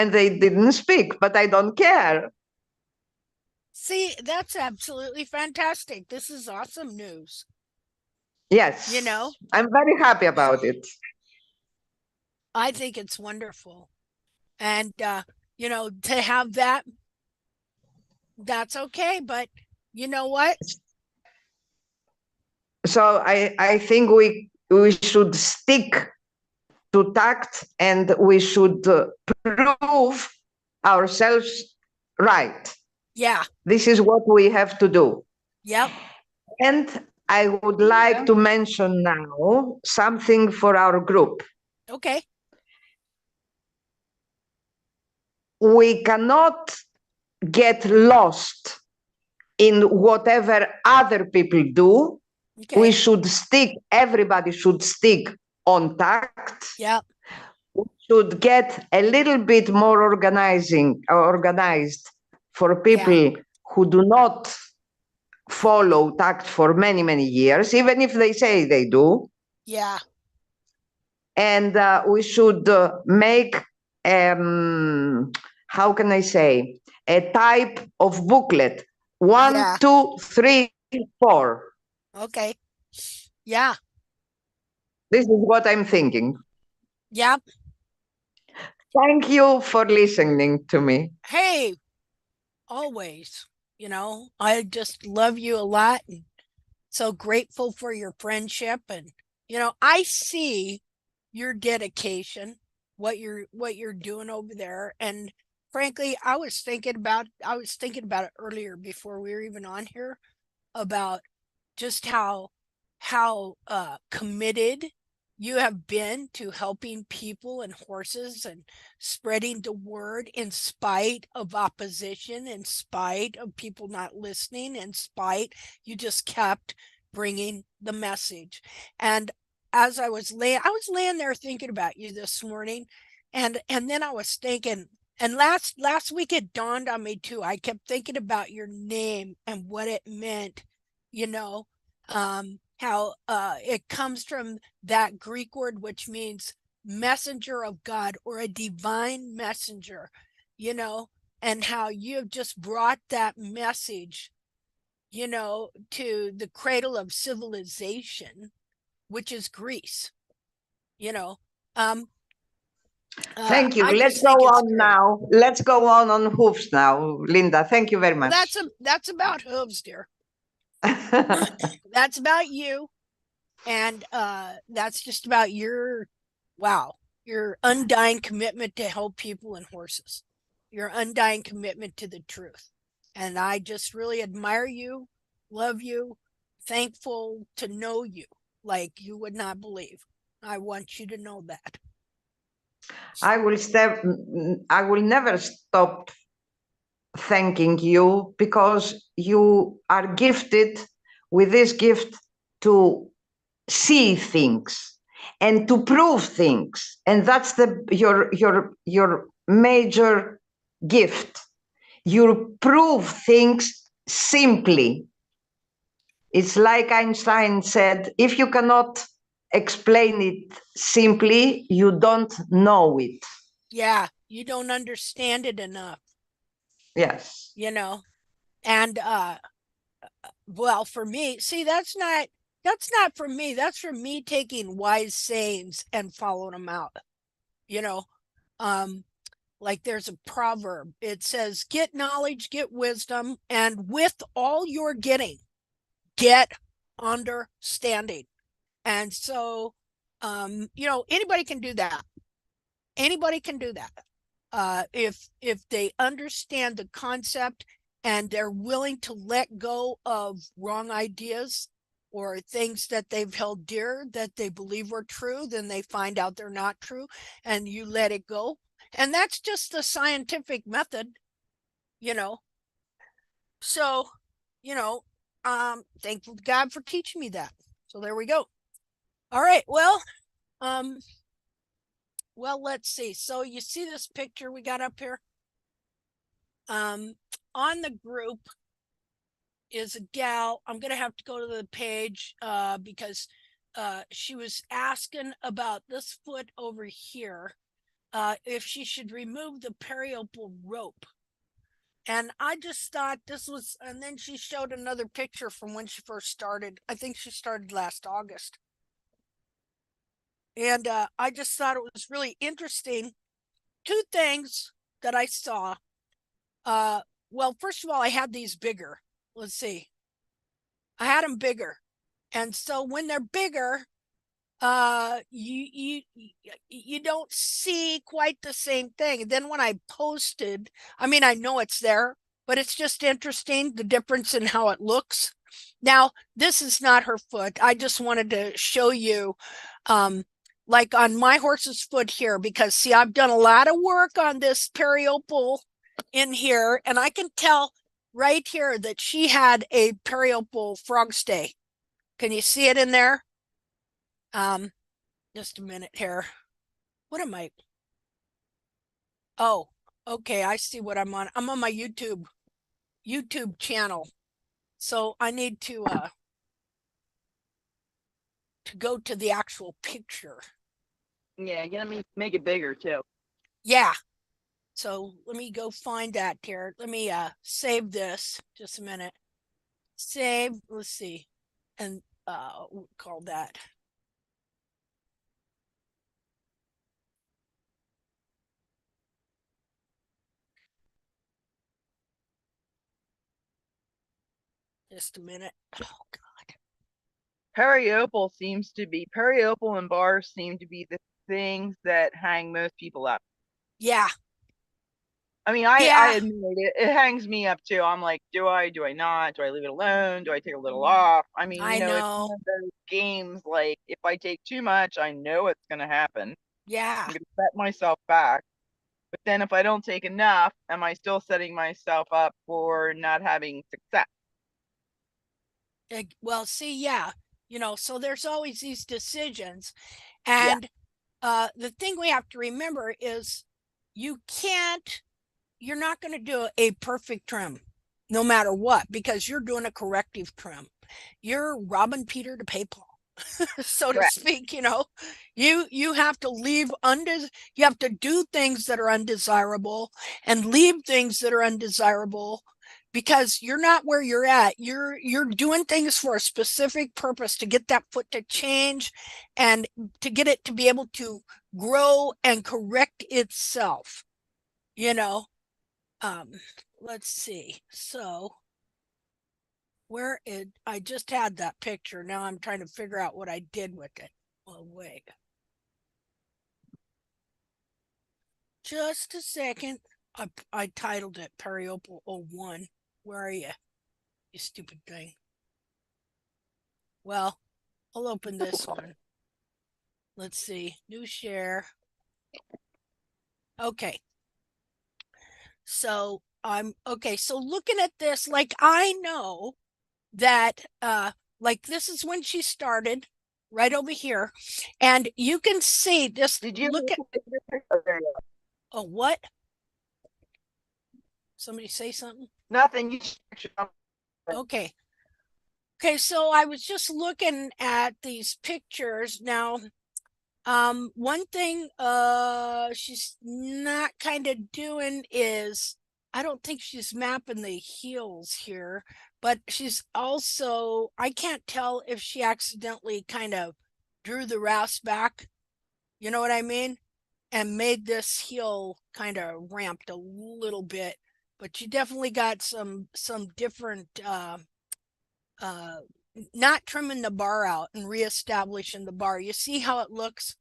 and they didn't speak, but I don't care. See, that's absolutely fantastic. This is awesome news. Yes, You know, I'm very happy about it. I think it's wonderful. And, to have that, that's okay. But you know what? So I think we should stick to tact, and we should prove ourselves right. Yeah. This is what we have to do. Yep. And I would like to mention now something for our group. Okay. We cannot get lost in whatever other people do. Okay. We should stick, everybody should stick on tact. Yep. We should get a little bit more organized for people Yeah. who do not follow tact for many, many years, even if they say they do. Yeah. And we should make, how can I say, a type of booklet. 1, Yeah. 2, 3, 4. Okay. Yeah. This is what I'm thinking. Yep. Thank you for listening to me. Hey, always, I just love you a lot and so grateful for your friendship. And, I see your dedication, what you're doing over there. And frankly, I was thinking about it earlier before we were even on here about just how committed you have been to helping people and horses and spreading the word in spite of opposition, in spite of people not listening, in spite you just kept bringing the message. And as I was laying there thinking about you this morning, and then I was thinking, and last week it dawned on me too. I kept thinking about your name and what it meant, you know, how it comes from that Greek word which means messenger of God or a divine messenger, you know, and how you have just brought that message, to the cradle of civilization, which is Greece, you know. Um, Thank you. I Let's just go think it's on great. now. Let's go on Hoofs now, Linda. Thank you very Well, much. that's about hooves, dear. That's about you, and that's just about your undying commitment to help people and horses, your undying commitment to the truth. And I just really admire you, love you, thankful to know you like you would not believe. I want you to know that. I will step. I will never stop thanking you because you are gifted with this gift to see things and to prove things, and that's your major gift. You prove things simply. It's like Einstein said, if you cannot explain it simply, you don't know it. Yeah, you don't understand it enough, Yes. you know. And well, for me, see, that's not for me. That's for me taking wise sayings and following them out. You know, um, like there's a proverb. It says, "Get knowledge, get wisdom, and with all you're getting, get understanding." And so, anybody can do that. Anybody can do that. If they understand the concept and they're willing to let go of wrong ideas or things that they've held dear that they believe are true, then they find out they're not true, and you let it go. And that's just the scientific method, you know. So, you know, thankful to God for teaching me that. So there we go. All right. Um, let's see. So you see this picture we got up here? On the group is a gal. I'm gonna have to go to the page because she was asking about this foot over here. if she should remove the periopal rope. And I just thought this was, and then she showed another picture from when she first started. I think she started last August. And I just thought it was really interesting. Two things that I saw. Well, first of all, I had these bigger. Let's see. I had them bigger. And so when they're bigger, you don't see quite the same thing. And then when I posted, I mean, I know it's there, but it's just interesting, the difference in how it looks. Now, this is not her foot. I just wanted to show you, like on my horse's foot here, because see, I've done a lot of work on this periopal in here, and I can tell right here that she had a periopal frog stay. Can you see it in there? Just a minute here. What am I? Oh, okay. I see what I'm on. I'm on my YouTube channel. So I need to go to the actual picture. Yeah, you gotta make it bigger too. Yeah. So let me go find that here. Let me save this. Just a minute. Save. Let's see. And what call that? Just a minute. Oh God. Periopal and bars seem to be the things that hang most people up. Yeah. I mean, I admit it hangs me up too. I'm like, do I not? Do I leave it alone? Do I take a little off? I mean, I it's know. one of those games, like, if I take too much, I know it's gonna happen. Yeah. I'm gonna set myself back. But then if I don't take enough, am I still setting myself up for not having success? Well, see, yeah. So there's always these decisions. And the thing we have to remember is you're not going to do a perfect trim no matter what, because you're doing a corrective trim. You're robbing Peter to pay Paul, so to speak. You have to you have to do things that are undesirable and leave things that are undesirable, because you're not where you're at. You're doing things for a specific purpose, to get that foot to change and to get it to be able to grow and correct itself. Let's see. So I just had that picture. Now I'm trying to figure out what I did with it. Oh, wait. Just a second. I titled it Periopal 01. Where are you? You stupid thing. Well, I'll open this one. Let's see. New share. Okay. So so looking at this, like, I know that like, this is when she started, right over here, and you can see this. Did you look at oh, what? Somebody say something? Nothing. Okay. So I was just looking at these pictures now. One thing she's not kind of doing is, I don't think she's mapping the heels here, but she's also, I can't tell if she accidentally kind of drew the rasp back, you know what I mean, and made this heel kind of ramped a little bit. But you definitely got some different not trimming the bar out and reestablishing the bar. You see how it looks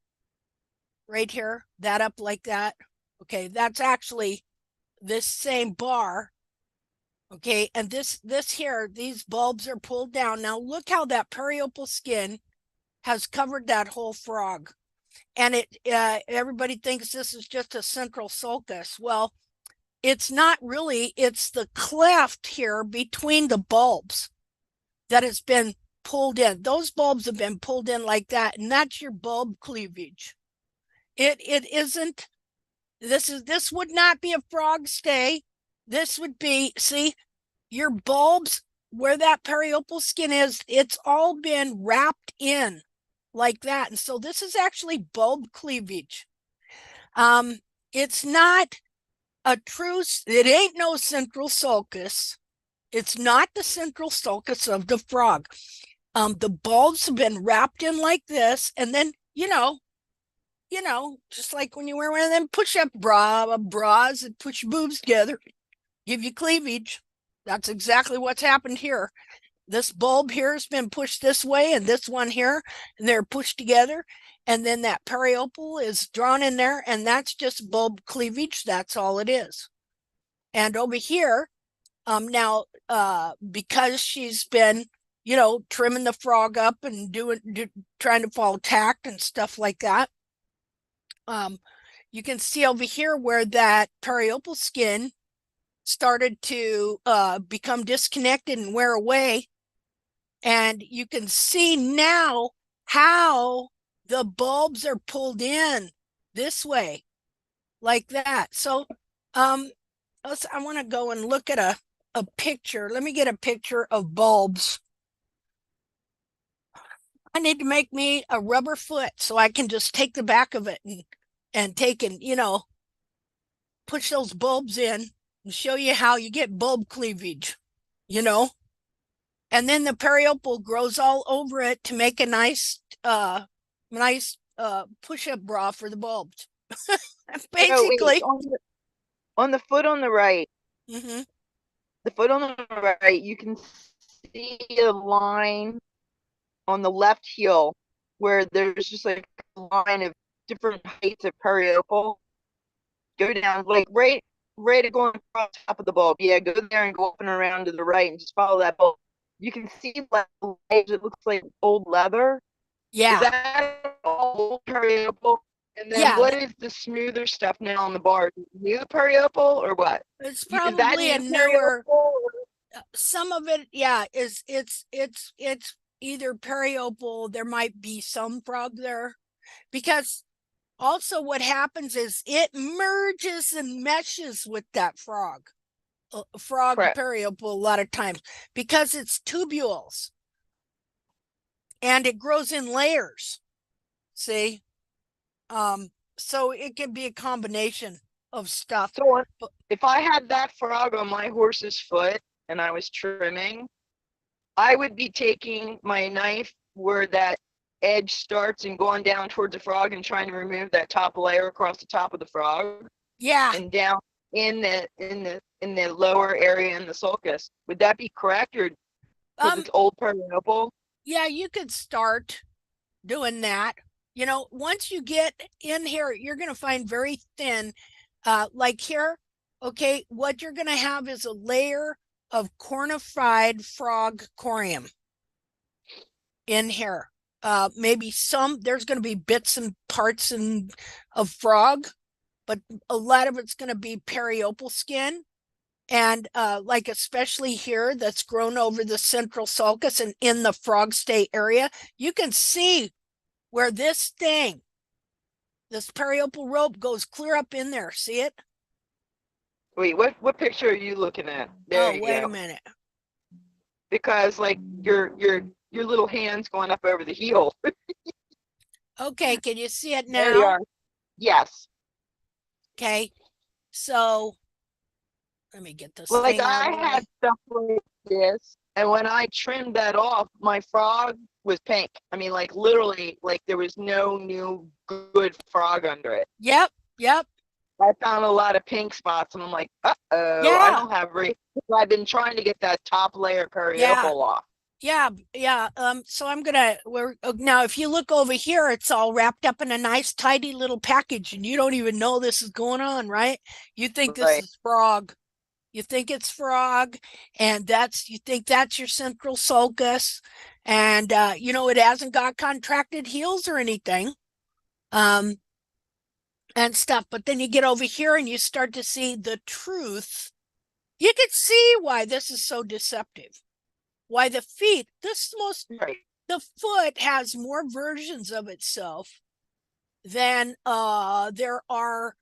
right here, that up like that? Okay, that's actually this same bar. Okay, and this here, these bulbs are pulled down. Now look how that periopal skin has covered that whole frog. And everybody thinks this is just a central sulcus. Well, it's not really. It's the cleft here between the bulbs that has been pulled in. Those bulbs have been pulled in like that, and that's your bulb cleavage. It isn't. This would not be a frog stay. This would be, see, your bulbs where that periopal skin is, it's all been wrapped in like that. And so this is actually bulb cleavage. It's not a true, it ain't no central sulcus. It's not the central sulcus of the frog. The bulbs have been wrapped in like this, and then, just like when you wear one of them push-up bras that push your boobs together, give you cleavage. That's exactly what's happened here. This bulb here has been pushed this way, and this one here, and they're pushed together. And then that periopal is drawn in there, and that's just bulb cleavage. That's all it is. And over here, now, because she's been, trimming the frog up and trying to follow tact and stuff like that, you can see over here where that periopal skin started to become disconnected and wear away. And you can see now how the bulbs are pulled in this way, like that. So I want to go and look at a picture. Let me get a picture of bulbs. I need to make me a rubber foot so I can just take the back of it and take and, push those bulbs in and show you how you get bulb cleavage, and then the periopal grows all over it to make a nice push-up bra for the bulbs. Basically. On the foot on the right, mm-hmm. the foot on the right, you can see a line on the left heel where there's just like a line of different heights of periopal. Go down, like right going across the top of the bulb. Yeah, go there and go up and around to the right and just follow that bulb. You can see like it looks like old leather. Yeah. Is that old periopal? And then what is the smoother stuff now on the bar? New periopal or what? It's probably a newer. Some of it, yeah, it's either periopal. There might be some frog there, because also what happens is it merges and meshes with that frog Correct. periopal a lot of times because it's tubules and it grows in layers. See, so it can be a combination of stuff. So if I had that frog on my horse's foot and I was trimming, I would be taking my knife where that edge starts and going down towards the frog and trying to remove that top layer across the top of the frog. Yeah. And down in the lower area in the sulcus. Would that be correct, or because it's old periopal? Yeah, you could start doing that. Once you get in here, you're going to find very thin, like here. Okay, what you're going to have is a layer of cornified frog corium in here. Maybe there's going to be bits and parts of frog, but a lot of it's going to be periopal skin. And like especially here, that's grown over the central sulcus and in the frog stay area, you can see where this periopal rope goes clear up in there. See it? Wait, what picture are you looking at? There you wait go. A minute. Because like your little hand's going up over the heel. Okay, can you see it now? There you are. Yes. Okay, so let me get this. Like I had stuff like this, and when I trimmed that off, my frog was pink. I mean, like literally, like there was no new good frog under it. Yep. I found a lot of pink spots, and I'm like, uh-oh, yeah. I don't have I've been trying to get that top layer periopal off. Yeah. So now if you look over here, it's all wrapped up in a nice tidy little package, and you don't even know this is going on, right? You think this is frog. You think it's frog, and you think that's your central sulcus, and it hasn't got contracted heels or anything, and stuff. But then you get over here and you start to see the truth. You can see why this is so deceptive. Why the feet, the foot has more versions of itself than there are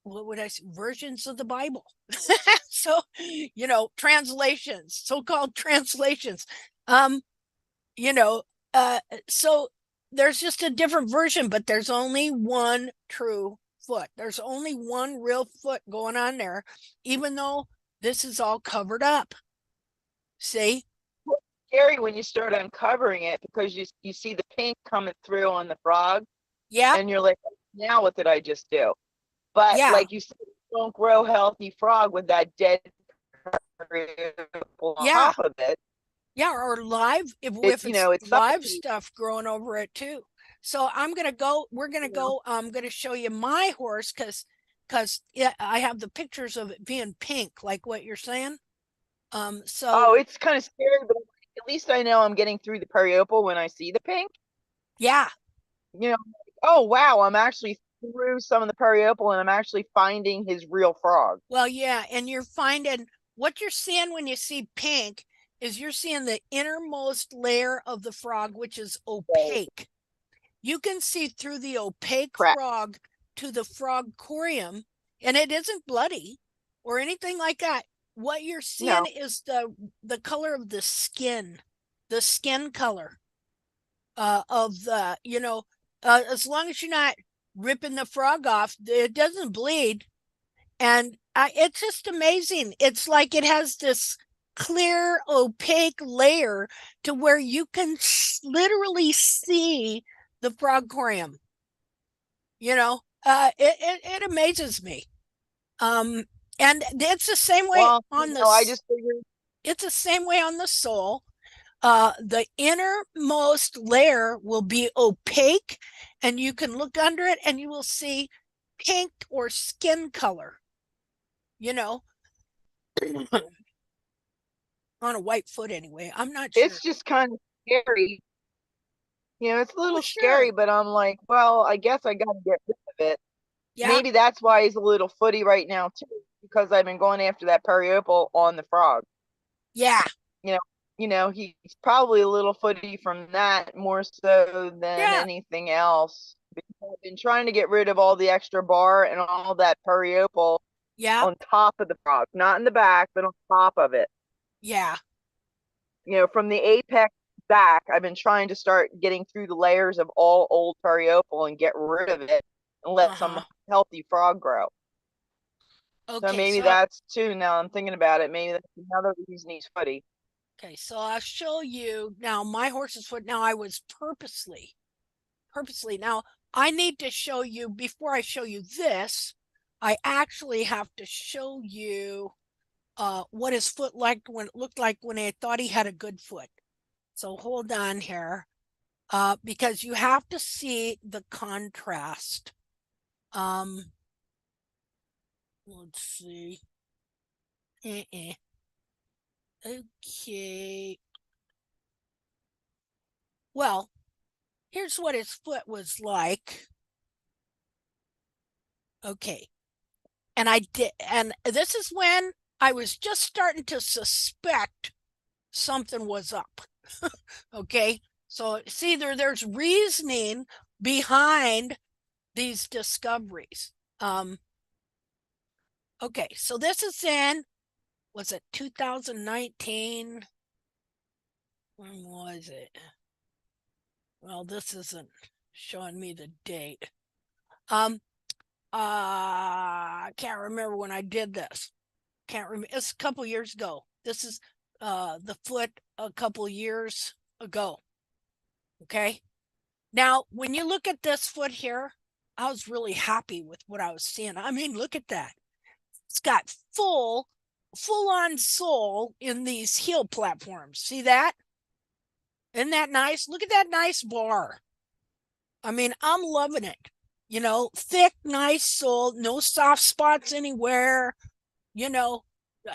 what would I say, versions of the Bible. So, translations, so-called translations. So there's just a different version, but there's only one true foot. There's only one real foot going on there, even though this is all covered up. See? Scary when you start uncovering it because you see the pink coming through on the frog, Yeah. and you're like, now what did I just do? But Yeah. like you said, you don't grow healthy frog with that dead on Yeah. top of it. Yeah, or live, if It's it's live suffocating. stuff growing over it too. So we're gonna go, I'm gonna show you my horse because yeah, I have the pictures of it being pink, like what you're saying. So Oh, it's kind of scary, but at least I know I'm getting through the periopal when I see the pink. yeah, Oh wow, I'm actually through some of the periopal and I'm actually finding his real frog. well, yeah, and you're finding what you're seeing when you see pink is you're seeing the innermost layer of the frog, which is opaque. You can see through the opaque Correct. frog to the frog corium, and it isn't bloody or anything like that. What you're seeing is the color of the skin color of the, as long as you're not ripping the frog off, it doesn't bleed. And it's just amazing. It's like it has this clear, opaque layer to where you can literally see the frog corium. It amazes me. And it's the same way on the. I just figured. It's the same way on the sole. The innermost layer will be opaque, and you can look under it, and you will see pink or skin color. On a white foot anyway. I'm not sure. It's just kind of scary. It's a little sure. scary, but I'm like, well, I guess I got to get rid of it. Yeah. Maybe that's why he's a little footy right now too, because I've been going after that periopal on the frog. Yeah. He's probably a little footy from that more so than anything else. Because I've been trying to get rid of all the extra bar and all that periopal on top of the frog, not in the back, but on top of it. Yeah. From the apex back, I've been trying to start getting through the layers of all old periopal and get rid of it and let some healthy frog grow. Okay, so maybe that's too. Now I'm thinking about it. Maybe that's another reason he's footy. Okay, so I'll show you now my horse's foot. Now I was purposely. Now I need to show you, before I show you this, I actually have to show you what his foot looked like when I thought he had a good foot. So hold on here, because you have to see the contrast. Let's see. Okay. Well, here's what his foot was like. Okay. And this is when I was just starting to suspect something was up. Okay. So see, there's reasoning behind these discoveries. Okay, so this is was it 2019? When was it? Well, this isn't showing me the date. I can't remember when I did this. Can't remember. It's a couple years ago. This is the foot a couple years ago. Okay. Now, when you look at this foot here, I was really happy with what I was seeing. I mean, look at that. It's got full on sole in these heel platforms. See that? Isn't that nice? Look at that nice bar. I mean, I'm loving it. Thick, nice sole, no soft spots anywhere.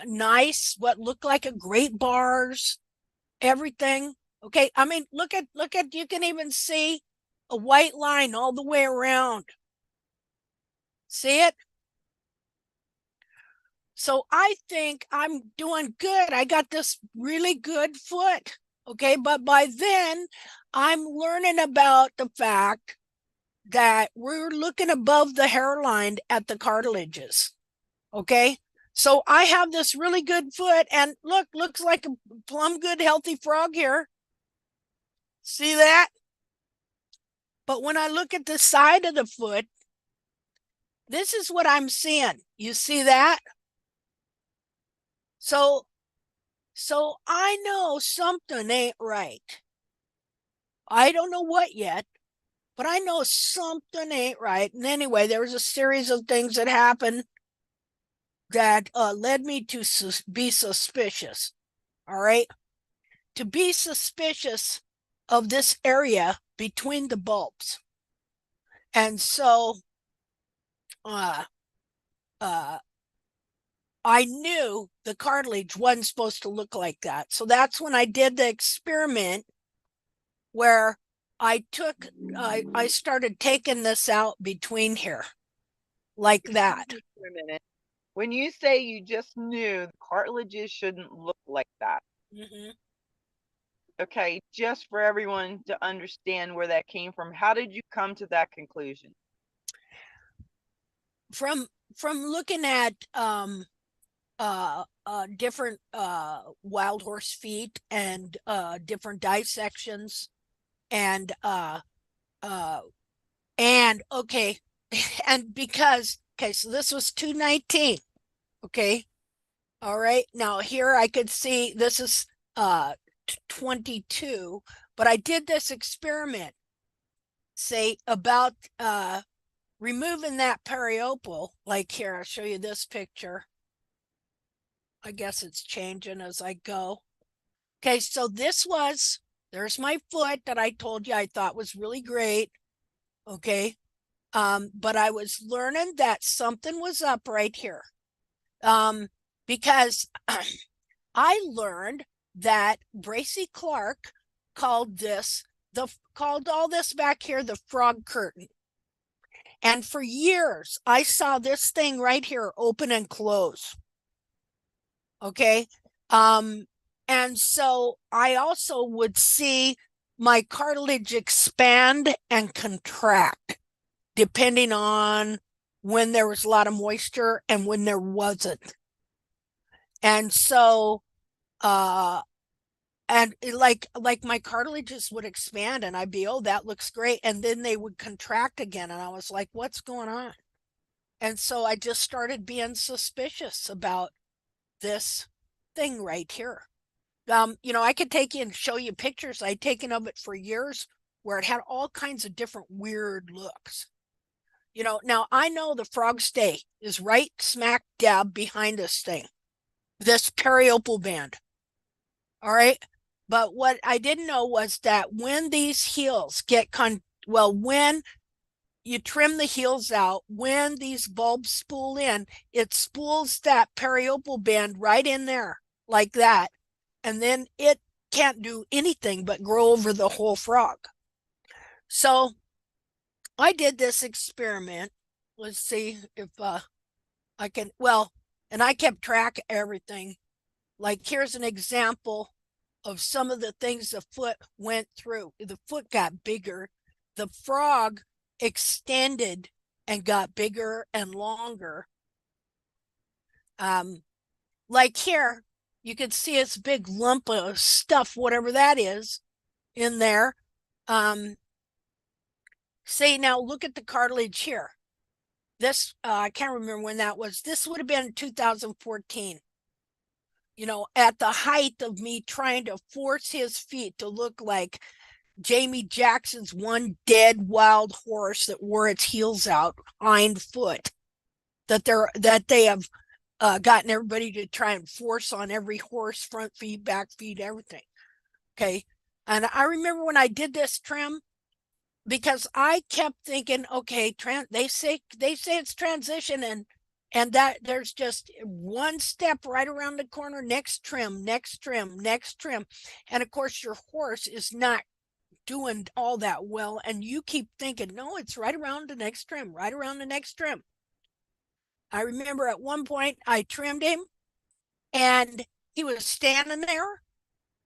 Nice, what look like a great bars, everything. Okay, I mean, look at, you can even see a white line all the way around. See it? So I think I'm doing good. I got this really good foot. Okay, but by then I'm learning about the fact that we're looking above the hairline at the cartilages. Okay, so I have this really good foot, and looks like a plumb good healthy frog here. See that? But when I look at the side of the foot, this is what I'm seeing. You see that? So I know something ain't right. I don't know what yet, but I know something ain't right. And anyway, there was a series of things that happened that led me to be suspicious. All right. To be suspicious of this area between the bulbs. And so I knew the cartilage wasn't supposed to look like that. So that's when I did the experiment where I started taking this out between here like that. Wait a minute. When you say you just knew the cartilages shouldn't look like that. Mm-hmm. Okay, just for everyone to understand where that came from, how did you come to that conclusion? From looking at different wild horse feet and different dissections and okay and because okay, so this was 219. Okay, all right, now here I could see this is 22, but I did this experiment, say, about removing that periopal. Like here, I'll show you this picture. I guess it's changing as I go. Okay, so there's my foot that I told you I thought was really great. Okay, but I was learning that something was up right here. Because I learned that Bracy Clark called all this back here the frog curtain. And for years, I saw this thing right here open and close. Okay. And so I also would see my cartilage expand and contract depending on when there was a lot of moisture and when there wasn't. And so and like my cartilages would expand and I'd be, oh, that looks great, and then they would contract again and I was like, what's going on? And so I just started being suspicious about this thing right here. I could take you and show you pictures I'd taken of it for years where it had all kinds of different weird looks. Now I know the frog stay is right smack dab behind this thing, this periopal band. All right. But what I didn't know was that when these heels when you trim the heels out, when these bulbs spool in, it spools that periopal band right in there like that. And then it can't do anything but grow over the whole frog. So I did this experiment. Let's see if I can, and I kept track of everything. Like here's an example of some of the things the foot went through. The foot got bigger. The frog extended and got bigger and longer. Like here, you can see this big lump of stuff, whatever that is, in there. Say now, look at the cartilage here. This, I can't remember when that was. This would have been 2014. At the height of me trying to force his feet to look like Jamie Jackson's one dead wild horse that wore its heels out, hind foot, that they have gotten everybody to try and force on every horse, front feet, back feet, everything. Okay. And I remember when I did this trim, because I kept thinking, okay, they say it's transition and that there's just one step right around the corner, next trim. And of course your horse is not doing all that well. And you keep thinking, no, it's right around the next trim. I remember at one point I trimmed him and he was standing there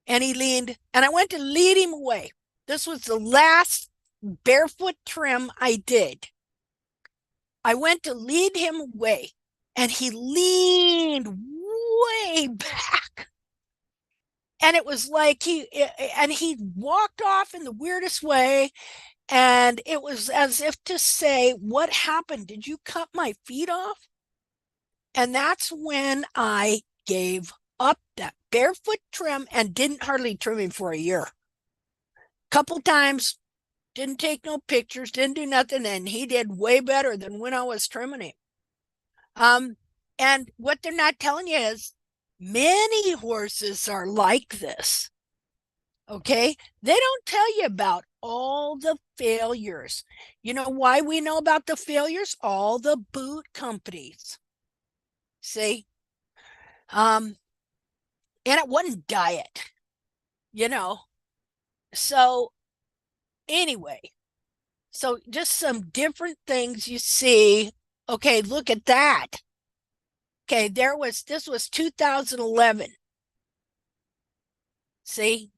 and he leaned and I went to lead him away. This was the last barefoot trim I did. I went to lead him away and he leaned way back. And it was like he walked off in the weirdest way. And it was as if to say, what happened? Did you cut my feet off? And that's when I gave up that barefoot trim and didn't hardly trim him for a year. Couple times, didn't take no pictures, didn't do nothing, and he did way better than when I was trimming him. And what they're not telling you is many horses are like this. Okay, they don't tell you about all the failures. You know why we know about the failures? All the boot companies. See? And it wasn't diet, you know. So anyway, so just some different things you see. Okay, look at that. Okay, this was 2011. See?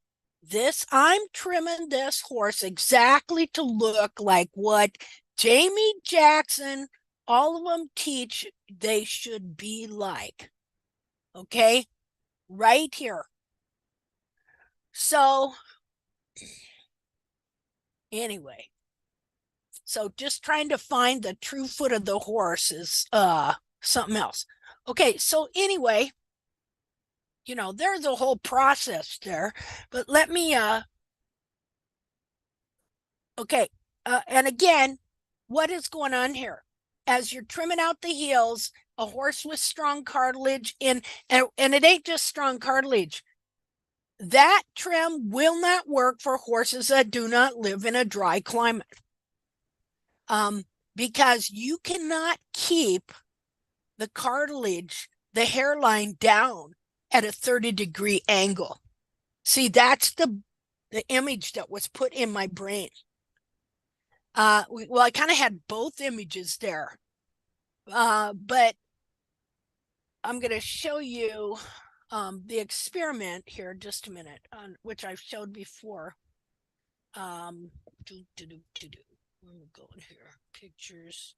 I'm trimming this horse exactly to look like what Jamie Jackson, all of them teach they should be like. Okay, right here. So anyway, so just trying to find the true foot of the horse is something else. Okay, so anyway, you know, there's a whole process there, but let me okay, and again, what is going on here? As you're trimming out the heels, a horse with strong cartilage and it ain't just strong cartilage. That trim will not work for horses that do not live in a dry climate. Because you cannot keep the cartilage, the hairline down at a 30-degree angle. See, that's the image that was put in my brain. Well, I kind of had both images there, but I'm going to show you the experiment here in just a minute, which I've showed before. Where am I going here? Pictures.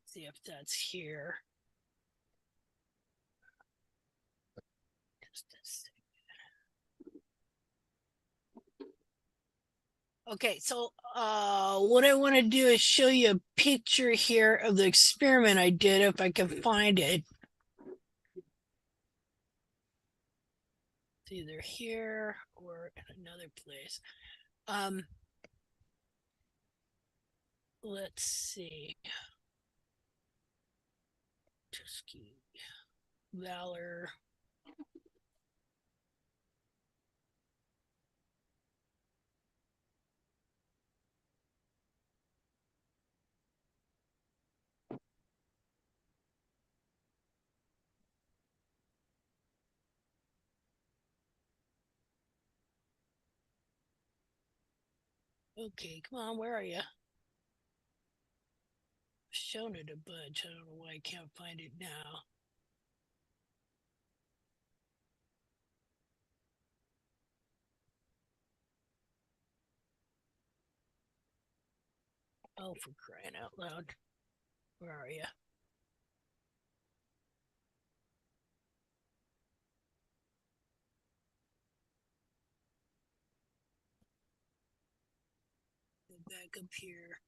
See if that's here. Just a second. Okay, so what I want to do is show you a picture here of the experiment I did, if I can find it. It's either here or in another place. Let's see. Tusky, Valor. Okay, come on, where are you? Shown it a bunch. I don't know why I can't find it now. Oh, for crying out loud. Where are you? Back up here.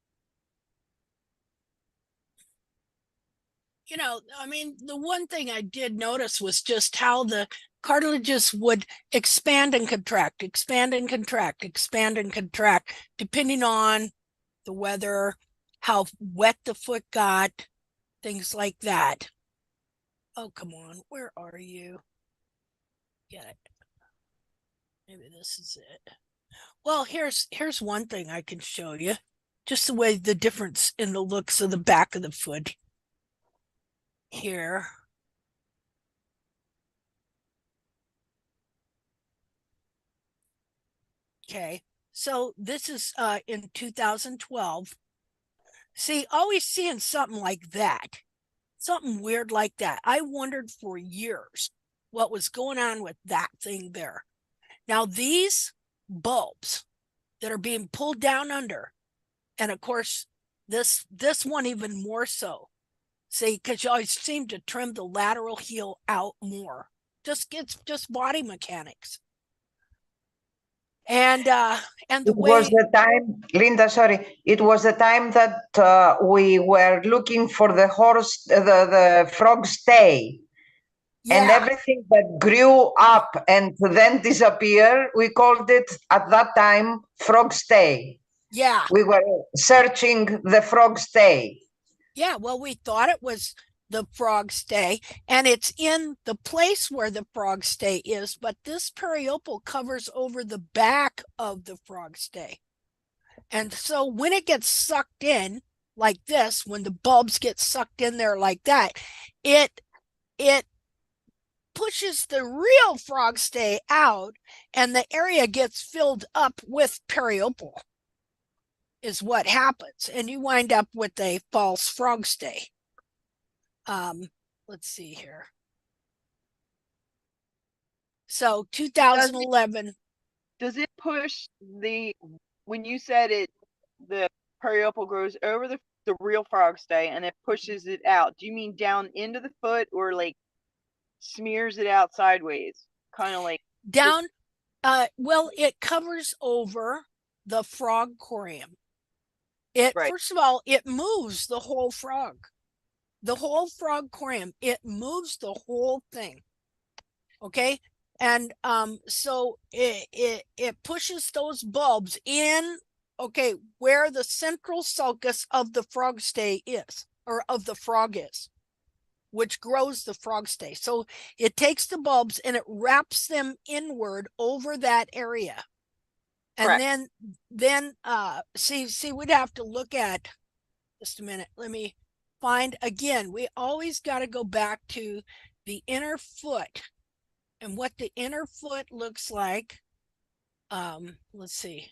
You know, I mean, the one thing I did notice was just how the cartilages would expand and contract, expand and contract, expand and contract, depending on the weather, how wet the foot got, things like that. Oh, come on. Where are you? Get it. Maybe this is it. Well, here's one thing I can show you. Just the way the difference in the looks of the back of the foot here. Okay, so this is in 2012. See, always seeing something like that. Something weird like that. I wondered for years what was going on with that thing there. Now, these bulbs that are being pulled down under, and of course, this one even more so. See, because you always seem to trim the lateral heel out more. It's just body mechanics. And the It was the time, Linda, sorry, it was the time that we were looking for the horse, the frog stay. And everything that grew up and then disappeared, we called it at that time frog stay. Yeah. We were searching the frog stay. Yeah, well, we thought it was the frog stay, and it's in the place where the frog stay is, but this periopal covers over the back of the frog stay. And so when it gets sucked in like this, when the bulbs get sucked in there like that, it pushes the real frog stay out, and the area gets filled up with periopal is what happens, and you wind up with a false frog stay. Let's see here. So 2011. Does it push when you said it, the periopal grows over the real frog stay and it pushes it out? Do you mean down into the foot, or like smears it out sideways? Kind of like down, well, it covers over the frog corium. First of all, it moves the whole frog. The whole frog corium, it moves the whole thing. Okay? And so it pushes those bulbs in, okay, where the central sulcus of the frog stay is, or of the frog is, which grows the frog stay. So it takes the bulbs and it wraps them inward over that area. And then see, we'd have to look at, just a minute, let me find again. We always got to go back to the inner foot and what the inner foot looks like. Let's see.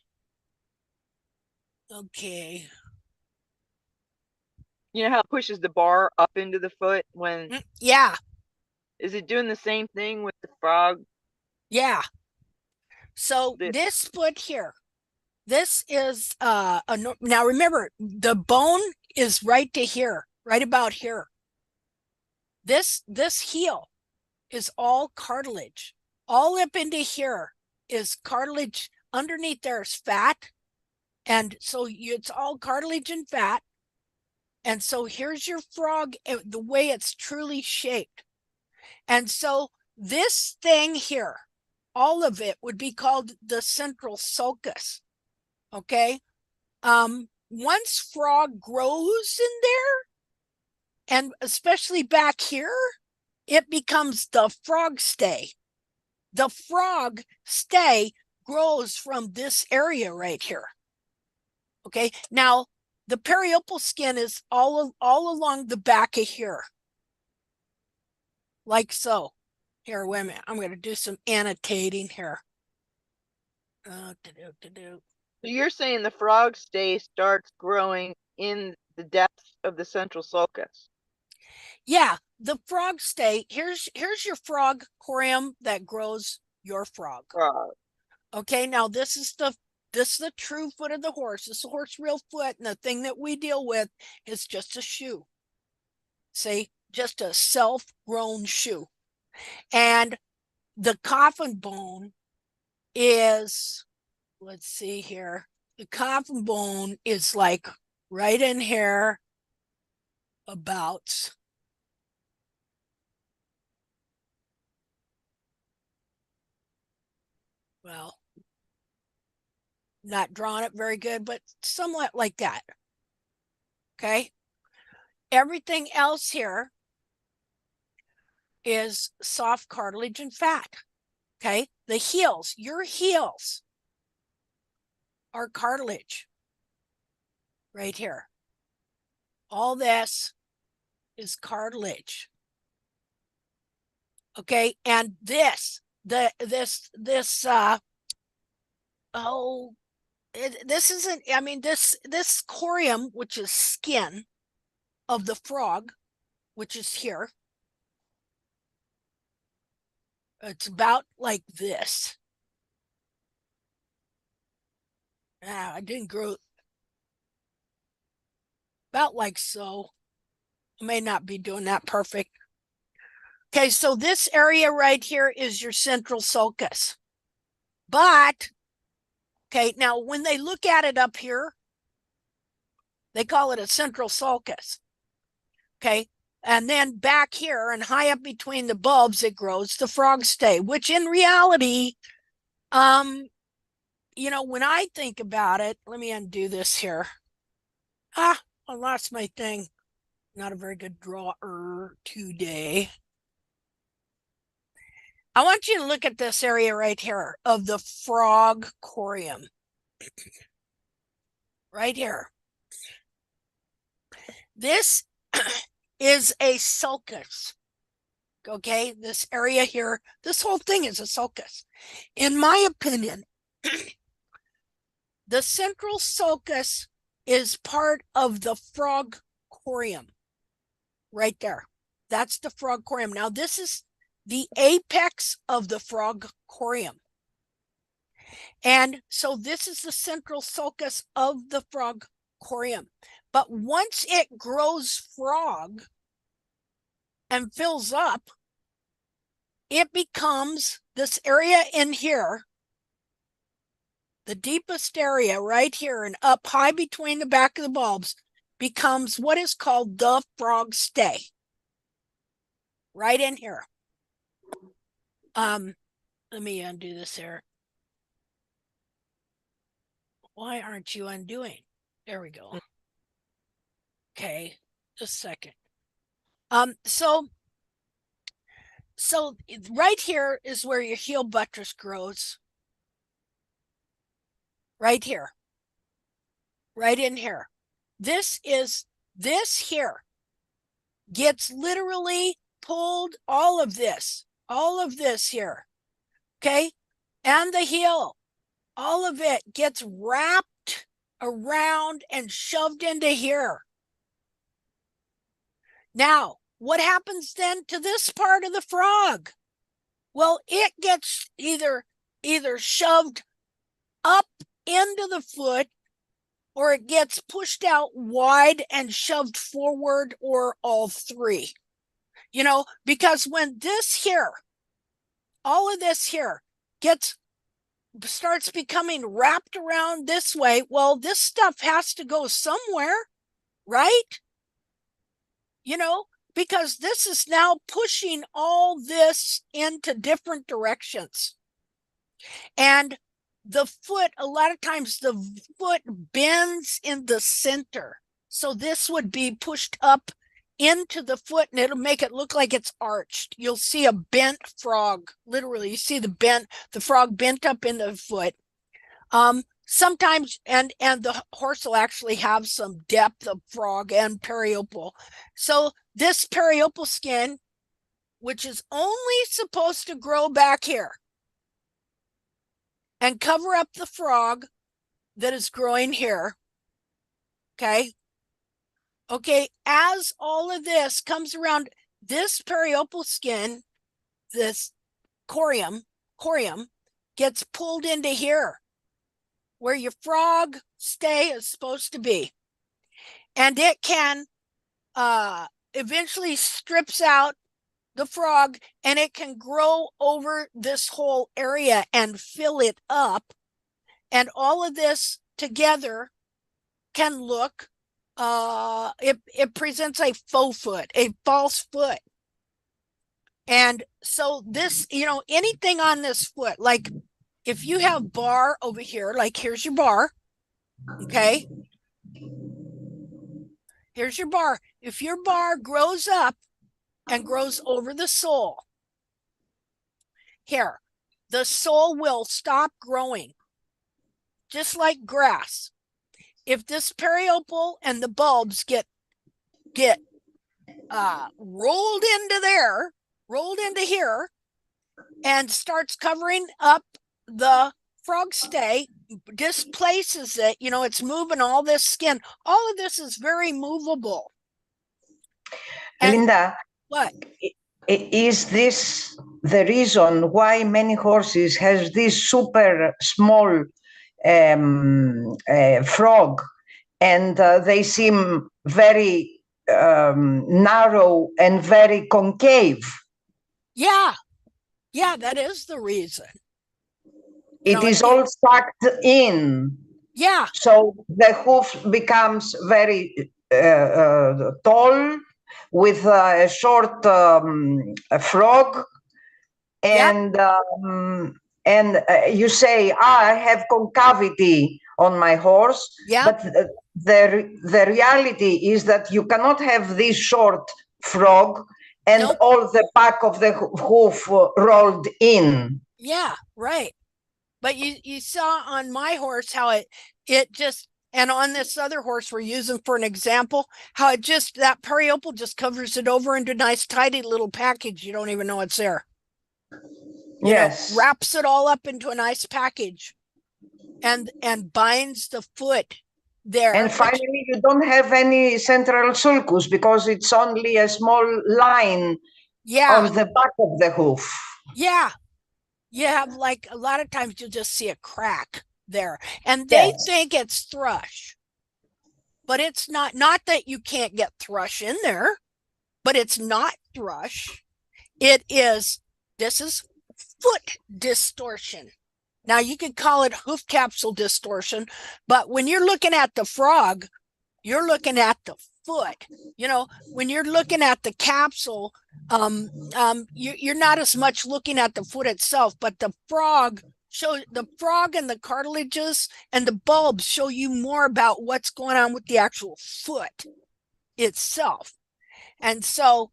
Okay. You know how it pushes the bar up into the foot when yeah. Is it doing the same thing with the frog? Yeah. So this foot here, this is now remember, the bone is right to here, right about here. This heel is all cartilage. All up into here is cartilage. Underneath there is fat. And so it's all cartilage and fat. And so here's your frog, the way it's truly shaped. And so this thing here, all of it would be called the central sulcus. Okay. Once frog grows in there, and especially back here, it becomes the frog stay. The frog stay grows from this area right here. Okay. Now the periopal skin is all along the back of here. Like so. Here, wait a minute. I'm going to do some annotating here. So you're saying the frog stay starts growing in the depths of the central sulcus? Yeah, the frog stay. Here's your frog corium that grows your frog. Okay, now this is the true foot of the horse. This is the horse real foot, and the thing that we deal with is just a shoe. See, just a self-grown shoe. And the coffin bone is, let's see here, the coffin bone is like right in here about, well, not drawing it very good, but somewhat like that. Okay. Everything else here is soft cartilage and fat. Okay. The heels, your heels are cartilage right here. All this is cartilage. Okay. And this isn't, this corium, which is skin of the frog, which is here. It's about like this. I didn't grow about like so. I may not be doing that perfect. Okay, so this area right here is your central sulcus. But, okay, now when they look at it up here, they call it a central sulcus. Okay, and then back here and high up between the bulbs, it grows the frog stay, which in reality, you know, when I think about it, let me undo this here. I lost my thing. Not a very good drawer today. I want you to look at this area right here of the frog corium. Right here. This is a sulcus. Okay, this area here, this whole thing is a sulcus. In my opinion, the central sulcus is part of the frog corium. Right there. That's the frog corium. Now, this is the apex of the frog corium. And so this is the central sulcus of the frog corium. But once it grows frog and fills up, it becomes this area in here, the deepest area right here and up high between the back of the bulbs, becomes what is called the frog stay. Right in here. Let me undo this here. Why aren't you undoing? There we go. Okay, just a second. So right here is where your heel buttress grows. Right here. Right in here. This here gets literally pulled, all of this here, okay? And the heel, all of it gets wrapped around and shoved into here. Now, what happens then to this part of the frog? Well, it gets either shoved up into the foot, or it gets pushed out wide and shoved forward, or all three. You know, because when this here, all of this here starts becoming wrapped around this way, well, this stuff has to go somewhere, right? You know, because this is now pushing all this into different directions. And the foot, a lot of times the foot bends in the center. So this would be pushed up into the foot and it'll make it look like it's arched. You'll see a bent frog. Literally, you see the frog bent up in the foot. Sometimes, and the horse will actually have some depth of frog and periopal. So this periopal skin, which is only supposed to grow back here and cover up the frog that is growing here, okay? Okay, as all of this comes around, this periopal skin, this corium gets pulled into here, where your frog stay is supposed to be. And it can eventually strips out the frog and it can grow over this whole area and fill it up. And all of this together can look, it presents a faux foot, a false foot. And so this, you know, anything on this foot, like if you have bar over here, like here's your bar, okay? Here's your bar. If your bar grows up and grows over the sole, here, the sole will stop growing, just like grass. If this periopal and the bulbs get rolled into here, and starts covering up the frog stay, displaces it, you know, it's moving all this skin. All of this is very movable. And Linda, what? is this the reason why many horses has this super small frog, and they seem very narrow and very concave? Yeah, that is the reason. It is all sucked in. Yeah. So the hoof becomes very tall with a short frog, and you say, I have concavity on my horse, but the reality is that you cannot have this short frog and all the back of the hoof rolled in. Yeah, right. But you saw on my horse how it just, and on this other horse we're using for an example, how it just, that periople just covers it over into a nice tidy little package. You don't even know it's there. You know, wraps it all up into a nice package and binds the foot there. And finally, you don't have any central sulcus because it's only a small line on the back of the hoof. Yeah. You have, like, a lot of times you'll just see a crack there, and they think it's thrush, but it's not. Not that you can't get thrush in there, but it's not thrush. It is, this is foot distortion. Now you could call it hoof capsule distortion, but when you're looking at the frog, you're looking at the foot. You know, when you're looking at the capsule, you're not as much looking at the foot itself, but the frog and the cartilages and the bulbs show you more about what's going on with the actual foot itself. And so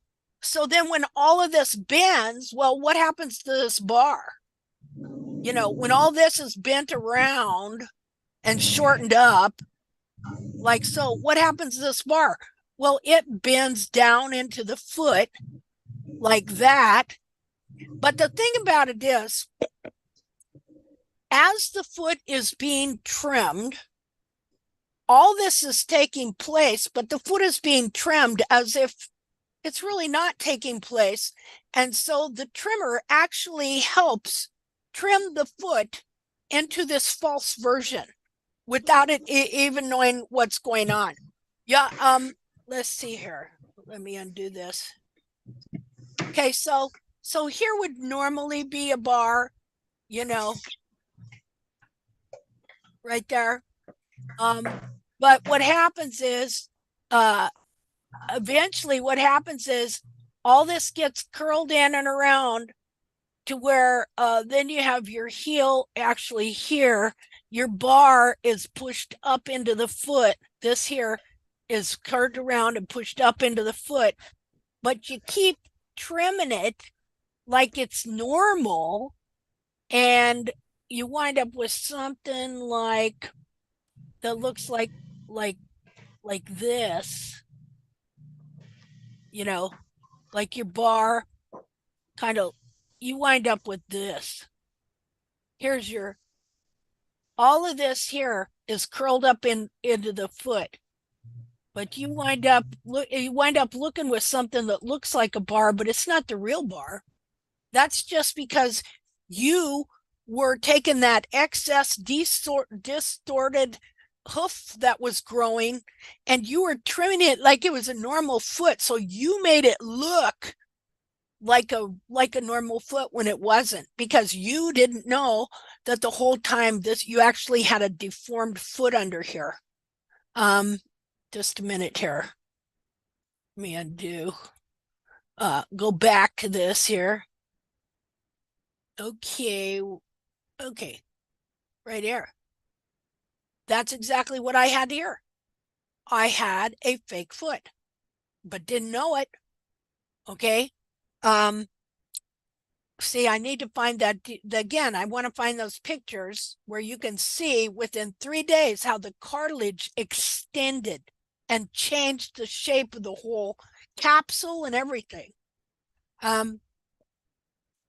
then when all of this bends, well, what happens to this bar? You know, when all this is bent around and shortened up, like so, what happens to this bar? Well, it bends down into the foot like that. But the thing about it is, as the foot is being trimmed, all this is taking place, but the foot is being trimmed as if it's really not taking place. And so the trimmer actually helps trim the foot into this false version without it even knowing what's going on. Yeah, let's see here. Let me undo this. Okay, so here would normally be a bar, you know, right there. But what happens is, eventually what happens is all this gets curled in and around to where then you have your heel actually here. Your bar is pushed up into the foot. This here is curved around and pushed up into the foot, but you keep trimming it like it's normal, and you wind up with something like that looks like this, you know, like your bar kind of, you wind up with this. Here's your, all of this here is curled up into the foot, but you wind up looking with something that looks like a bar, but it's not the real bar. That's just because you were taking that excess distorted hoof that was growing and you were trimming it like it was a normal foot. So you made it look like a normal foot when it wasn't, because you didn't know that the whole time you actually had a deformed foot under here. Just a minute here. Let me undo. Go back to this here. Okay, right here. That's exactly what I had here. I had a fake foot, but didn't know it. Okay. See, I need to find that again. I want to find those pictures where you can see within 3 days how the cartilage extended and changed the shape of the whole capsule and everything.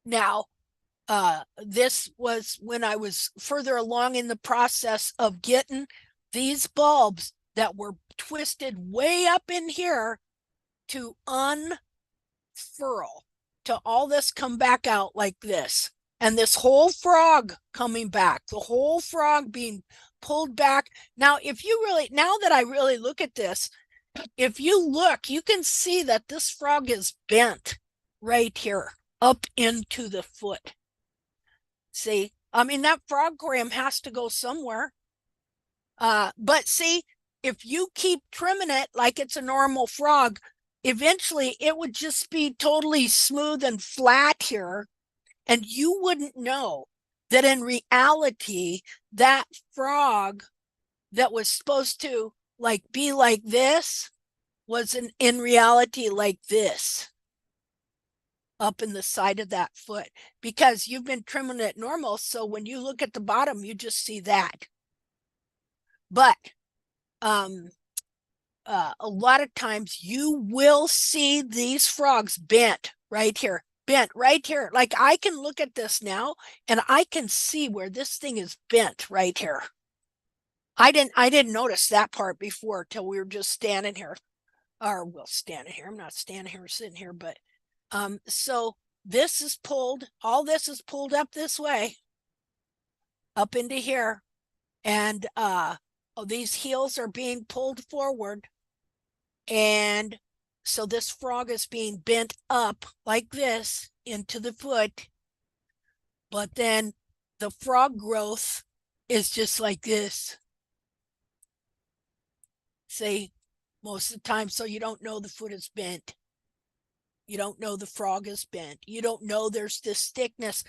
Now, this was when I was further along in the process of getting these bulbs that were twisted way up in here to unfurl, to all this come back out like this. And this whole frog coming back, the whole frog being pulled back. Now, now that I really look at this, if you look, you can see that this frog is bent right here up into the foot. See, I mean, that frogogram has to go somewhere. But see, if you keep trimming it like it's a normal frog, eventually it would just be totally smooth and flat here. And you wouldn't know that in reality, that frog that was supposed to like be like this was in reality like this up in the side of that foot, because you've been trimming it normal. So when you look at the bottom, you just see that. But a lot of times you will see these frogs bent right here. Like I can look at this now and I can see where this thing is bent right here. I didn't notice that part before till we were just standing here. Or well, standing here. I'm not standing here, sitting here, but so this is pulled, all this is pulled up this way, up into here. And these heels are being pulled forward. And so this frog is being bent up like this into the foot. But then the frog growth is just like this. See, most of the time, so you don't know the foot is bent. You don't know the frog is bent. You don't know there's this thickness,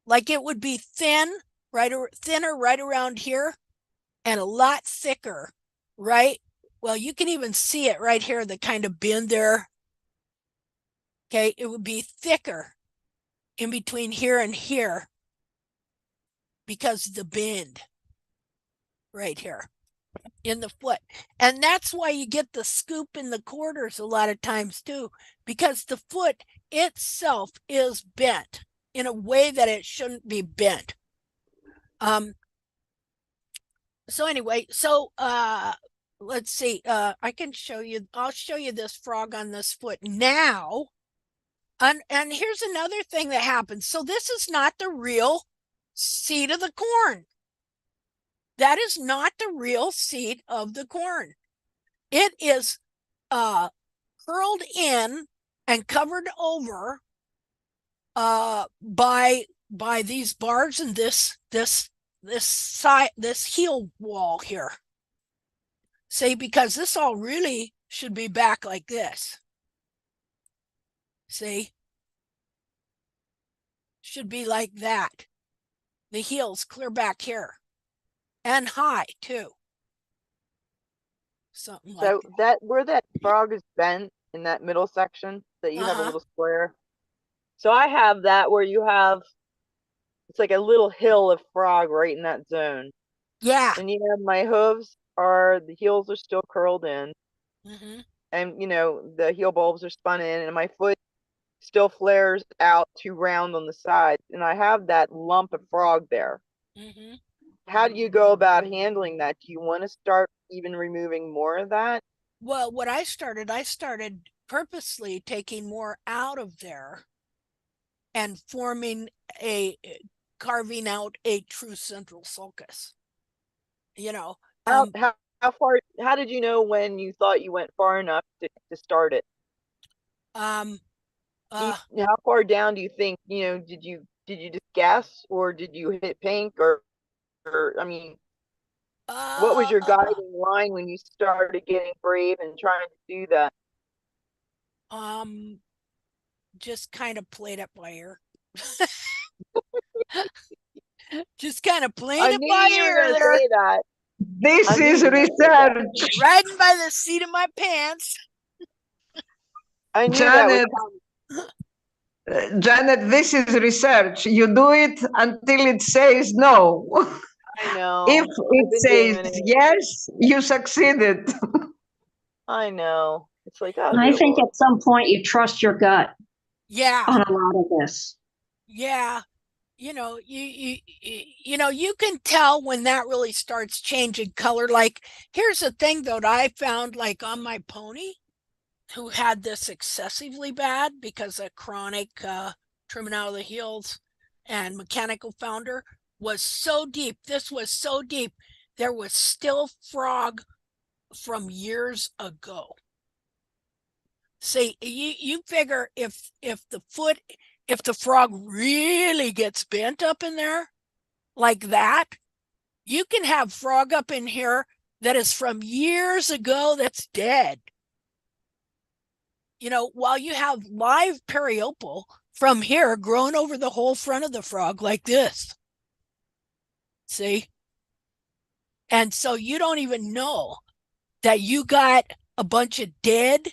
like it would be thinner right around here and a lot thicker, right? Well, you can even see it right here, the kind of bend there. Okay, it would be thicker in between here and here because of the bend right here in the foot. And that's why you get the scoop in the quarters a lot of times too, because the foot itself is bent in a way that it shouldn't be bent. So anyway, let's see, I can show you, I'll show you this frog on this foot now. And here's another thing that happens. So this is not the real seed of the corn. That is not the real seed of the corn. It is curled in and covered over by these bars and this heel wall here. See, because this all really should be back like this. See? Should be like that. The heel's clear back here. And high too. Something like So that where that frog is bent in that middle section that you have a little square. So I have that where you have, it's like a little hill of frog right in that zone. Yeah. And you know, my hooves the heels are still curled in. And you know, the heel bulbs are spun in, and my foot still flares out too round on the side. And I have that lump of frog there. How do you go about handling that? Do you want to start even removing more of that? Well, what I started purposely taking more out of there and carving out a true central sulcus. You know, how far, how did you know when you thought you went far enough to start it? How far down do you think, you know, did you just guess, or did you hit pink, or I mean, what was your guiding line when you started getting brave and trying to do that? Just kind of played it by ear. Just kind of playing it by ear there. Say that. This is research. Riding by the seat of my pants. I knew Janet, that Janet, this is research. You do it until it says no. I know. If it says yes, you succeeded. I know. It's like, oh, I think at some point you trust your gut. Yeah. On a lot of this. Yeah. you know, you can tell when that really starts changing color. Like, here's the thing though, that I found, like on my pony who had this excessively bad because of chronic trimming out of the heels and mechanical founder, was so deep. This was so deep. There was still frog from years ago. See, you figure if the frog really gets bent up in there like that, you can have frog up in here that is from years ago that's dead. You know, while you have live periopal from here growing over the whole front of the frog like this. See? And so you don't even know that you got a bunch of dead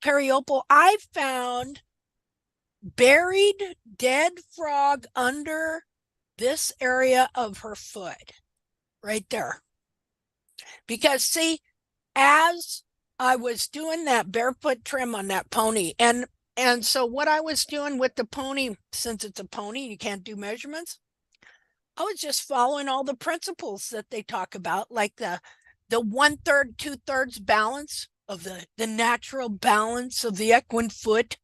periopal. I found buried dead frog under this area of her foot right there. Because see, as I was doing that barefoot trim on that pony, and so what I was doing with the pony, since it's a pony, you can't do measurements, I was just following all the principles that they talk about, like the 1/3, 2/3 balance of the natural balance of the equine foot,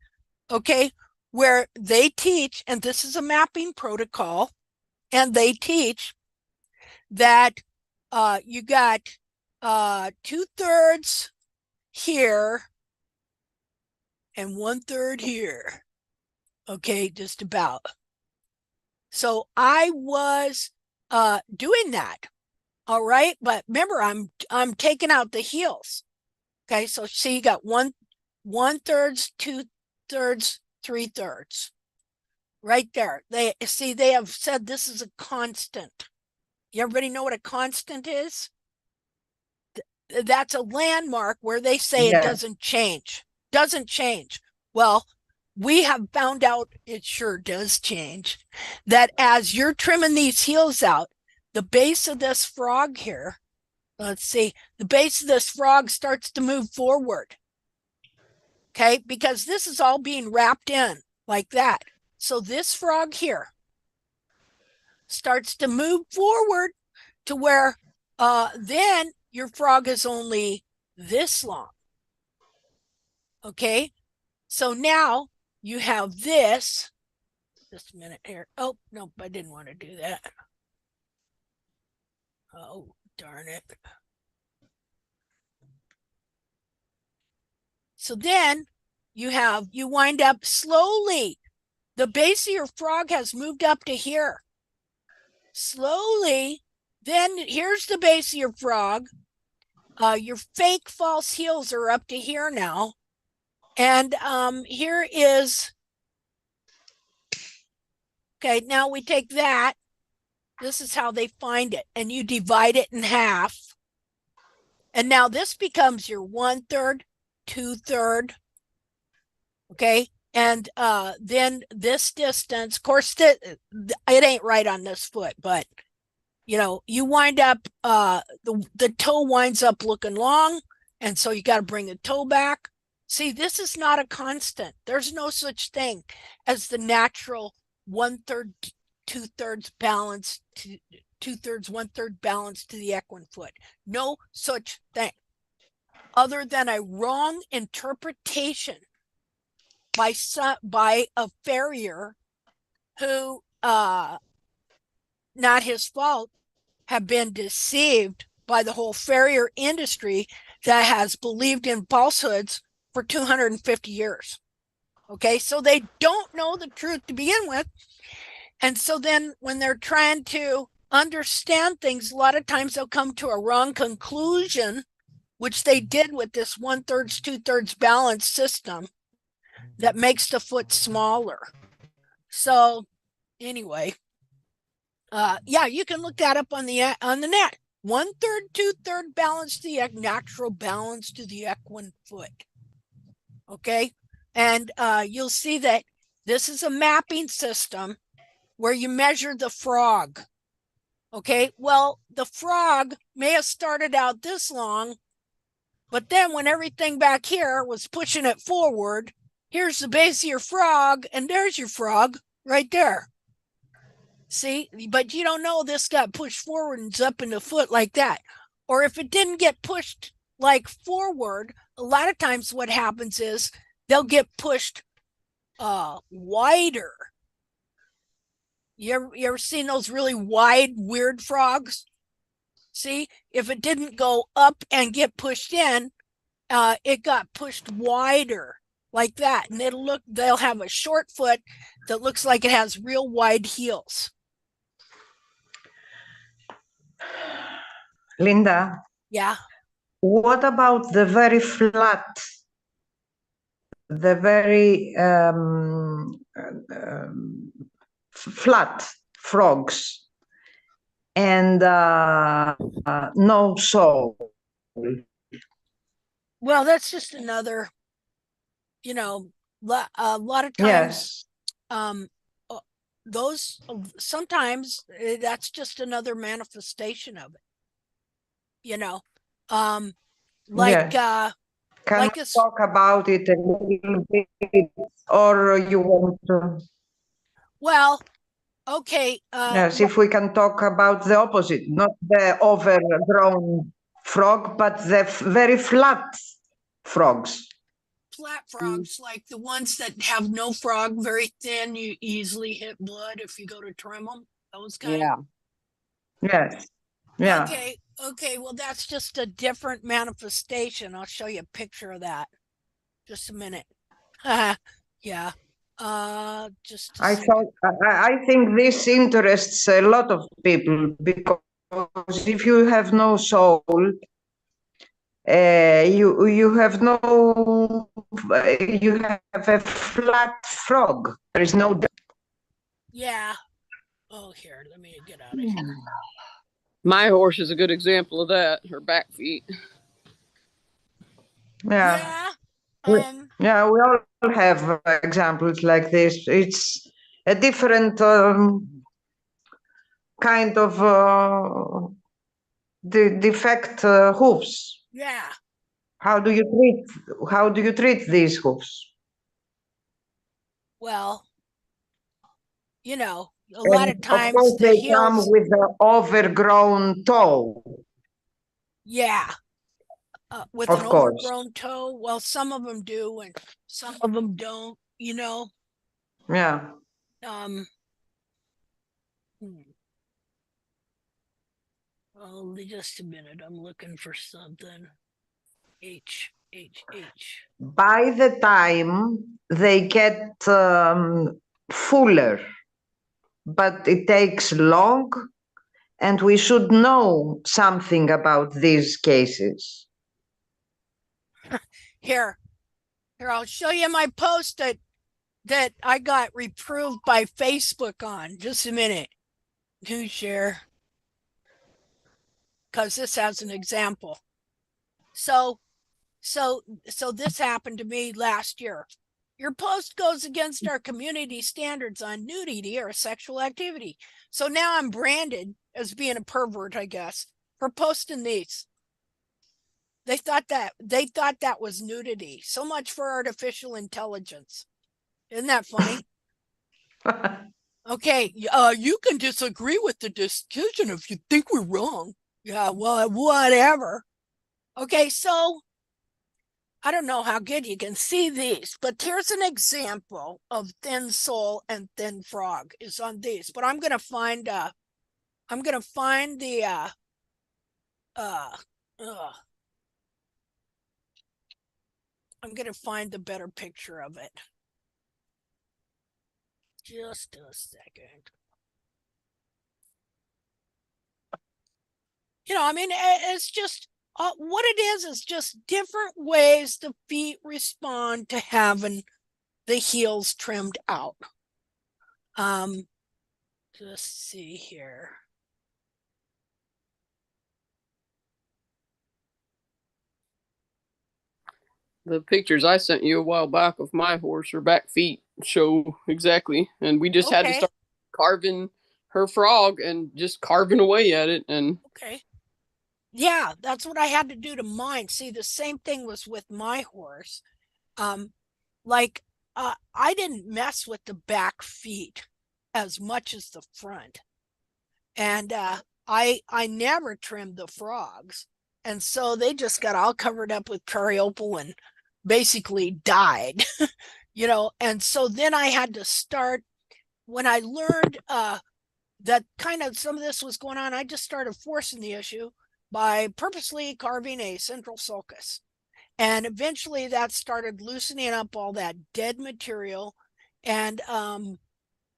okay, where they teach, and this is a mapping protocol, and they teach that you got 2/3 here and 1/3 here, okay, just about. So I was doing that, all right, but remember, I'm taking out the heels. Okay, so see, you got 1/3, 2/3, 3/3 right there. They have said this is a constant. Everybody know what a constant is? That's a landmark where they say it doesn't change. Well, we have found out it sure does change. That as you're trimming these heels out, the base of this frog here, let's see, the base of this frog starts to move forward. Okay, because this is all being wrapped in like that. So this frog here starts to move forward to where then your frog is only this long. Okay, so now you have this. Just a minute here. Oh, nope, I didn't want to do that. Oh, darn it. So then you wind up slowly. The base of your frog has moved up to here. Slowly, then here's the base of your frog. Your fake false heels are up to here now. And here is, okay, now we take that. This is how they find it. And you divide it in half. And now this becomes your 1/3, 2/3. Okay. And then this distance, of course, it ain't right on this foot, but you know, you wind up, the toe winds up looking long. And so you got to bring the toe back. See, this is not a constant. There's no such thing as the natural 1/3, 2/3 balance to 2/3, 1/3 balance to the equine foot. No such thing, other than a wrong interpretation by a farrier who, not his fault, have been deceived by the whole farrier industry that has believed in falsehoods for 250 years. Okay, so they don't know the truth to begin with. And so then when they're trying to understand things, a lot of times they'll come to a wrong conclusion, which they did with this 1/3, 2/3 balance system that makes the foot smaller. So anyway, yeah, you can look that up on the net. 1/3, 2/3 balance to the natural balance to the equine foot. Okay, and you'll see that this is a mapping system where you measure the frog. Okay, well, the frog may have started out this long, but then when everything back here was pushing it forward, here's the base of your frog, and there's your frog right there. See, but you don't know this got pushed forward and it's up in the foot like that. Or if it didn't get pushed like forward, a lot of times what happens is they'll get pushed wider. You ever seen those really wide, weird frogs? See, if it didn't go up and get pushed in, it got pushed wider like that. And they'll have a short foot that looks like it has real wide heels. Linda, Yeah. what about the very flat frogs and no soul? Well, that's just another, a lot of times, Yes. Those sometimes that's just another manifestation of it, like Yes. Can like we a talk about it a little bit, or you want to? well, okay. Yes, if we can talk about the opposite, not the overgrown frog, but the very flat frogs. Flat frogs, like the ones that have no frog, very thin, you easily hit blood if you go to trim them. Those kind. Yeah. Yes. Yeah. Okay. Well, that's just a different manifestation. I'll show you a picture of that. Just a minute. Yeah. Just a second. I think this interests a lot of people because if you have no soul, you have no, you have a flat frog. There is no. Yeah. Oh, here, let me get out of here. My horse is a good example of that. Her back feet. Yeah. Yeah. Yeah, we all have examples like this. It's a different kind of the defect hooves. Yeah. How do you treat these hooves? Well, a lot of Of times course, the they come heels. with the overgrown toe. Yeah. With Of an course. overgrown toe. Well, some of them do, and some of them don't. Yeah. Oh, just a minute. I'm looking for something. H. By the time they get fuller, but it takes long, and we should know something about these cases. Here, I'll show you my post that I got reproved by Facebook on. Just a minute. Do share. Because this has an example. So this happened to me last year. Your post goes against our community standards on nudity or sexual activity. So now I'm branded as being a pervert, I guess, for posting these. They thought that was nudity. So much for artificial intelligence. Isn't that funny? Okay, you can disagree with the decision if you think we're wrong. Yeah, well, whatever. Okay, so I don't know how good you can see these, but here's an example of thin sole and thin frog is on these. But I'm gonna find the I'm gonna find the better picture of it. Just a second. It's just what it is just different ways the feet respond to having the heels trimmed out. Just see here. The pictures I sent you a while back of my horse, her back feet show exactly. And we just had to start carving her frog and just carving away at it. And okay. Yeah, that's what I had to do to mine. See, the same thing was with my horse. I didn't mess with the back feet. as much as the front. And I never trimmed the frogs. And so they just got all covered up with periopal and basically died, you know. And so then I had to start, when I learned that kind of some of this was going on, I just started forcing the issue by purposely carving a central sulcus. And eventually that started loosening up all that dead material and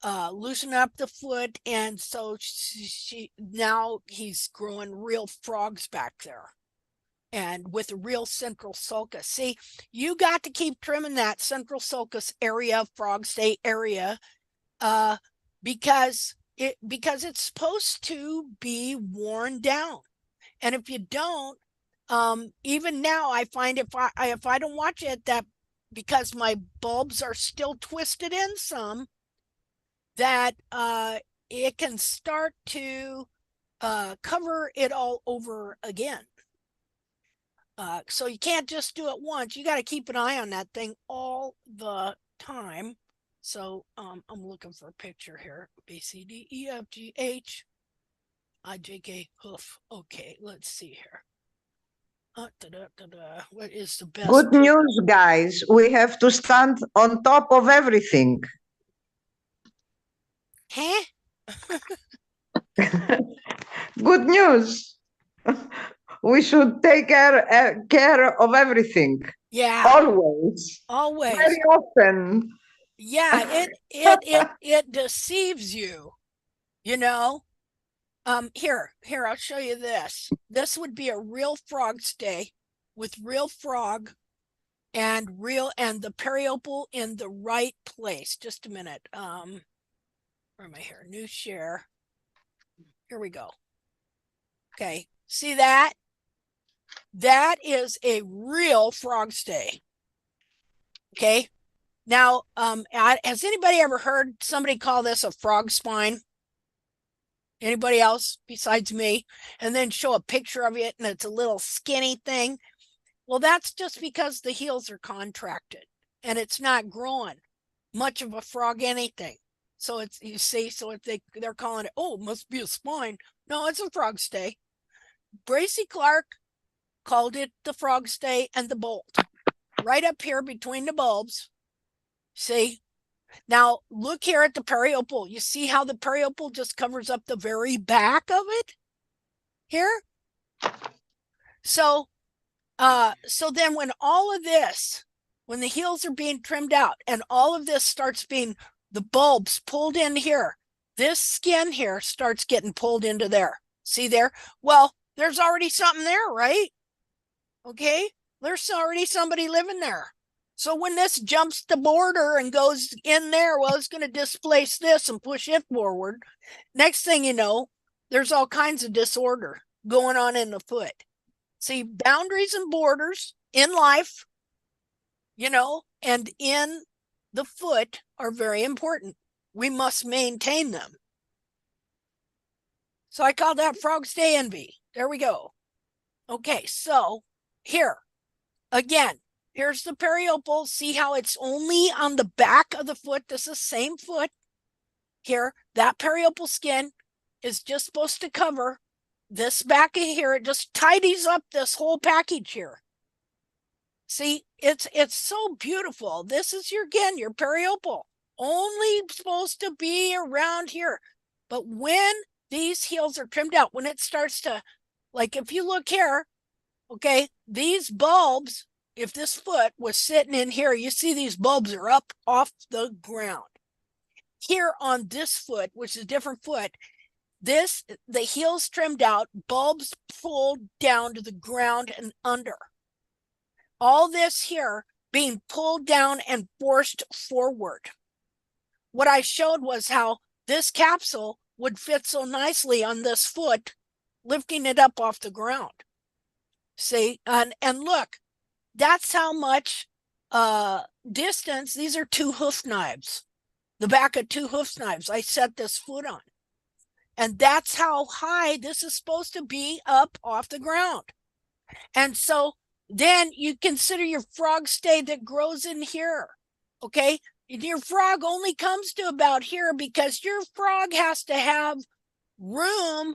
loosen up the foot. And so she now he's growing real frogs back there and with a real central sulcus. See, you got to keep trimming that central sulcus area, frog stay area, because it's supposed to be worn down. And if you don't, even now I find if I don't watch it, that because my bulbs are still twisted in some, that it can start to cover it all over again. So you can't just do it once. You got to keep an eye on that thing all the time. So I'm looking for a picture here. B, C, D, E, F, G, H, I, J, K, hoof. Okay, let's see here. What is the best? Good news, guys. We have to stand on top of everything. Huh? Good news. We should take care of everything. Yeah. Always. Always. Very often. Yeah, it deceives you, you know. Here, I'll show you this. This would be a real frog stay with real frog and the periopal in the right place. Just a minute. Where am I here? New share. Here we go. Okay, see that? That is a real frog stay. Okay. Now, has anybody ever heard somebody call this a frog spine? Anybody else besides me? And then show a picture of it and it's a little skinny thing. Well, that's just because the heels are contracted and it's not growing much of a frog anything. So it's, you see, so if they're calling it, oh, it must be a spine. No, it's a frog stay. Bracy Clark called it the frog stay and the bolt. Right up here between the bulbs. See? Now, look here at the periopal. You see how the periopal just covers up the very back of it? Here? So then when all of this, when the heels are being trimmed out and all of this starts being, the bulbs pulled in here, this skin here starts getting pulled into there. See there? Well, there's already something there, right? Okay? There's already somebody living there. So when this jumps the border and goes in there, well, it's going to displace this and push it forward. Next thing you know, there's all kinds of disorder going on in the foot. See, boundaries and borders in life, you know, and in the foot are very important. We must maintain them. So I call that frog stay envy. There we go. Okay, so here, again, here's the periopal. See how it's only on the back of the foot. This is the same foot. Here, that periopal skin is just supposed to cover this back of here. It just tidies up this whole package here. See, it's so beautiful. This is your periopal. Only supposed to be around here. But when these heels are trimmed out, when it starts to, like if you look here, okay, these bulbs, if this foot was sitting in here, you see these bulbs are up off the ground. Here on this foot, which is a different foot, the heels trimmed out, bulbs pulled down to the ground and under. All this here being pulled down and forced forward. What I showed was how this capsule would fit so nicely on this foot, lifting it up off the ground. See, and look, that's how much distance. These are 2 hoof knives, the back of 2 hoof knives I set this foot on. And that's how high this is supposed to be up off the ground. And so then you consider your frog stay that grows in here. Okay, Your frog only comes to about here because your frog has to have room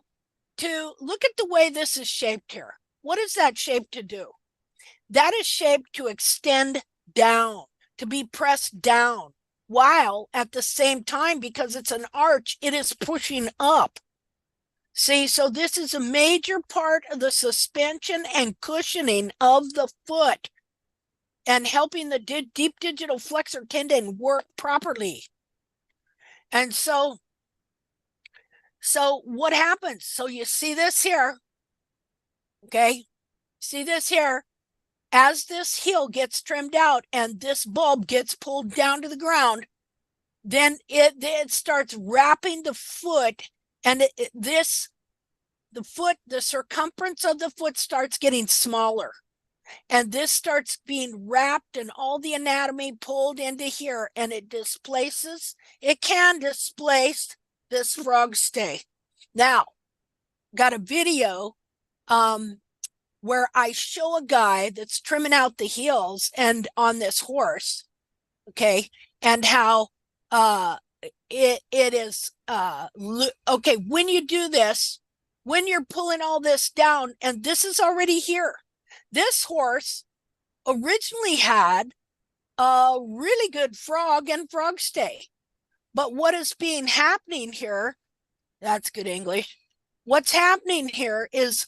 to look at the way this is shaped here. What is that shaped to do? That is shaped to extend down, to be pressed down, while at the same time, because it's an arch, it is pushing up. See, so this is a major part of the suspension and cushioning of the foot and helping the deep digital flexor tendon work properly. And so what happens? So you see this here, okay? See this here? As this heel gets trimmed out and this bulb gets pulled down to the ground, then it starts wrapping the foot, and the circumference of the foot starts getting smaller. And this starts being wrapped and all the anatomy pulled into here, and it can displace this frog stay. Now, got a video where I show a guy that's trimming out the heels and on this horse, okay, and how it is okay, when you do this, when you're pulling all this down, and this is already here. This horse originally had a really good frog and frog stay. But what is happening here, that's good English. What's happening here is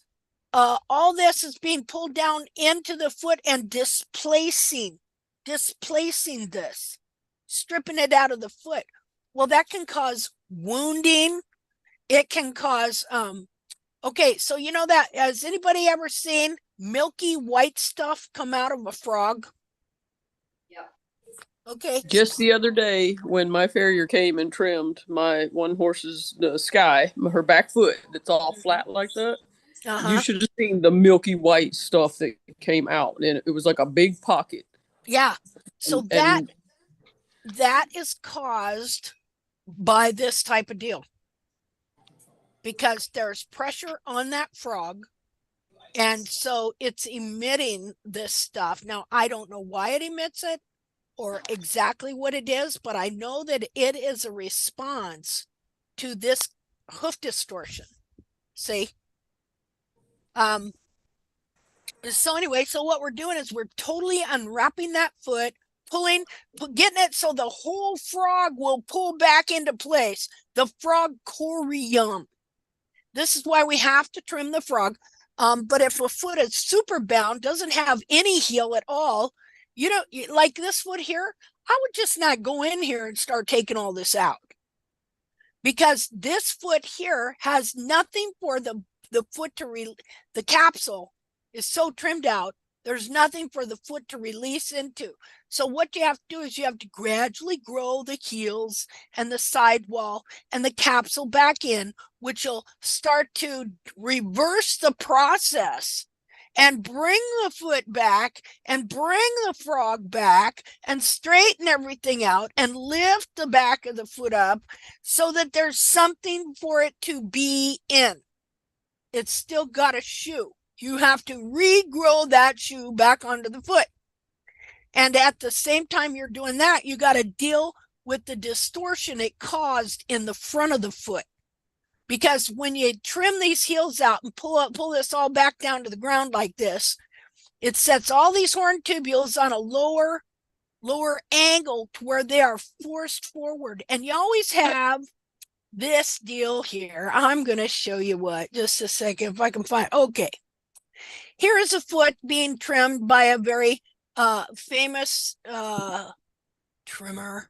all this is being pulled down into the foot and displacing this, stripping it out of the foot. Well, that can cause wounding. It can cause, okay, so you know that, has anybody ever seen milky white stuff come out of a frog? Yeah. Okay. Just the other day when my farrier came and trimmed my one horse's Sky, her back foot that's all flat like that. You should have seen the milky white stuff that came out, and it was like a big pocket. Yeah. So that is caused by this type of deal, because there's pressure on that frog, and so it's emitting this stuff. Now, I don't know why it emits it or exactly what it is, but I know that it is a response to this hoof distortion. See? So anyway, so what we're doing is we're totally unwrapping that foot, getting it so the whole frog will pull back into place. The frog corium. This is why we have to trim the frog. But if a foot is super bound, doesn't have any heel at all, you know, like this foot here, I would just not go in here and start taking all this out, because this foot here has nothing for the foot to the capsule is so trimmed out, there's nothing for the foot to release into. So what you have to do is you have to gradually grow the heels and the sidewall and the capsule back in, which will start to reverse the process and bring the foot back and bring the frog back and straighten everything out and lift the back of the foot up so that there's something for it to be in. It's still got a shoe. You have to regrow that shoe back onto the foot. And at the same time you're doing that, you got to deal with the distortion it caused in the front of the foot. Because when you trim these heels out and pull this all back down to the ground like this, it sets all these horn tubules on a lower angle to where they are forced forward. And you always have this deal here. I'm going to show you what, just a second, if I can find, okay. Here is a foot being trimmed by a very famous trimmer,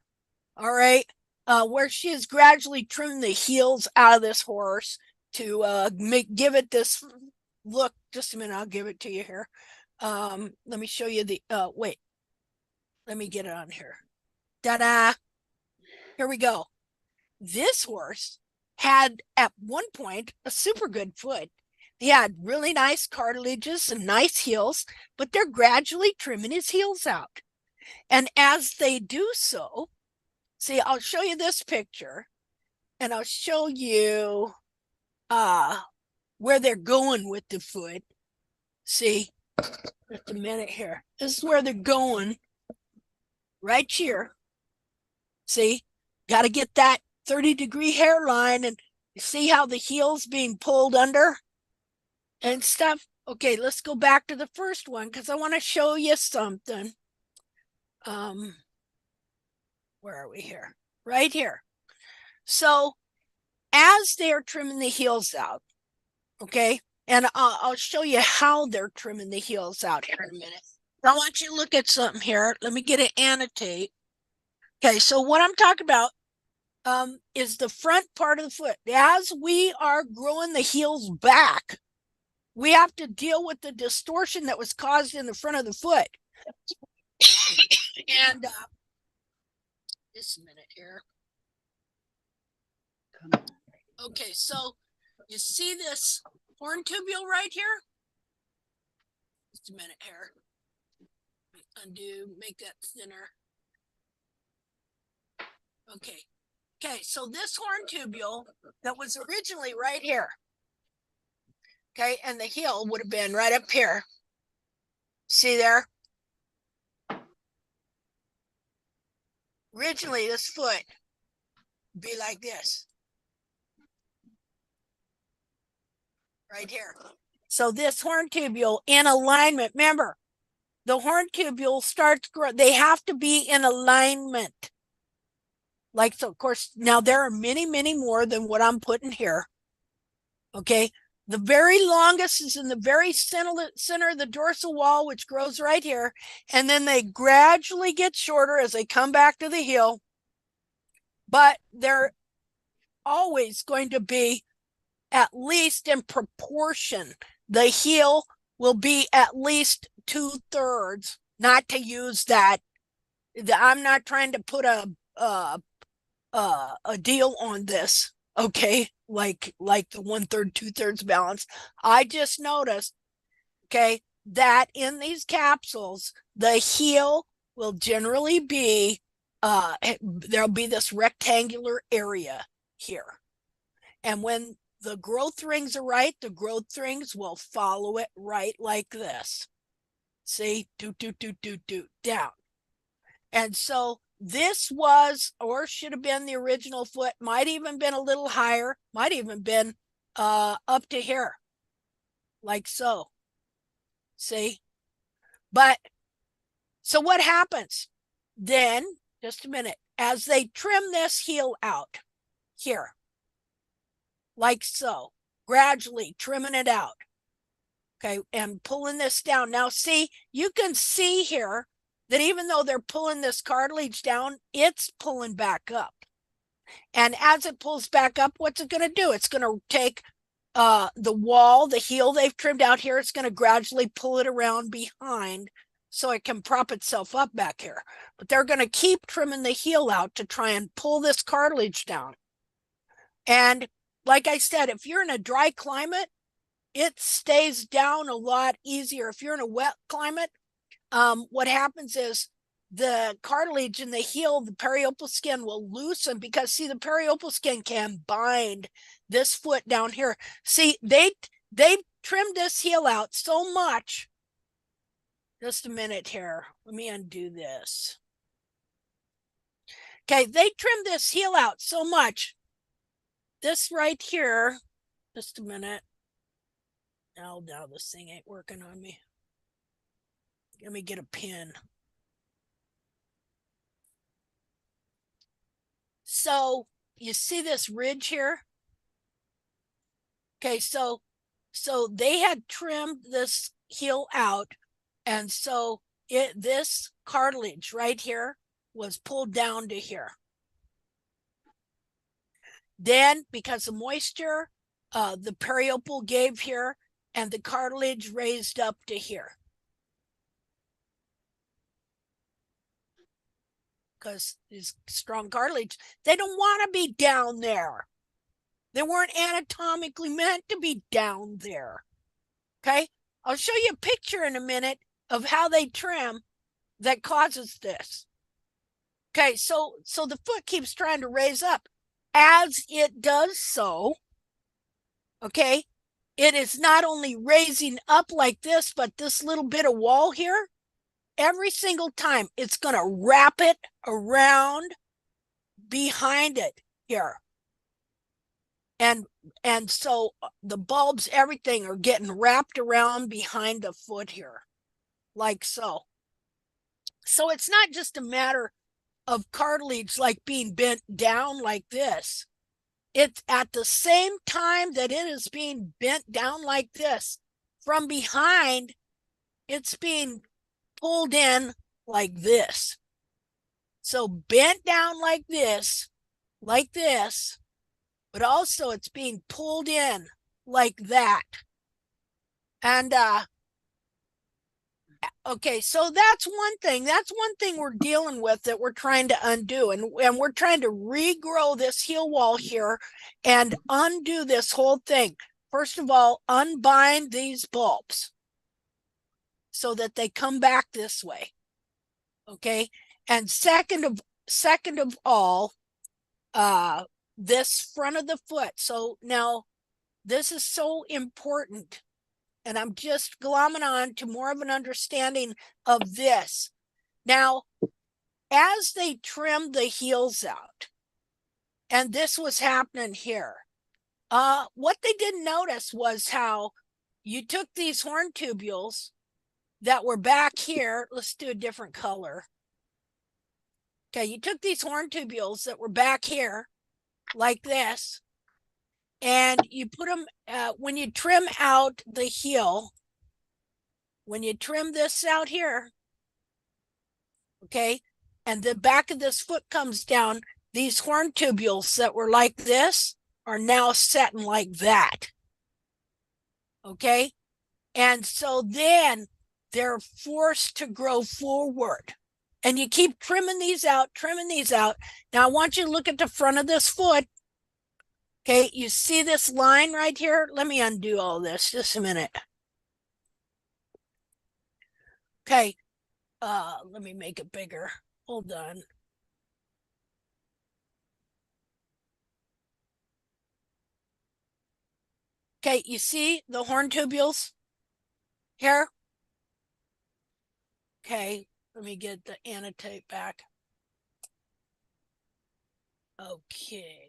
all right, where she has gradually trimmed the heels out of this horse to give it this look. Just a minute, I'll give it to you here. Let me show you the, wait, let me get it on here. Ta-da! Here we go. This horse had at one point a super good foot. He had really nice cartilages and nice heels, but they're gradually trimming his heels out. And as they do so, see, I'll show you this picture, and I'll show you where they're going with the foot. See, just a minute here. This is where they're going, right here. See, got to get that 30-degree hairline, and see how the heel's being pulled under and stuff. Okay, let's go back to the first one because I want to show you something. Where are we here? Right here. So as they're trimming the heels out, okay, and I'll show you how they're trimming the heels out here in a minute. I want you to look at something here. Let me get it annotate. Okay, so what I'm talking about is the front part of the foot. As we are growing the heels back, we have to deal with the distortion that was caused in the front of the foot. And just a minute here. Okay, so you see this horn tubule right here? Just a minute here. Undo, make that thinner. Okay. Okay, so this horn tubule that was originally right here. Okay, and the heel would have been right up here. See there? Originally, this foot would be like this. Right here. So this horn tubule in alignment, remember, the horn tubule starts growing. They have to be in alignment. Like, so of course, now there are many, many more than what I'm putting here. Okay. The very longest is in the very center of the dorsal wall, which grows right here. And then they gradually get shorter as they come back to the heel. But they're always going to be at least in proportion. The heel will be at least 2/3. Not to use that. I'm not trying to put a deal on this. Okay, like the 1/3, 2/3 balance. I just noticed, okay, that in these capsules, the heel will generally be there'll be this rectangular area here, and when the growth rings are right, the growth rings will follow it right like this. See, down. And so this was, or should have been, the original foot, might even been a little higher, might even been up to here, like so. See? But, so what happens? Then, just a minute, as they trim this heel out, here, like so, gradually trimming it out, okay, and pulling this down. Now see, you can see here that even though they're pulling this cartilage down, it's pulling back up. And as it pulls back up, what's it going to do? It's going to take the wall, the heel they've trimmed out here, it's going to gradually pull it around behind so it can prop itself up back here. But they're going to keep trimming the heel out to try and pull this cartilage down. And like I said, if you're in a dry climate, it stays down a lot easier. If you're in a wet climate, what happens is the cartilage in the heel, the periopal skin will loosen, because see, the periopal skin can bind this foot down here. See, they trimmed this heel out so much. Just a minute here. Let me undo this. Okay, they trimmed this heel out so much. This right here, just a minute. Oh, now this thing ain't working on me. Let me get a pin. So you see this ridge here? Okay, so they had trimmed this heel out, and so this cartilage right here was pulled down to here. Then, because of moisture, the periopal gave here, and the cartilage raised up to here. Because these strong cartilage, they don't want to be down there. They weren't anatomically meant to be down there. Okay, I'll show you a picture in a minute of how they trim that causes this. Okay, so the foot keeps trying to raise up. As it does so, okay, it is not only raising up like this, but this little bit of wall here, every single time it's going to wrap it around behind it here. And so the bulbs, everything are getting wrapped around behind the foot here, like so. So it's not just a matter of cartilage like being bent down like this. It's at the same time that it is being bent down like this, from behind, it's being pulled in like this. So bent down like this, but also it's being pulled in like that. And okay, so that's one thing. That's one thing we're dealing with that we're trying to undo. And we're trying to regrow this heel wall here and undo this whole thing. First of all, unbind these bulbs so that they come back this way. Okay. And second of all, this front of the foot. So now this is so important. And I'm just glomming on to more of an understanding of this. Now, as they trimmed the heels out, and this was happening here, what they didn't notice was how you took these horn tubules that were back here. Let's do a different color. Okay, you took these horn tubules that were back here like this, and you put them, when you trim out the heel, when you trim this out here, okay, and the back of this foot comes down, these horn tubules that were like this are now setting like that. Okay, and so then they're forced to grow forward. And you keep trimming these out, Now I want you to look at the front of this foot. Okay, you see this line right here? Let me undo all this, just a minute. Okay, let me make it bigger. Hold on. Okay, you see the horn tubules here? Okay, let me get the annotate back. Okay.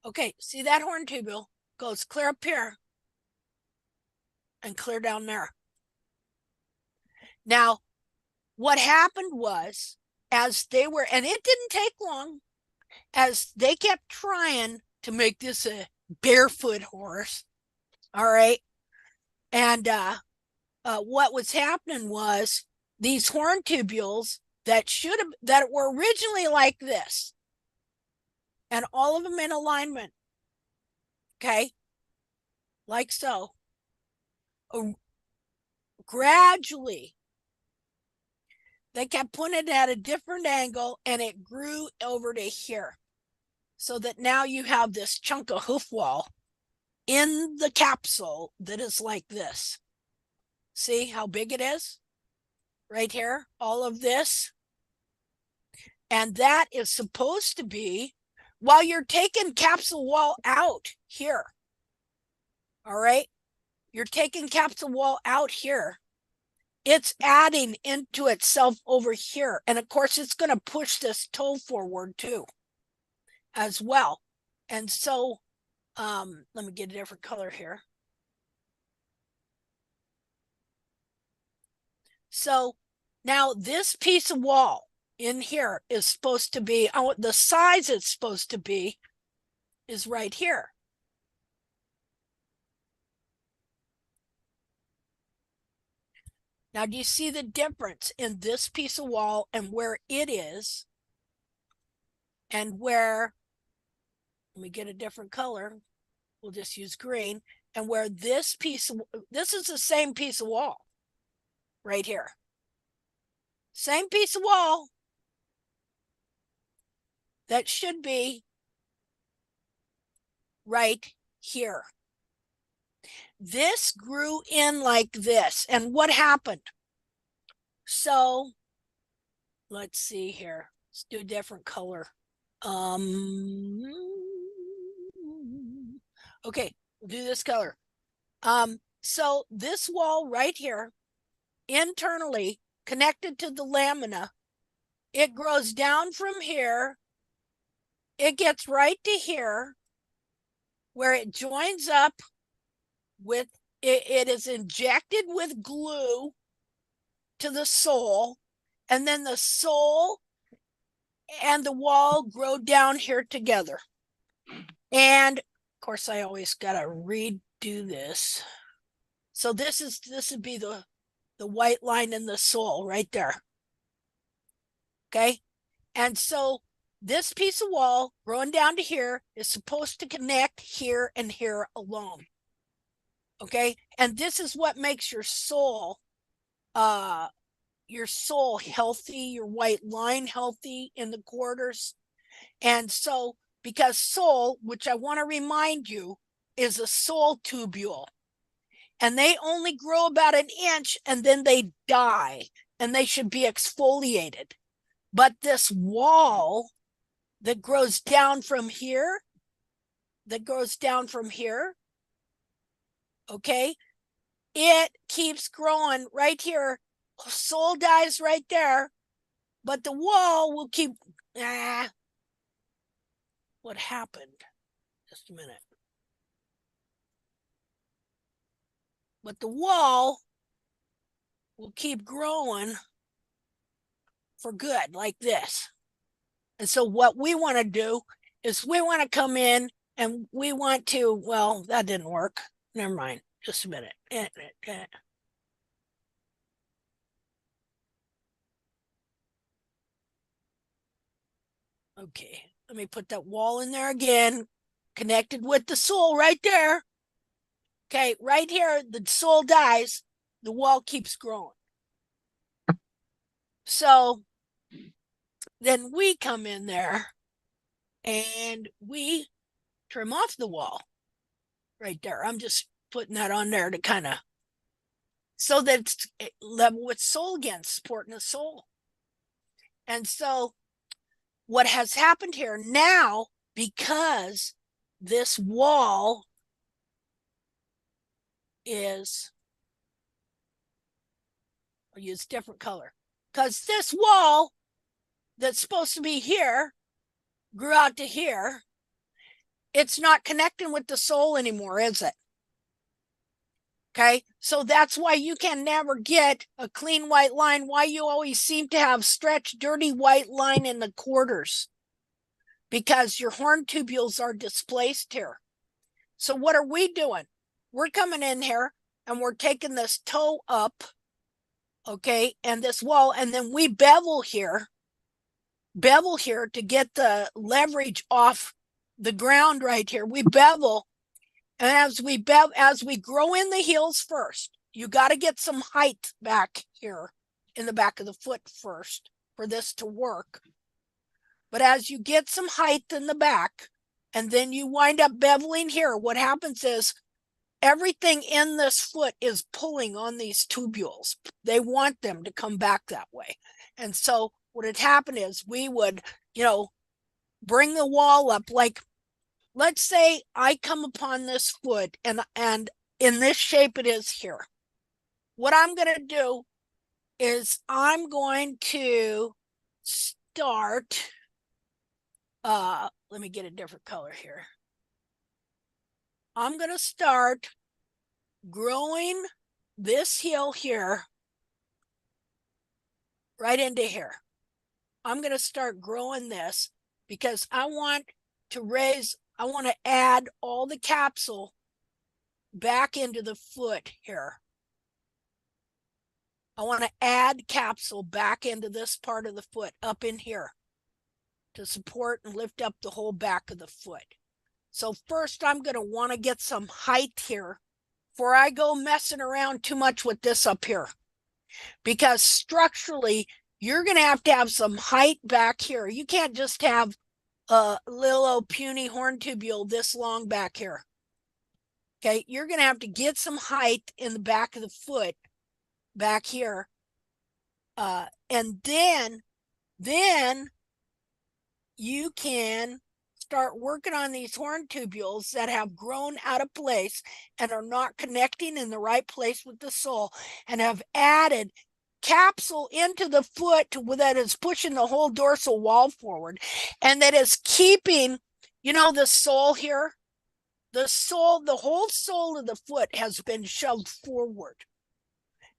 Okay, see that horn tubule goes clear up here and clear down there. Now, what happened was, as they were, and it didn't take long, as they kept trying to make this a barefoot horse, all right, and what was happening was these horn tubules that were originally like this, and all of them in alignment, okay, like so, gradually they kept putting it at a different angle, and it grew over to here, so that now you have this chunk of hoof wall in the capsule that is like this. See how big it is right here, all of this. And that is supposed to be, while you're taking capsule wall out here, all right, you're taking capsule wall out here, it's adding into itself over here. And of course, it's going to push this toe forward too, as well. And so, let me get a different color here. So now this piece of wall in here is supposed to be, the size it's supposed to be is right here. Now, do you see the difference in this piece of wall and where it is, and where, let me get a different color, we'll just use green, and where this piece, this is the same piece of wall right here. Same piece of wall that should be right here. This grew in like this. And what happened? So let's see here. Let's do a different color. Okay, we'll do this color. So this wall right here, internally connected to the lamina, it grows down from here. It gets right to here where it joins up with, it is injected with glue to the sole, and then the sole and the wall grow down here together. And of course, I always gotta redo this. So this would be the white line in the sole right there. Okay. And so this piece of wall growing down to here is supposed to connect here and here alone. Okay. And this is what makes your sole healthy, your white line healthy in the quarters. And so, because sole, which I want to remind you, is a sole tubule, and they only grow about an inch and then they die, and they should be exfoliated. But this wall that grows down from here, okay, it keeps growing right here. Sole dies right there, but the wall will keep. What happened? Just a minute. But the wall will keep growing for good, like this. And so what we want to do is we want to come in and we want to, well, that didn't work. Never mind. Just a minute. Okay, let me put that wall in there again, connected with the sole right there. Okay, right here, the sole dies, the wall keeps growing. So then we come in there and we trim off the wall right there. I'm just putting that on there to kind of, so that it's level with sole again, supporting the sole. And so what has happened here now, because this wall is, I'll use different color, because this wall that's supposed to be here grew out to here. It's not connecting with the sole anymore, is it? Okay, so that's why you can never get a clean white line, why you always seem to have stretched, dirty white line in the quarters, because your horn tubules are displaced here. So what are we doing? We're coming in here and we're taking this toe up, okay, and this wall, and then we bevel here to get the leverage off the ground right here. We bevel, and as we grow in the heels first, you got to get some height back here in the back of the foot first for this to work. But as you get some height in the back, and then you wind up beveling here, what happens is everything in this foot is pulling on these tubules. They want them to come back that way. And so what had happened is we would, bring the wall up. Like, let's say I come upon this foot and in this shape it is here. What I'm going to do is I'm going to start, let me get a different color here. I'm going to start growing this heel here right into here. I'm going to start growing this because I want to add all the capsule back into the foot here. I want to add capsule back into this part of the foot up in here to support and lift up the whole back of the foot. So first I'm going to want to get some height here before I go messing around too much with this up here. Because structurally, you're going to have some height back here. You can't just have a little old puny horn tubule this long back here. Okay, you're going to have to get some height in the back of the foot back here. And then you can start working on these horn tubules that have grown out of place and are not connecting in the right place with the sole and have added capsule into the foot that is pushing the whole dorsal wall forward, and that is keeping, you know, the sole here, the whole sole of the foot has been shoved forward.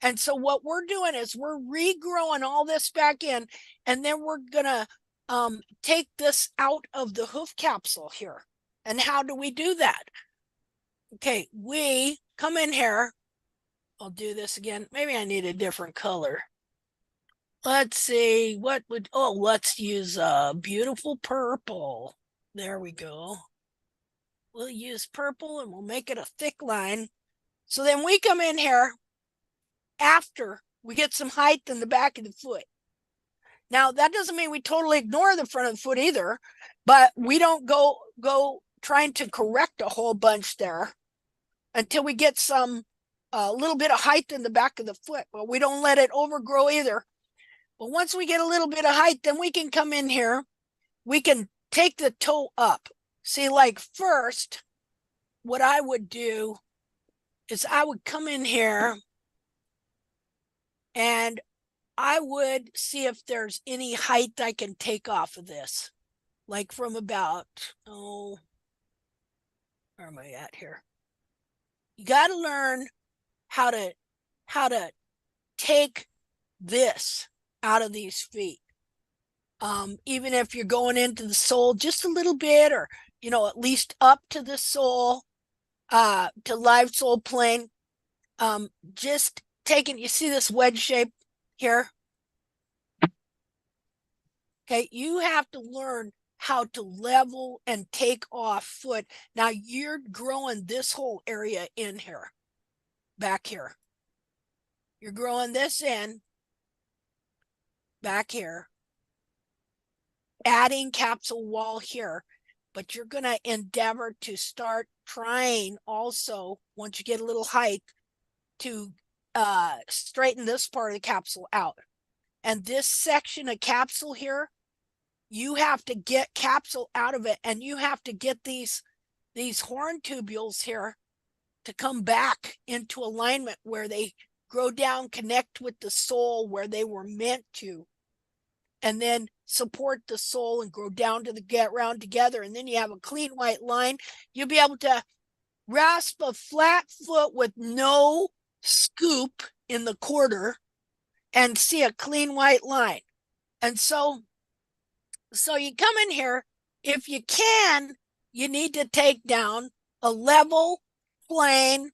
And so what we're doing is we're regrowing all this back in, and then we're gonna take this out of the hoof capsule here. And how do we do that? Okay, we come in here. I'll do this again. Maybe I need a different color. Let's see, let's use a beautiful purple. There we go. We'll use purple and we'll make it a thick line. So then we come in here after we get some height in the back of the foot. Now, that doesn't mean we totally ignore the front of the foot either, but we don't go trying to correct a whole bunch there until we get some a little bit of height in the back of the foot. Well, we don't let it overgrow either. But once we get a little bit of height, then we can come in here. We can take the toe up. See, like first, what I would do is I would come in here and I would see if there's any height I can take off of this. Like from about, where am I at here? You got to learn how to take this out of these feet. Even if you're going into the sole just a little bit, or, you know, at least up to the sole, to live sole plane. Just taking, you see this wedge shape here? Okay, you have to learn how to level and take off foot. Now you're growing this whole area in here, back here. You're growing this in, back here, adding capsule wall here, but you're going to endeavor to start trying also, once you get a little height, to straighten this part of the capsule out. And this section of capsule here, you have to get capsule out of it, and you have to get these horn tubules here to come back into alignment where they grow down, connect with the sole where they were meant to, and then support the sole and grow down to the get round together. And then you have a clean white line. You'll be able to rasp a flat foot with no scoop in the quarter and see a clean white line. And so you come in here, if you can, you need to take down a level plane,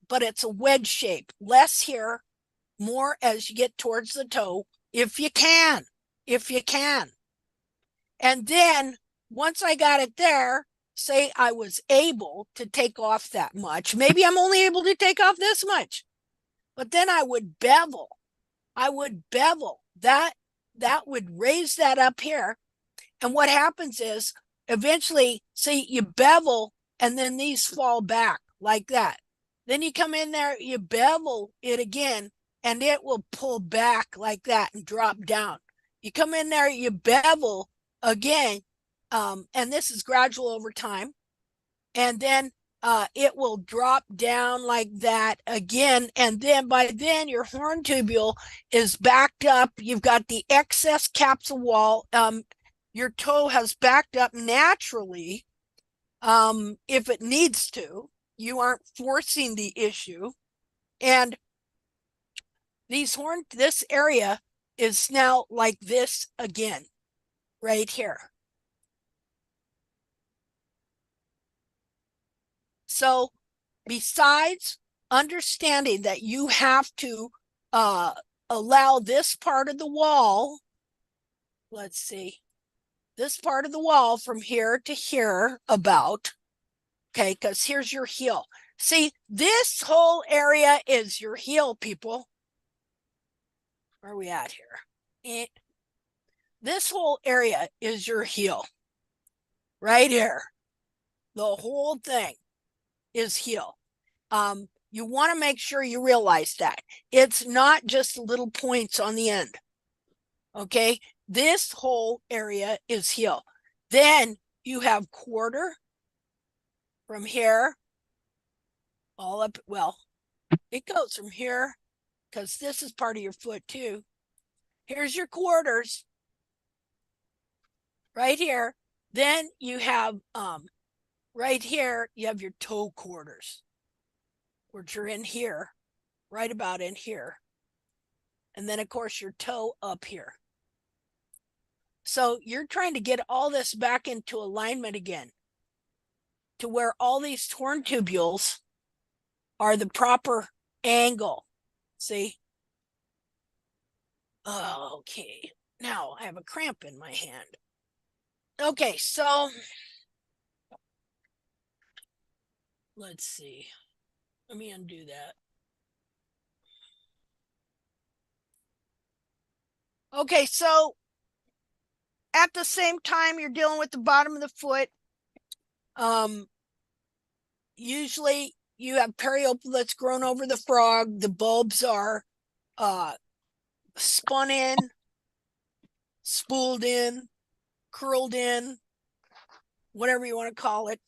but it's a wedge shape. Less here, more as you get towards the toe, if you can. And then once I got it there, say I was able to take off that much. Maybe I'm only able to take off this much, but then I would bevel. That would raise that up here. And what happens is eventually, see, you bevel and then these fall back like that. Then you come in there, you bevel it again, and it will pull back like that and drop down. You come in there, you bevel again, and this is gradual over time. And then it will drop down like that again. And then by then your horn tubule is backed up. You've got the excess capsule wall. Your toe has backed up naturally if it needs to. You aren't forcing the issue. And this area is now like this again, right here. So besides understanding that you have to allow this part of the wall, let's see, this part of the wall from here to here about, okay, because here's your heel. See, this whole area is your heel, people. Where are we at here? This whole area is your heel. Right here. The whole thing is heel. You want to make sure you realize that. It's not just little points on the end. Okay? This whole area is heel. Then you have quarter from here all up. Well, it goes from here because this is part of your foot too. Here's your quarters right here. Then you have right here, you have your toe quarters, which are in here, right about in here. And then of course your toe up here. So you're trying to get all this back into alignment again, to where all these torn tubules are the proper angle. See? Oh, okay. Now I have a cramp in my hand. Okay, so let's see. Let me undo that. Okay, so at the same time you're dealing with the bottom of the foot, usually you have periopal that's grown over the frog. The bulbs are spun in, spooled in, curled in, whatever you want to call it.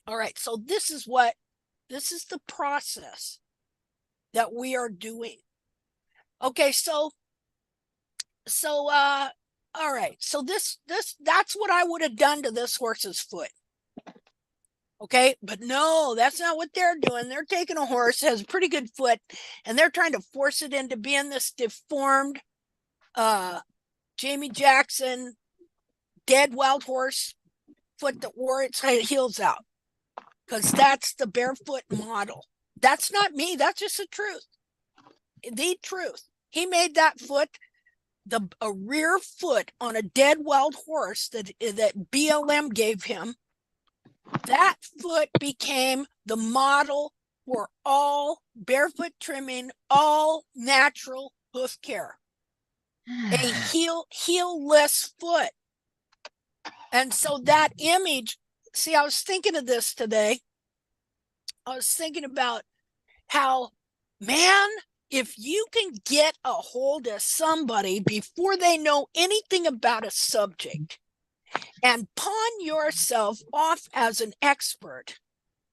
All right, so this is the process that we are doing. Okay, so all right, so that's what I would have done to this horse's foot. Okay, but no, that's not what they're doing. They're taking a horse that has a pretty good foot and they're trying to force it into being this deformed Jamie Jackson dead wild horse foot that wore its heels out, because that's the barefoot model. That's not me. That's just the truth. The truth. He made that foot a rear foot on a dead wild horse that BLM gave him. That foot became the model for all barefoot trimming, all natural hoof care. A heelless foot. And so that image, see, I was thinking of this today. I was thinking about how, man, if you can get a hold of somebody before they know anything about a subject and pawn yourself off as an expert,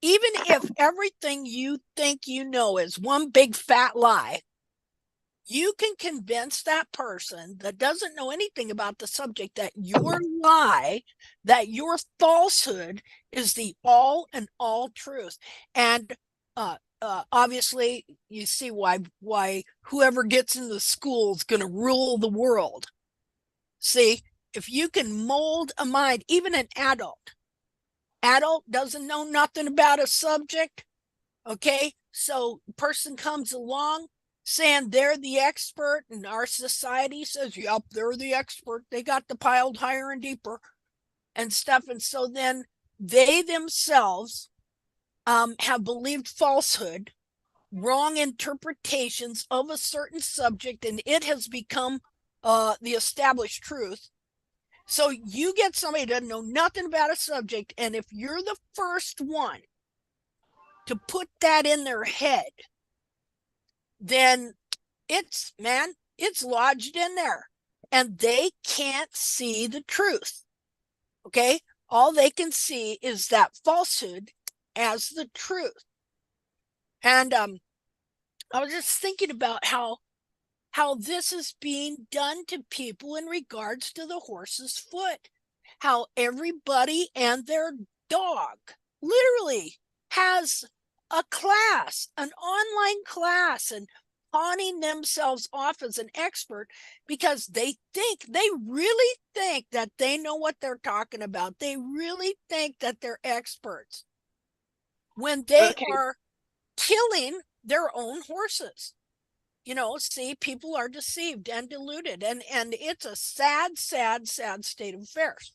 even if everything you think you know is one big fat lie, you can convince that person that doesn't know anything about the subject that your lie, that your falsehood is the all and all truth. And obviously you see why whoever gets in the school is going to rule the world. See, if you can mold a mind, even an adult doesn't know nothing about a subject. Okay, so a person comes along saying they're the expert, and our society says, yep, they're the expert. They got the piled higher and deeper and stuff. And so then they themselves have believed falsehood, wrong interpretations of a certain subject, and it has become the established truth. So you get somebody that doesn't know nothing about a subject, and if you're the first one to put that in their head, then it's lodged in there, and they can't see the truth. Okay, all they can see is that falsehood as the truth. And I was just thinking about how this is being done to people in regards to the horse's foot, how everybody and their dog literally has a class, an online class, and pawning themselves off as an expert because they really think that they know what they're talking about. They really think that they're experts when they are killing their own horses. You know, see, people are deceived and deluded, and it's a sad state of affairs.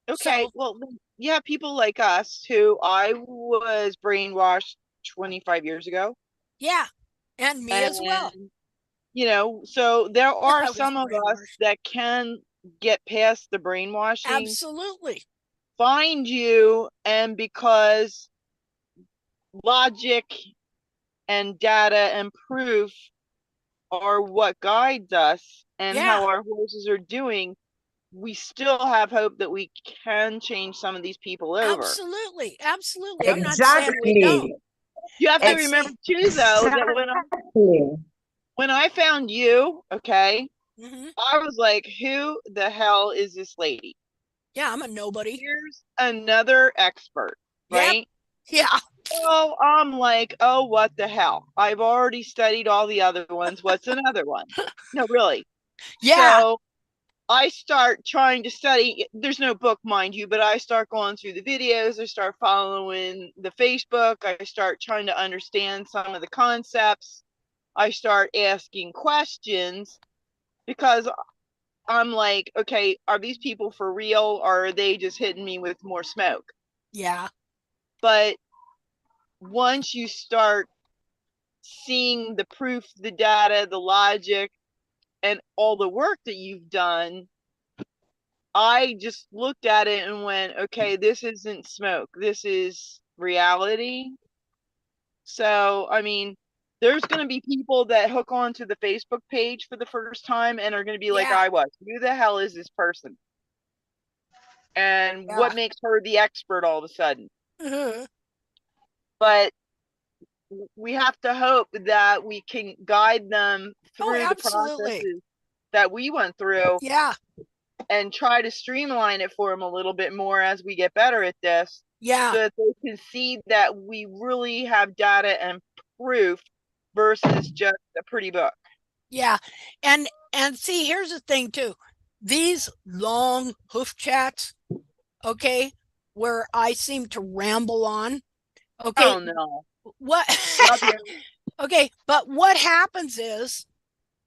Okay, so, well, yeah, people like us who I was brainwashed 25 years ago. Yeah, and me as well. You know, so there are some of us that can get past the brainwashing. Absolutely. Find you, and because logic and data and proof are what guides us and how our horses are doing, we still have hope that we can change some of these people over. Absolutely. Absolutely. I'm not saying we Exactly. don't. You have to And remember too, though, that Exactly. when I found you, okay, Mhm. I was like, who the hell is this lady? Yeah, I'm a nobody. Here's another expert, Yep. right? Yeah. So I'm like, oh, what the hell? I've already studied all the other ones. What's another one? No, really. Yeah. So I start trying to study. There's no book, mind you, but I start going through the videos. I start following the Facebook. I start trying to understand some of the concepts. I start asking questions because I'm like, okay, are these people for real, or are they just hitting me with more smoke? Yeah. But once you start seeing the proof, the data, the logic, and all the work that you've done, I just looked at it and went, okay, this isn't smoke. This is reality. So, I mean, there's going to be people that hook onto the Facebook page for the first time and are going to be like Yeah. I was. Who the hell is this person? And Yeah. what makes her the expert all of a sudden? Mhm. But we have to hope that we can guide them through the absolutely. processes that we went through Yeah. and try to streamline it for them a little bit more as we get better at this, Yeah. so that they can see that we really have data and proof versus just a pretty book. Yeah. And see, here's the thing too. These long hoof chats, okay, where I seem to ramble on. Okay. Oh no. What Love you. Okay, but what happens is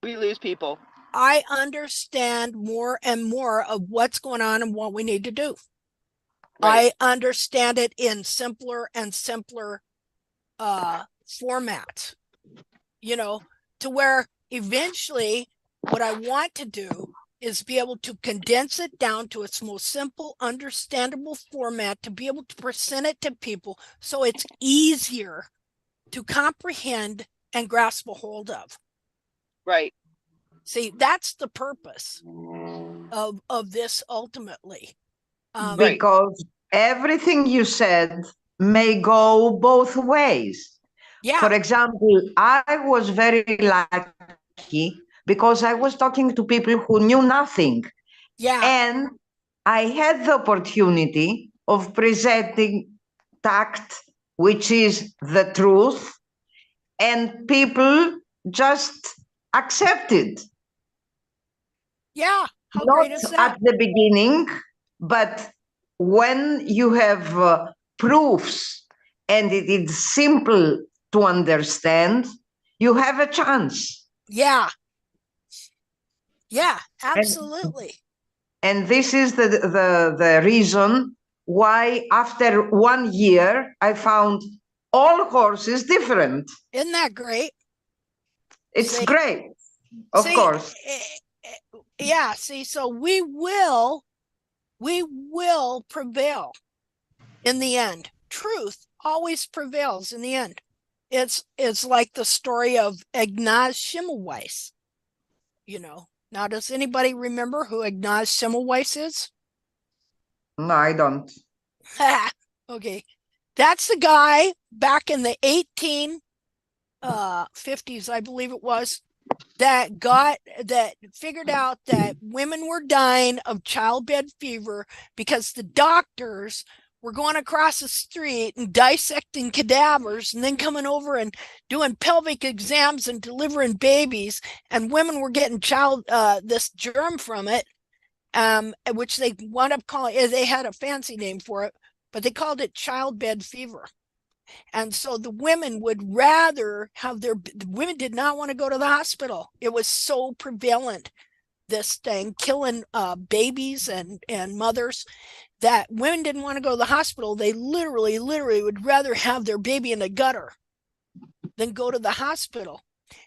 We lose people. I understand more and more of what's going on and what we need to do. Right. I understand it in simpler and simpler formats, you know, to where eventually what I want to do is be able to condense it down to its most simple, understandable format, to be able to present it to people so it's easier to comprehend and grasp a hold of. Right. See, that's the purpose of this ultimately. Right. Because everything you said may go both ways. Yeah. For example, I was very lucky because I was talking to people who knew nothing. Yeah. And I had the opportunity of presenting tact, which is the truth, and people just accepted. Yeah. How Not great is that? at the beginning, but when you have proofs and it is simple to understand, you have a chance. Yeah. Yeah, absolutely. And this is the reason why after 1 year I found all horses different. Isn't that great? It's See? great, of course. Yeah, see, so we will prevail in the end. Truth always prevails in the end. It's like the story of Ignaz Semmelweis, you know. Now, does anybody remember who Ignaz Semmelweis is? No, I don't. Okay. That's the guy back in the 50s, I believe it was, that figured out that women were dying of childbed fever because the doctors were going across the street and dissecting cadavers and then coming over and doing pelvic exams and delivering babies, and women were getting this germ from it, which they wound up calling, they had a fancy name for it, but they called it childbed fever. And so the women would rather have the women did not want to go to the hospital. It was so prevalent, this thing, killing babies and mothers, that women didn't want to go to the hospital. They literally would rather have their baby in the gutter than go to the hospital.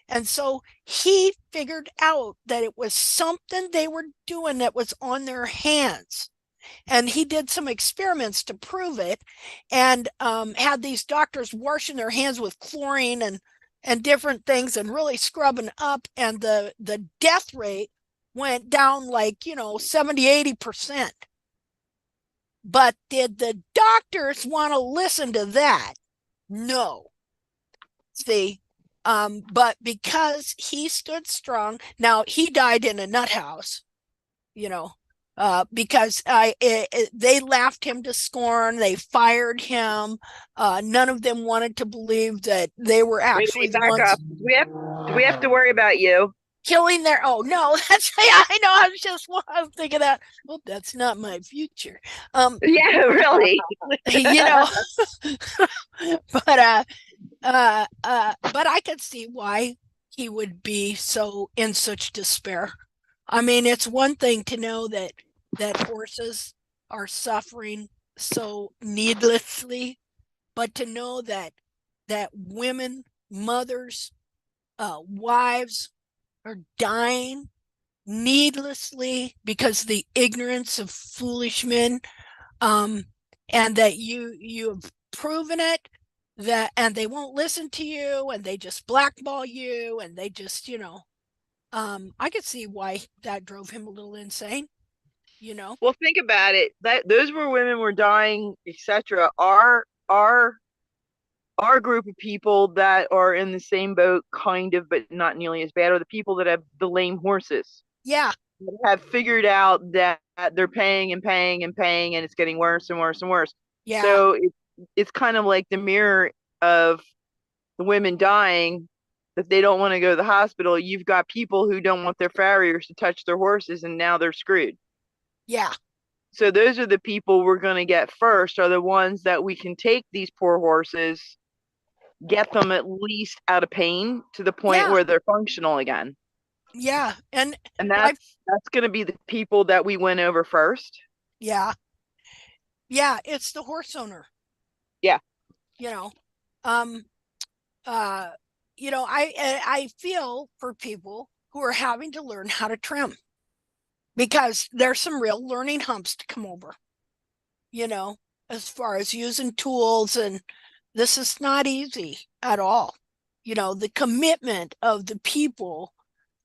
And so he figured out that it was something they were doing that was on their hands. And he did some experiments to prove it, and had these doctors washing their hands with chlorine and different things and really scrubbing up. And the death rate went down like, 70-80%. But did the doctors want to listen to that? No. See, but because he stood strong, now he died in a nut house, because they laughed him to scorn. They fired him. None of them wanted to believe that they were actually the back ones up. Do we have to worry about you? killing their. Oh no, that's I know. I was thinking that. Well, that's not my future. Yeah, really. But but I could see why he would be so in such despair. I mean, it's one thing to know that horses are suffering so needlessly, but to know that women, mothers, wives are dying needlessly because of the ignorance of foolish men, and that you have proven it, that and they won't listen to you, and they just blackball you, and they just I could see why that drove him a little insane. Well, think about it. That those were women were dying, etc. Our group of people that are in the same boat, kind of, but not nearly as bad, are the people that have the lame horses. Yeah. That have figured out that they're paying and paying and paying, and it's getting worse and worse and worse. Yeah. So it's kind of like the mirror of the women dying, that they don't want to go to the hospital. You've got people who don't want their farriers to touch their horses, and now they're screwed. Yeah. So those are the people we're going to get first, are the ones that we can take these poor horses, get them at least out of pain to the point where they're functional again. Yeah. And that's going to be the people that we win over first. Yeah. It's the horse owner. Yeah. I feel for people who are having to learn how to trim, because there's some real learning humps to come over, as far as using tools, and this is not easy at all. The commitment of the people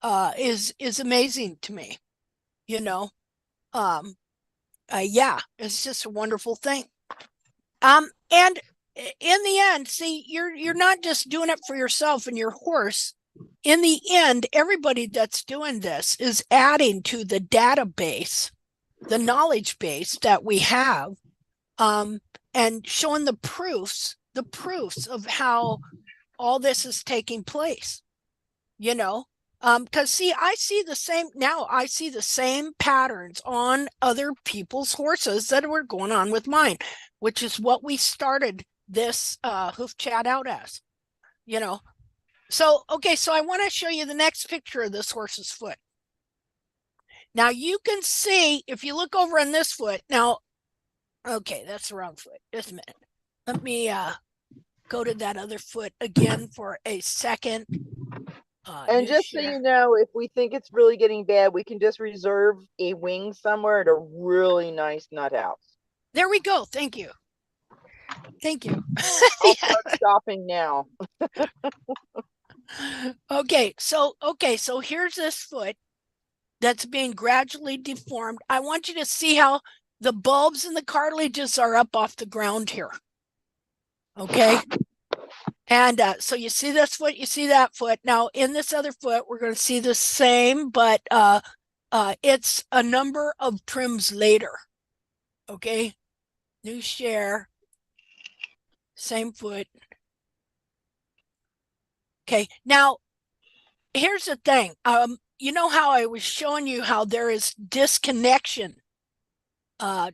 is amazing to me. It's just a wonderful thing. And in the end, see, you're not just doing it for yourself and your horse. In the end, everybody that's doing this is adding to the database, the knowledge base that we have, and showing the proofs of how all this is taking place. Because see, I see the same patterns on other people's horses that were going on with mine, which is what we started this hoof chat out as. So I want to show you the next picture of this horse's foot. Now you can see, if you look over on this foot now, okay, that's the wrong foot. Just a minute. Let me go to that other foot again for a second. And just so you know, if we think it's really getting bad, we can just reserve a wing somewhere at a really nice nut house. There we go. Thank you. I'll start stopping now. Okay, so here's this foot that's being gradually deformed. I want you to see how the bulbs and the cartilages are up off the ground here. Okay. And so you see this foot, you see that foot. Now in this other foot, we're going to see the same, but it's a number of trims later. Okay. New share. Same foot. Okay. Now, here's the thing. You know how I was showing you how there is disconnection.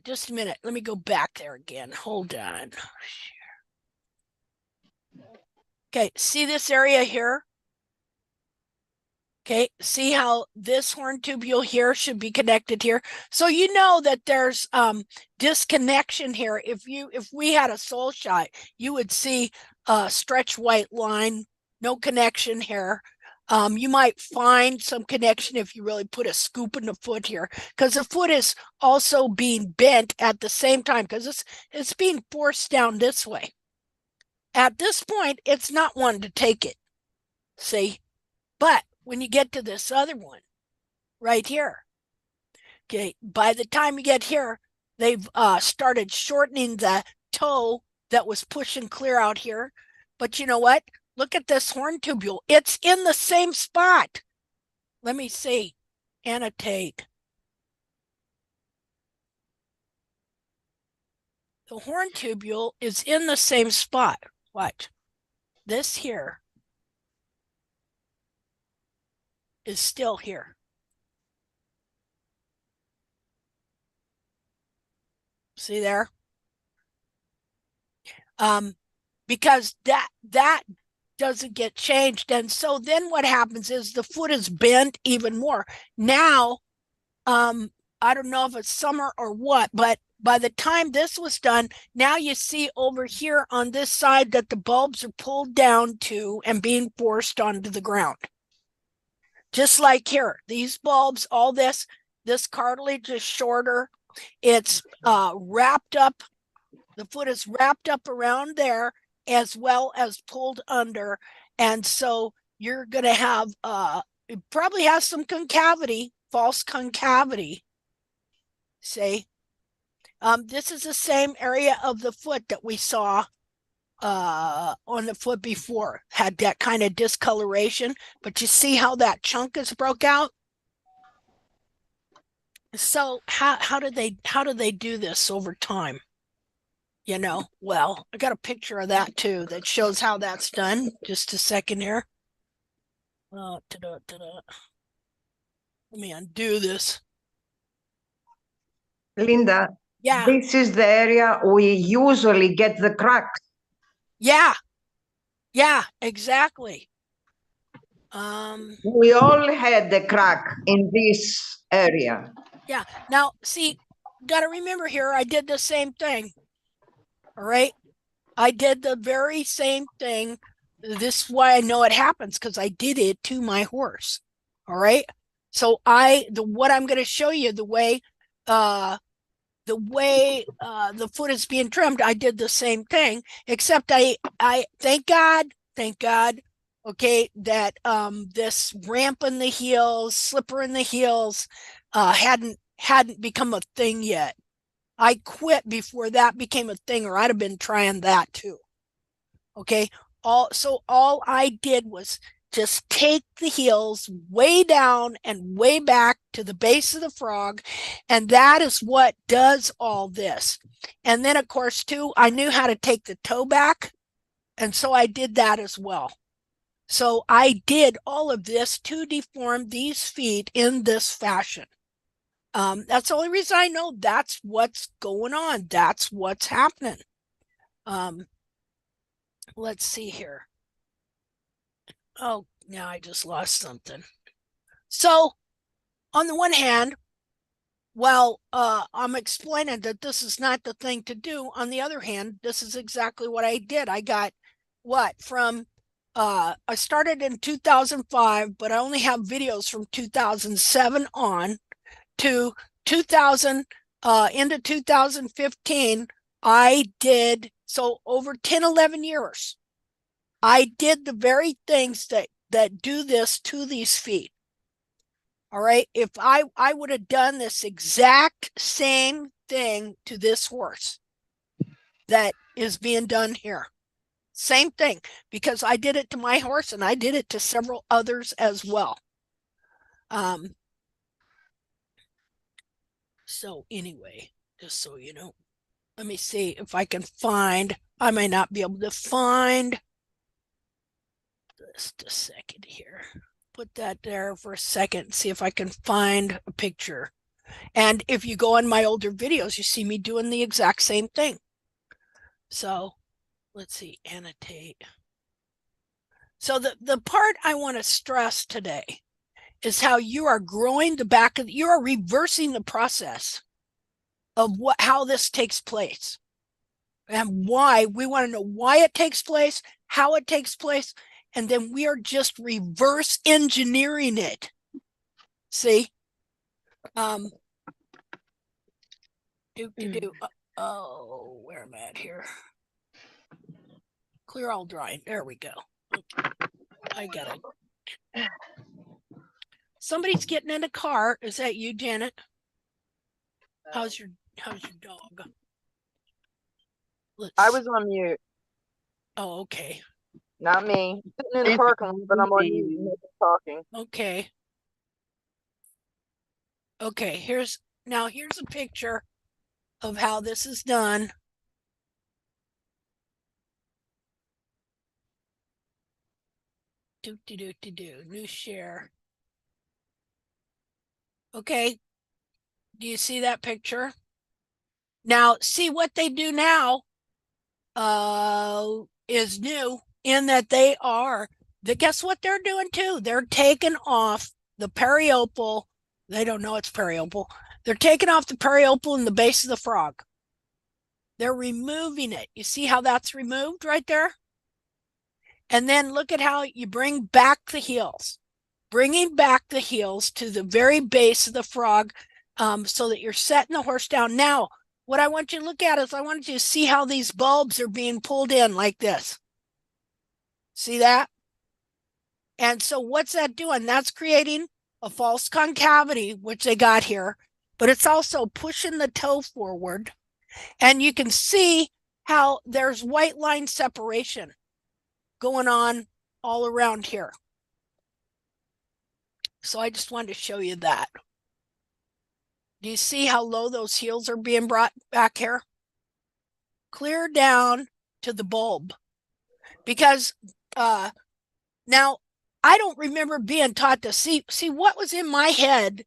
Just a minute. Let me go back there again. Hold on. Okay, see this area here? Okay, see how this horn tubule here should be connected here. So you know that there's disconnection here. If we had a soul shot, you would see a stretch white line, no connection here. You might find some connection if you really put a scoop in the foot here, because the foot is also being bent at the same time, because it's being forced down this way. At this point, it's not one to take it, see? But when you get to this other one, right here. Okay, by the time you get here, they've started shortening the toe that was pushing clear out here. But you know what? Look at this horn tubule. It's in the same spot. Let me see. Annotate. The horn tubule is in the same spot. Watch. This here is still here. See there? Because that doesn't get changed. And so then what happens is the foot is bent even more. Now, I don't know if it's summer or what, but by the time this was done, now you see over here on this side that the bulbs are pulled down to and being forced onto the ground. Just like here, these bulbs, all this cartilage is shorter. It's wrapped up. The foot is wrapped up around there as well as pulled under. And so you're going to have, it probably has some concavity, false concavity. See, this is the same area of the foot that we saw on the foot before, had that kind of discoloration, but you see how that chunk is broke out? So how do they do this over time? You know, well, I got a picture of that too that shows how that's done. Just a second here. Let me undo this. Linda, Yeah. this is the area we usually get the cracks. Yeah. Yeah, exactly. We all had the crack in this area. Yeah. Now, see, got to remember here, I did the same thing. All right. I did the very same thing. This is why I know it happens, because I did it to my horse. All right. So what I'm going to show you, the way the foot is being trimmed, I did the same thing, except I thank God, okay, that this ramp in the heels, slipper in the heels, hadn't become a thing yet. I quit before that became a thing, or I'd have been trying that too. Okay. So all I did was just take the heels way down and way back to the base of the frog. And that is what does all this. And then, of course, too, I knew how to take the toe back. And so I did that as well. So I did all of this to deform these feet in this fashion. That's the only reason I know that's what's going on. That's what's happening. Let's see here. Oh, now I just lost something. So on the one hand, while I'm explaining that this is not the thing to do, on the other hand, this is exactly what I did. I got from I started in 2005, but I only have videos from 2007 on to 2000 into 2015. I did, so over 10-11 years, I did the very things that do this to these feet. All right. If I would have done this exact same thing to this horse that is being done here, same thing, because I did it to my horse and I did it to several others as well. So anyway, just so you know, let me see if I can find, I may not be able to find, just a second here. Put that there for a second, see if I can find a picture. And if you go on my older videos, you see me doing the exact same thing. So let's see, annotate. So the part I want to stress today is how you are growing the back of, you are reversing the process of how this takes place and why. We want to know why it takes place, how it takes place, and then we are just reverse engineering it. See? Oh, where am I at here? Clear all drawing. There we go. I got it. Somebody's getting in a car. Is that you, Janet? How's your dog? I was on mute. Oh, okay. Not me. Sitting in the parking lot, but I'm on mute talking. Okay. Okay, here's a picture of how this is done. New share. Okay. Do you see that picture? Now, see what they do now is new in that guess what they're doing too? They're taking off the periopal. They don't know it's periopal. They're taking off the periopal in the base of the frog. They're removing it. You see how that's removed right there? And then look at how you bring back the heels. Bringing back the heels to the very base of the frog so that you're setting the horse down. Now, what I want you to look at is I want you to see how these bulbs are being pulled in like this. See that? And so what's that doing? That's creating a false concavity, which they got here, but it's also pushing the toe forward. And you can see how there's white line separation going on all around here. So I just wanted to show you that. Do you see how low those heels are being brought back here? Clear down to the bulb. Because now I don't remember being taught to see what was in my head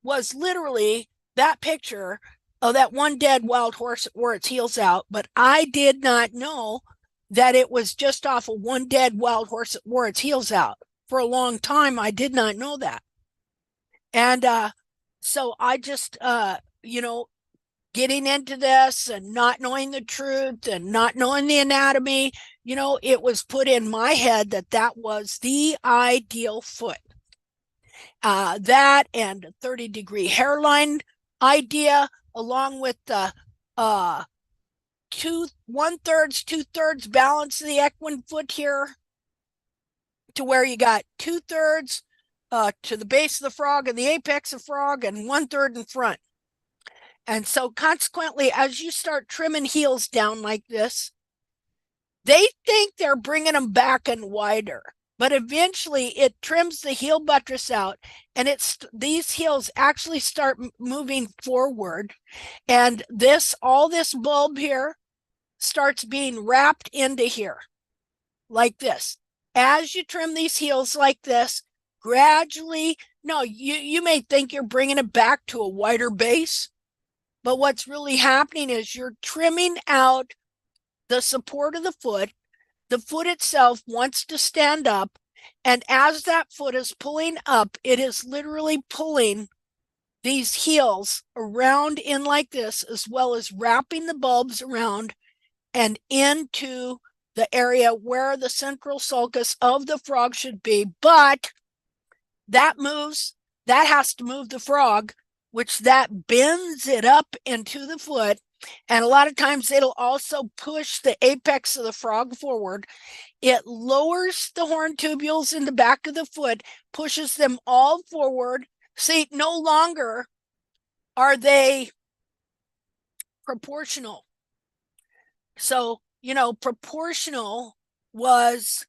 was literally that picture of that one dead wild horse that wore its heels out, but I did not know that it was just off of one dead wild horse that wore its heels out. For a long time, I did not know that. And so I just, getting into this and not knowing the truth and not knowing the anatomy, it was put in my head that was the ideal foot. That and a 30-degree hairline idea, along with the 1/3, 2/3 balance of the equine foot here, to where you got 2/3 to the base of the frog and the apex of frog, and 1/3 in front. And so consequently, as you start trimming heels down like this, they think they're bringing them back and wider, but eventually it trims the heel buttress out, and these heels actually start moving forward, and all this bulb here starts being wrapped into here like this. As you trim these heels like this, gradually, no, you may think you're bringing it back to a wider base, but what's really happening is you're trimming out the support of the foot. The foot itself wants to stand up, and as that foot is pulling up, it is literally pulling these heels around in like this, as well as wrapping the bulbs around and into the area where the central sulcus of the frog should be. But that has to move the frog, which that bends it up into the foot. And a lot of times it'll also push the apex of the frog forward. It lowers the horn tubules in the back of the foot, pushes them all forward. See, no longer are they proportional. So, proportional was,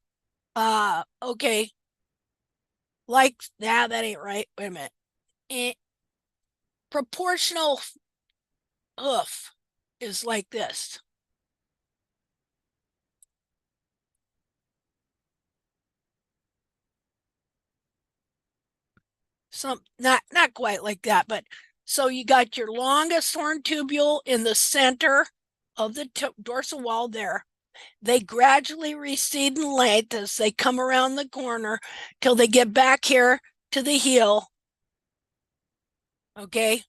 okay, like, that ain't right. Wait a minute. Proportional hoof is like this. Not quite like that, but so you got your longest horn tubule in the center of the dorsal wall there. They gradually recede in length as they come around the corner till they get back here to the heel. Okay.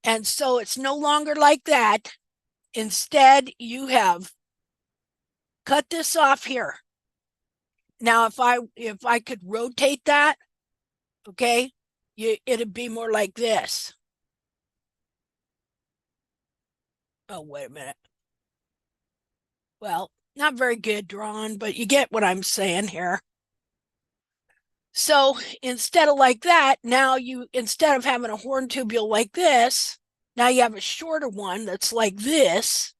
And so it's no longer like that. Instead, you have cut this off here. Now, if I could rotate that, okay, it'd be more like this. Oh, wait a minute. Well, not very good drawn, but you get what I'm saying here. So instead of like that, now instead of having a horn tubule like this, now you have a shorter one that's like this,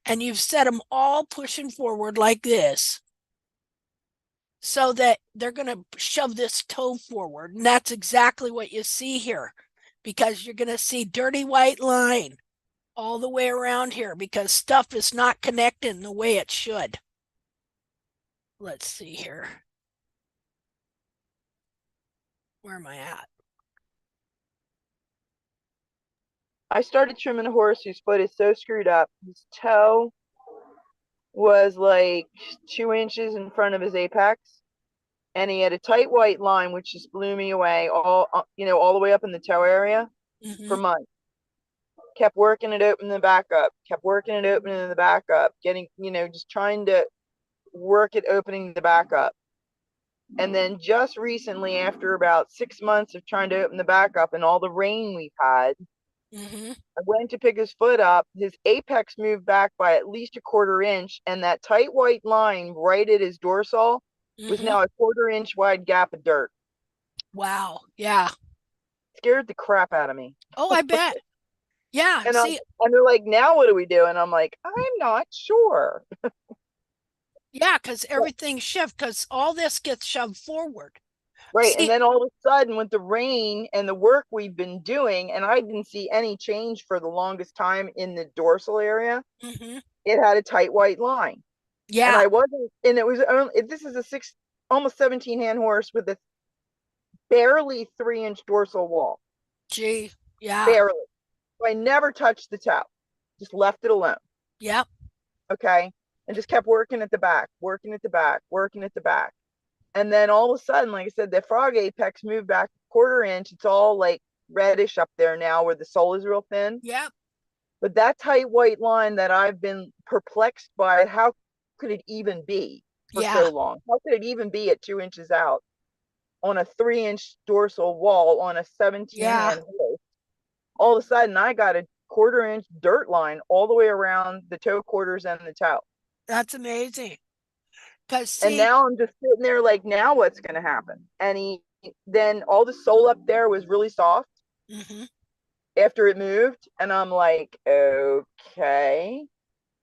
and you've set them all pushing forward like this, so that they're going to shove this toe forward. And that's exactly what you see here, because you're going to see dirty white line all the way around here because stuff is not connecting the way it should. Let's see here. Where am I at? I started trimming a horse whose foot is so screwed up. His toe was like 2 inches in front of his apex, and he had a tight white line, which just blew me away. All the way up in the toe area for months. Kept working it open the back up. Kept working it open in the back up. Getting, just trying to work it opening the back up. And then just recently, after about 6 months of trying to open the back up and all the rain we've had, I went to pick his foot up. His apex moved back by at least a 1/4 inch, and that tight white line right at his dorsal was now a 1/4 inch wide gap of dirt. Wow. Yeah. Scared the crap out of me. Oh, I bet. Yeah. And they're like, now what do we do? And I'm like, I'm not sure. Yeah, because everything shifts, because all this gets shoved forward. Right. And then all of a sudden, with the rain and the work we've been doing, and I didn't see any change for the longest time in the dorsal area, it had a tight white line. Yeah. And I wasn't, and it was only, this is a almost 17 hand horse with a barely 3-inch dorsal wall. Gee. Yeah. Barely. So I never touched the toe, just left it alone. Yep. Okay. And just kept working at the back, working at the back, working at the back. And then all of a sudden, like I said, the frog apex moved back a 1/4 inch. It's all like reddish up there now where the sole is real thin. Yep. But that tight white line that I've been perplexed by, how could it even be for so long? How could it even be at 2 inches out on a 3-inch dorsal wall on a 17 hand horse? All of a sudden, I got a 1/4 inch dirt line all the way around the toe quarters and the toe. That's amazing. And now I'm just sitting there like, now what's going to happen? And then all the sole up there was really soft after it moved. And I'm like, okay.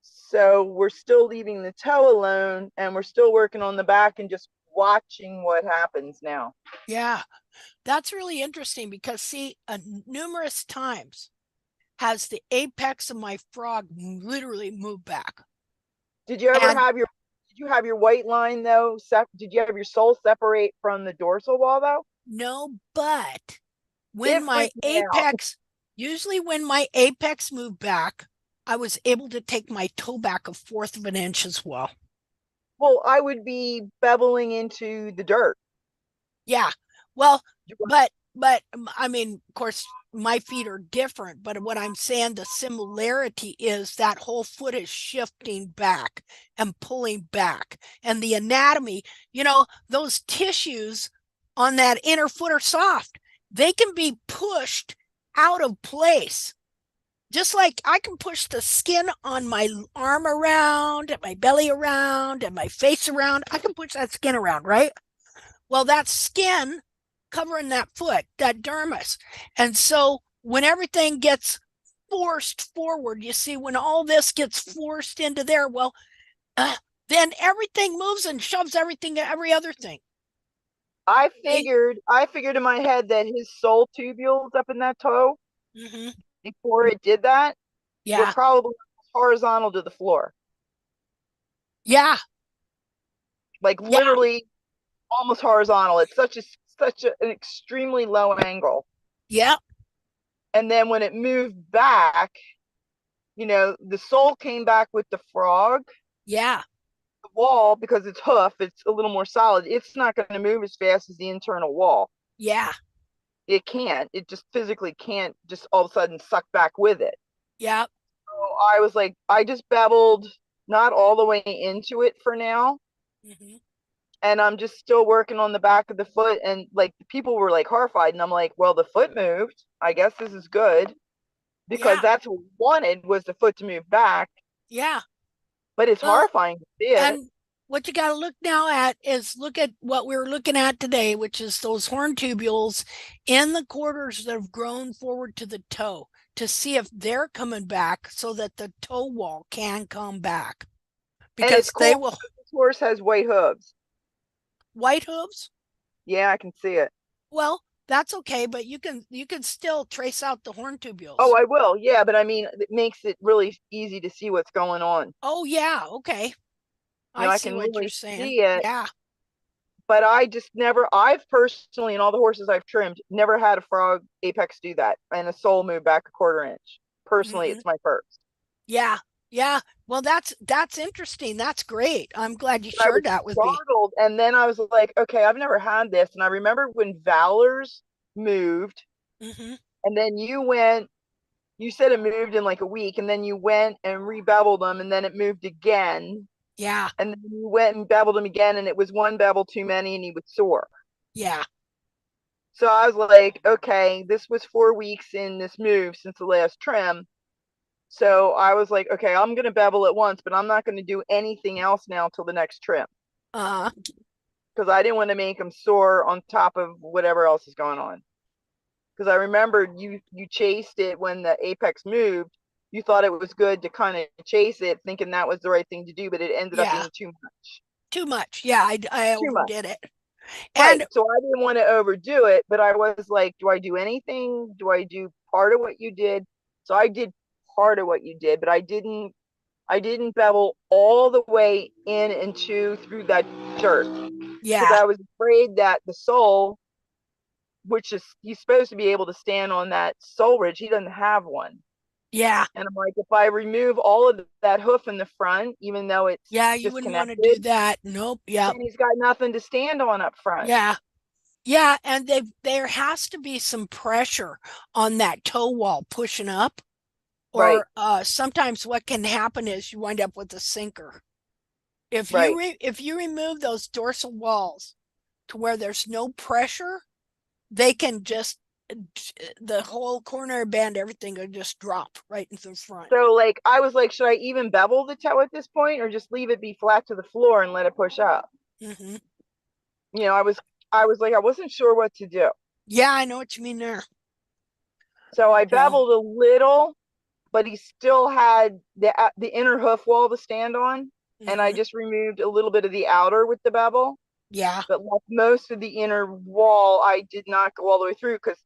So we're still leaving the toe alone, and we're still working on the back and just watching what happens now. Yeah, that's really interesting because numerous times has the apex of my frog literally moved back. Did you ever have your white line though? Did you have your sole separate from the dorsal wall though? No, but when usually when my apex moved back, I was able to take my toe back a 1/4 of an inch as well. Well, I would be beveling into the dirt. Yeah. Well, but I mean, of course, my feet are different, but what I'm saying, the similarity is that whole foot is shifting back and pulling back. And the anatomy, those tissues on that inner foot are soft. They can be pushed out of place. Just like I can push the skin on my arm around, and my belly around, and my face around. I can push that skin around, right? Well, that skin covering that foot, that dermis. And so when everything gets forced forward, you see, when all this gets forced into there, well, then everything moves and shoves everything, every other thing. I figured in my head that his sole tubules up in that toe, before it did that, were probably horizontal to the floor. Yeah. Like literally almost horizontal. It's such an extremely low angle. Yeah. And then when it moved back, the sole came back with the frog. Yeah. The wall, because it's hoof, it's a little more solid. It's not going to move as fast as the internal wall. Yeah. It can't. It just physically can't just all of a sudden suck back with it. Yeah. So I was like, I just beveled not all the way into it for now. And I'm just still working on the back of the foot. And like people were like horrified. And I'm like, well, the foot moved. I guess this is good. Because that's what we wanted, was the foot to move back. Yeah. But it's horrifying to see it. what you got to look now at is look at what we were looking at today, which is those horn tubules in the quarters that have grown forward to the toe to see if they're coming back so that the toe wall can come back. And it's Because cool they will. this horse has white hooves. White hooves? Yeah, I can see it. Well, that's okay, but you can still trace out the horn tubules. Oh, I will. Yeah, but I mean, it makes it really easy to see what's going on. Oh yeah, okay. I see can what really you're saying. see it. Yeah. But I've personally, in all the horses I've trimmed, never had a frog apex do that and a sole move back a 1/4 inch. Personally, it's my first. Yeah. Yeah. Well, that's interesting. That's great. I'm glad you I was shared that with me. startled, and then I was like, okay, I've never had this. And I remember when Valor's moved, and then you said it moved in like a week, and then you went and re-beveled them, and then it moved again. Yeah. And then you went and beveled him again, and it was one bevel too many, and he was sore. Yeah. So I was like, okay, this was 4 weeks in this move since the last trim. So I was like, okay, I'm going to bevel it once, but I'm not going to do anything else now till the next trim. Because I didn't want to make him sore on top of whatever else is going on. Because I remember you chased it when the apex moved. You thought it was good to kind of chase it, thinking that was the right thing to do, but it ended up being too much. Too much. Yeah, I overdid it. And right. So I didn't want to overdo it, but I was like, do I do anything? Do I do part of what you did? So I did part of what you did, but I didn't bevel all the way in and through that dirt. Yeah. Because I was afraid that the sole, which is, he's supposed to be able to stand on that sole ridge, he doesn't have one. Yeah. And I'm like, if I remove all of that hoof in the front, even though it's you wouldn't want to do that. Nope. Yeah. And he's got nothing to stand on up front. Yeah. Yeah. And there has to be some pressure on that toe wall pushing up. Or sometimes what can happen is you wind up with a sinker. If you remove those dorsal walls to where there's no pressure, they can just, the whole coronary band, everything will just drop right into the front. So like, I was like, should I even bevel the toe at this point, or just leave it be flat to the floor and let it push up? You know, I was like, I wasn't sure what to do. Yeah, I know what you mean there. So I beveled a little, but he still had the inner hoof wall to stand on. And I just removed a little bit of the outer with the bevel. Yeah. But like most of the inner wall, I did not go all the way through, because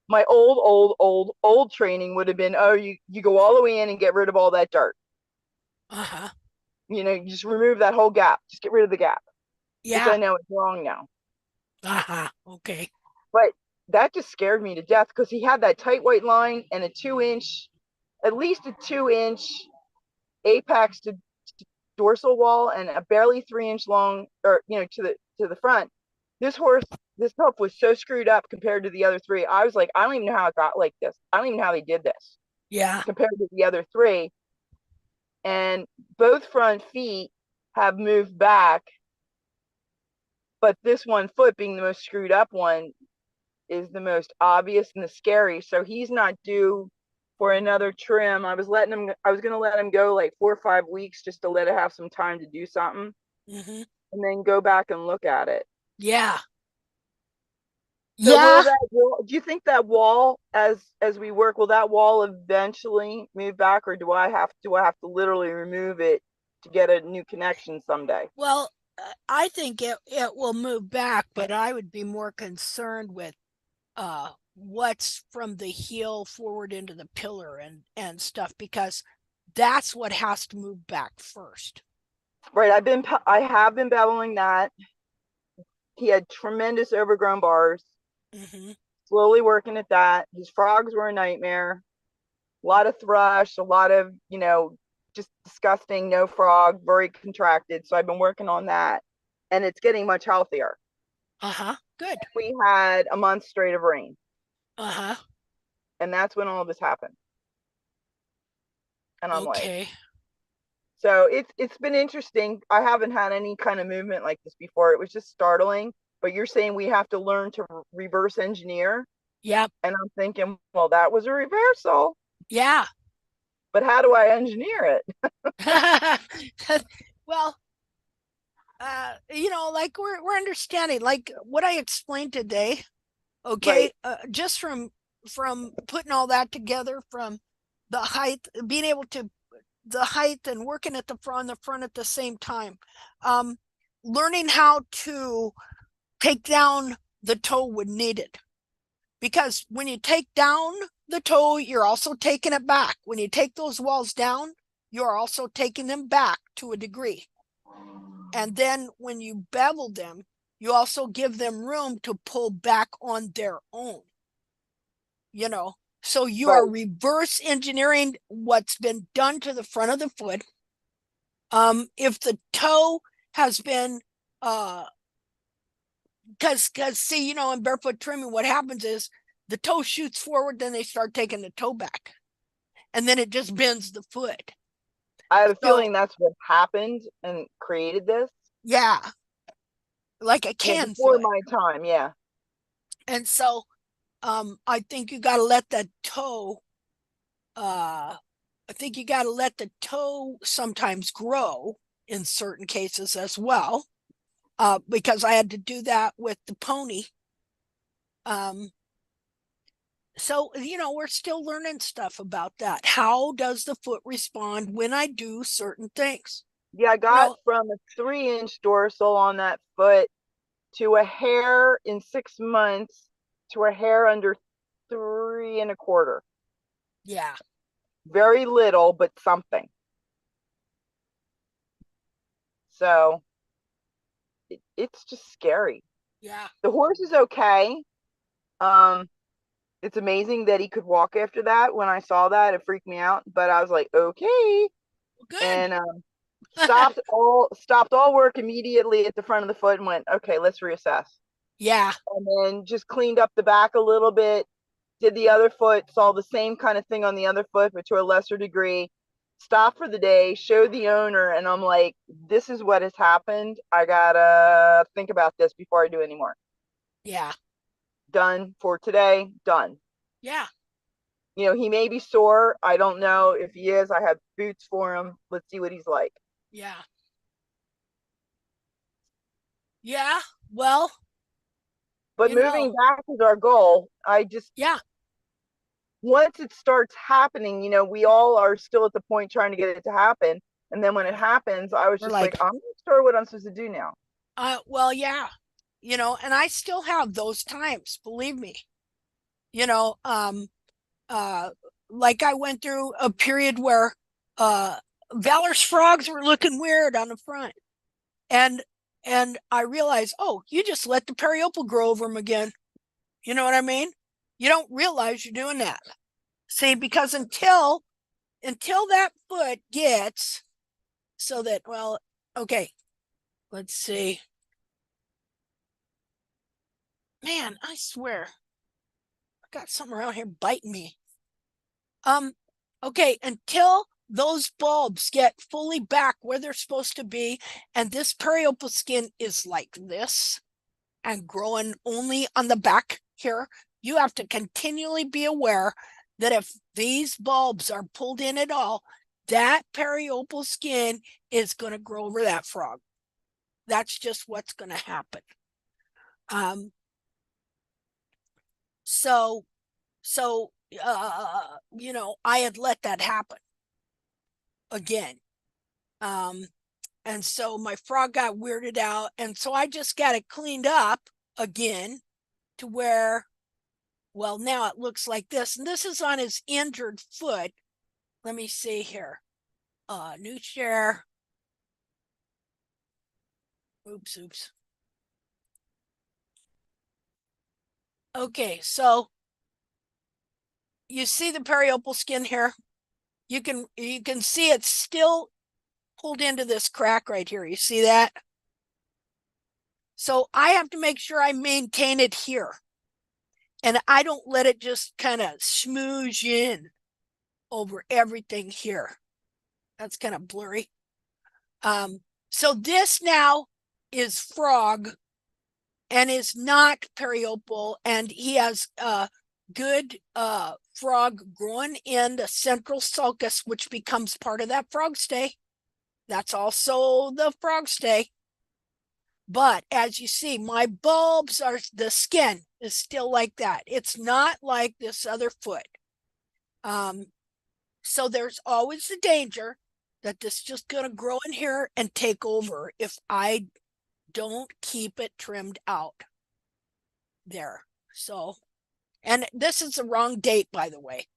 my old training would have been, oh, you go all the way in and get rid of all that dirt. You know, you just remove that whole gap. Just get rid of the gap. Yeah. Which I know is wrong now. Okay. But that just scared me to death, because he had that tight white line and a 2-inch, at least a 2-inch apex to dorsal wall, and a barely 3-inch long, or you know, to the front. This hoof was so screwed up compared to the other 3. I was like, I don't even know how it got like this. I don't even know how they did this. Yeah. Compared to the other 3. And both front feet have moved back, but this one foot, being the most screwed up one, is the most obvious and the scary. So he's not due for another trim. I was going to let him go like 4 or 5 weeks, just to let it have some time to do something, and then go back and look at it. Yeah. So do you think that wall, as we work, will that wall eventually move back, or do I have to literally remove it to get a new connection someday? Well, I think it will move back, but I would be more concerned with what's from the heel forward into the pillar and stuff, because that's what has to move back first. Right. I have been beveling that. He had tremendous overgrown bars. Slowly working at that. His frogs were a nightmare. A lot of thrush, a lot of, you know, just disgusting, no frog, very contracted. So I've been working on that, and it's getting much healthier. Good. We had a month straight of rain. And that's when all this happened. And I'm like, so it's been interesting. I haven't had any kind of movement like this before. It was just startling. But you're saying we have to learn to reverse engineer? Yep. And I'm thinking, well, that was a reversal. Yeah. But how do I engineer it? Well, you know, like we're understanding, like what I explained today. Okay, just from putting all that together, from the height, being able to the height and working at the front at the same time, learning how to take down the toe when needed, because when you take down the toe, you're also taking it back. When you take those walls down, you're also taking them back to a degree. And then when you bevel them, you also give them room to pull back on their own, you know. So you are reverse engineering what's been done to the front of the foot. If the toe has been because see, you know, in barefoot trimming, what happens is the toe shoots forward, then they start taking the toe back, and then it just bends the foot. I have a feeling that's what happened and created this. Yeah, like a can before foot. my time, yeah. And so I think you got to let that toe I think you got to let the toe sometimes grow in certain cases as well, because I had to do that with the pony. So, you know, we're still learning stuff about that. How does the foot respond when I do certain things? Yeah, I got from a 3-inch dorsal on that foot to a hair in 6 months to a hair under 3 1/4. Yeah. Very little, but something. So it's just scary. Yeah. The horse is okay. It's amazing that he could walk after that. When I saw that, it freaked me out. But I was like, okay. Good. And stopped all work immediately at the front of the foot and went, okay, let's reassess. Yeah. And then just cleaned up the back a little bit, did the other foot, saw the same kind of thing on the other foot, but to a lesser degree. Stopped for the day, showed the owner, and I'm like, this is what has happened. I gotta think about this before I do any more. Yeah. Done for today, done. Yeah. You know, he may be sore. I don't know if he is. I have boots for him. Let's see what he's like. Yeah. Yeah. Well, but moving back is our goal. I just, once it starts happening, you know, we all are still at the point trying to get it to happen. And then when it happens, I was just like, I'm not sure what I'm supposed to do now. Well, yeah, you know, and I still have those times, believe me. You know, like I went through a period where Valor's frogs were looking weird on the front. And I realized, oh, you just let the periopal grow over them again. You know what I mean? You don't realize you're doing that. See, because until that foot gets so that, well, okay, let's see. Man, I swear, I got something around here biting me. Okay, until those bulbs get fully back where they're supposed to be, and this periopal skin is like this and growing only on the back here, you have to continually be aware that if these bulbs are pulled in at all, that periopal skin is going to grow over that frog. That's just what's going to happen. So you know, I had let that happen again. And so my frog got weirded out, and so I just got it cleaned up again to where, well, now it looks like this, and this is on his injured foot. Let me see here. New share. Oops. Okay, so you see the periopal skin here. You can see it's still pulled into this crack right here. You see that? So I have to make sure I maintain it here. And I don't let it just kind of smoosh in over everything here. That's kind of blurry. So this now is frog and is not periopal, and he has good frog growing in the central sulcus, which becomes part of that frog stay. That's also the frog stay. But as you see, my bulbs are, the skin is still like that. It's not like this other foot. So there's always the danger that this is just going to grow in here and take over if I don't keep it trimmed out there. So, and this is the wrong date, by the way,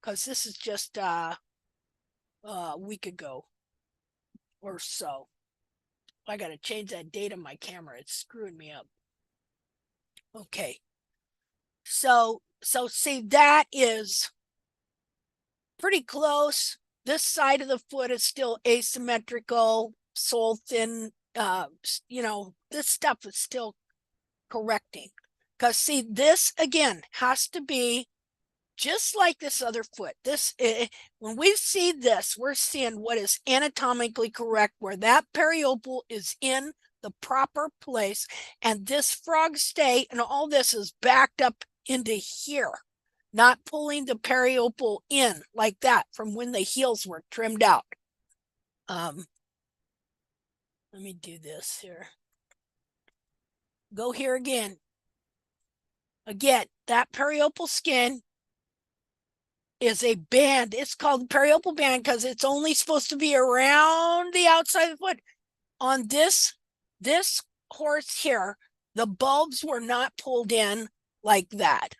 because this is just a week ago or so. I got to change that date on my camera. It's screwing me up. Okay. So see, that is pretty close. This side of the foot is still asymmetrical, sole thin. You know, this stuff is still correcting. Because see, this again has to be just like this other foot. This, when we see this, we're seeing what is anatomically correct, where that periopal is in the proper place, and this frog stay and all this is backed up into here, not pulling the periopal in like that from when the heels were trimmed out. Let me do this here. Go here again. Again, that periopal skin is a band. It's called periopal band because it's only supposed to be around the outside of the foot. On this horse here, the bulbs were not pulled in like that.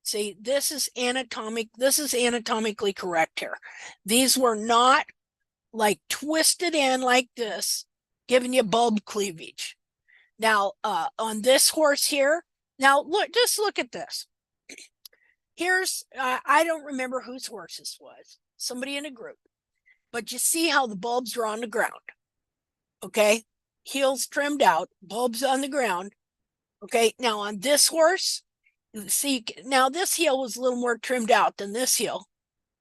See, this is anatomically correct here. These were not like twisted in like this, giving you bulb cleavage. Now, on this horse here, now just look at this. Here's, I don't remember whose horse this was, somebody in a group, but you see how the bulbs are on the ground. Okay, heels trimmed out, bulbs on the ground. Okay, now on this horse, see, now this heel was a little more trimmed out than this heel.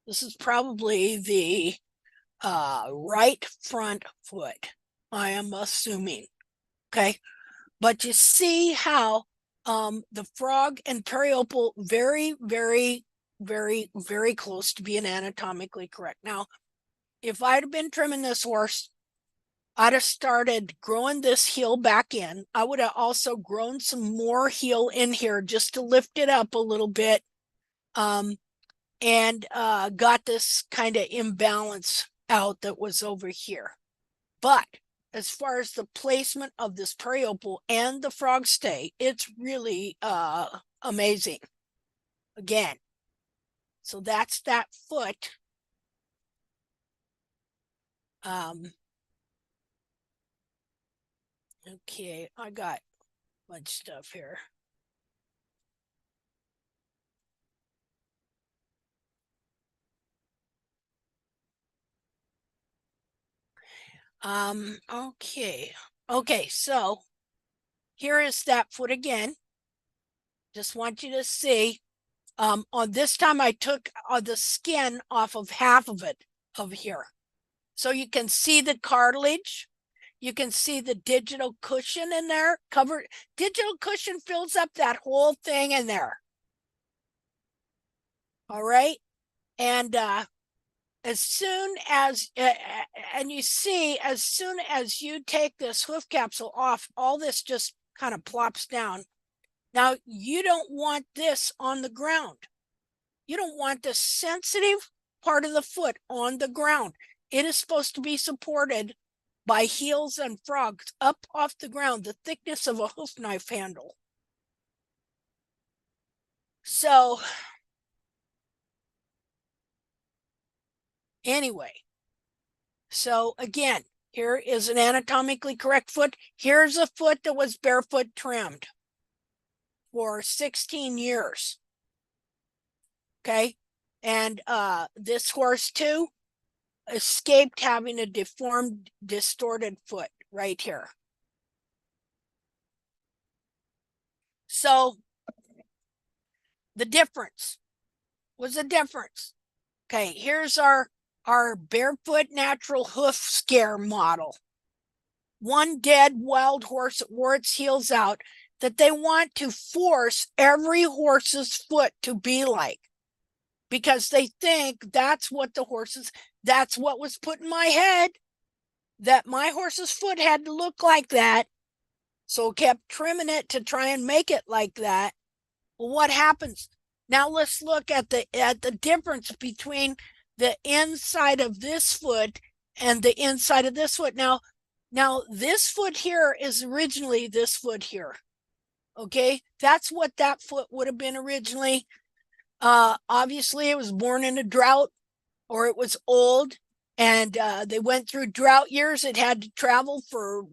This is probably the right front foot, I am assuming. Okay, but you see how the frog and periopal very, very, very, very close to being anatomically correct. Now, if I'd have been trimming this horse, I'd have started growing this heel back in. I would have also grown some more heel in here just to lift it up a little bit, and got this kind of imbalance out that was over here. But as far as the placement of this periopal and the frog stay, it's really amazing. Again, so that's that foot. Okay, I got much stuff here. Okay, so here is that foot again. Just want you to see, on this time I took the skin off of half of it over here. So you can see the cartilage. You can see the digital cushion in there. Digital cushion fills up that whole thing in there. All right. And as soon as, and you see, as soon as you take this hoof capsule off, all this just kind of plops down. Now, you don't want this on the ground. You don't want the sensitive part of the foot on the ground. It is supposed to be supported by heels and frogs up off the ground, the thickness of a hoof knife handle. So anyway, so again, here is an anatomically correct foot. Here's a foot that was barefoot trimmed for 16 years. Okay. And this horse too escaped having a deformed, distorted foot right here. So the difference was a difference. Okay, here's our barefoot natural hoof scare model. One dead wild horse that wore its heels out that they want to force every horse's foot to be like, because they think that's what was put in my head, that my horse's foot had to look like that So kept trimming it to try and make it like that. Well, what happens? Now let's look at the difference between the inside of this foot and the inside of this foot. Now this foot here is originally this foot here. Okay, that's what that foot would have been originally. Obviously, it was born in a drought, or it was old, and they went through drought years. It had to travel for,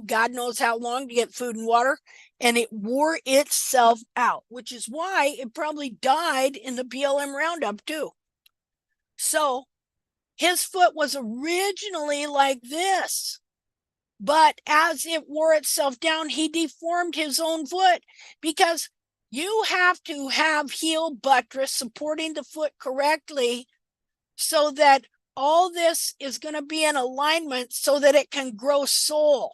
God knows how long to get food and water, and it wore itself out, which is why it probably died in the BLM Roundup too. So his foot was originally like this, but as it wore itself down, he deformed his own foot, because you have to have heel buttress supporting the foot correctly so that all this is going to be in alignment so that it can grow sole,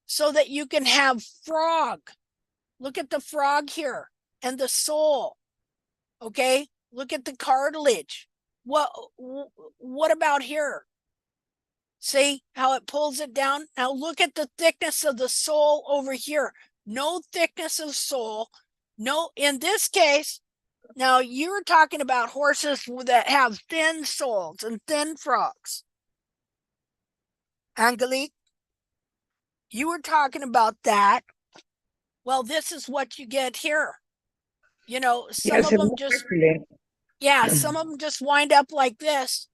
so that you can have frog. Look at the frog here and the sole. Okay, look at the cartilage. What about here? See how it pulls it down? Now look at the thickness of the sole over here. No thickness of sole. No, in this case, now you're talking about horses that have thin soles and thin frogs. Angelique, you were talking about that. Well, this is what you get here. Some Yes, of them just, exactly. some of them just wind up like this.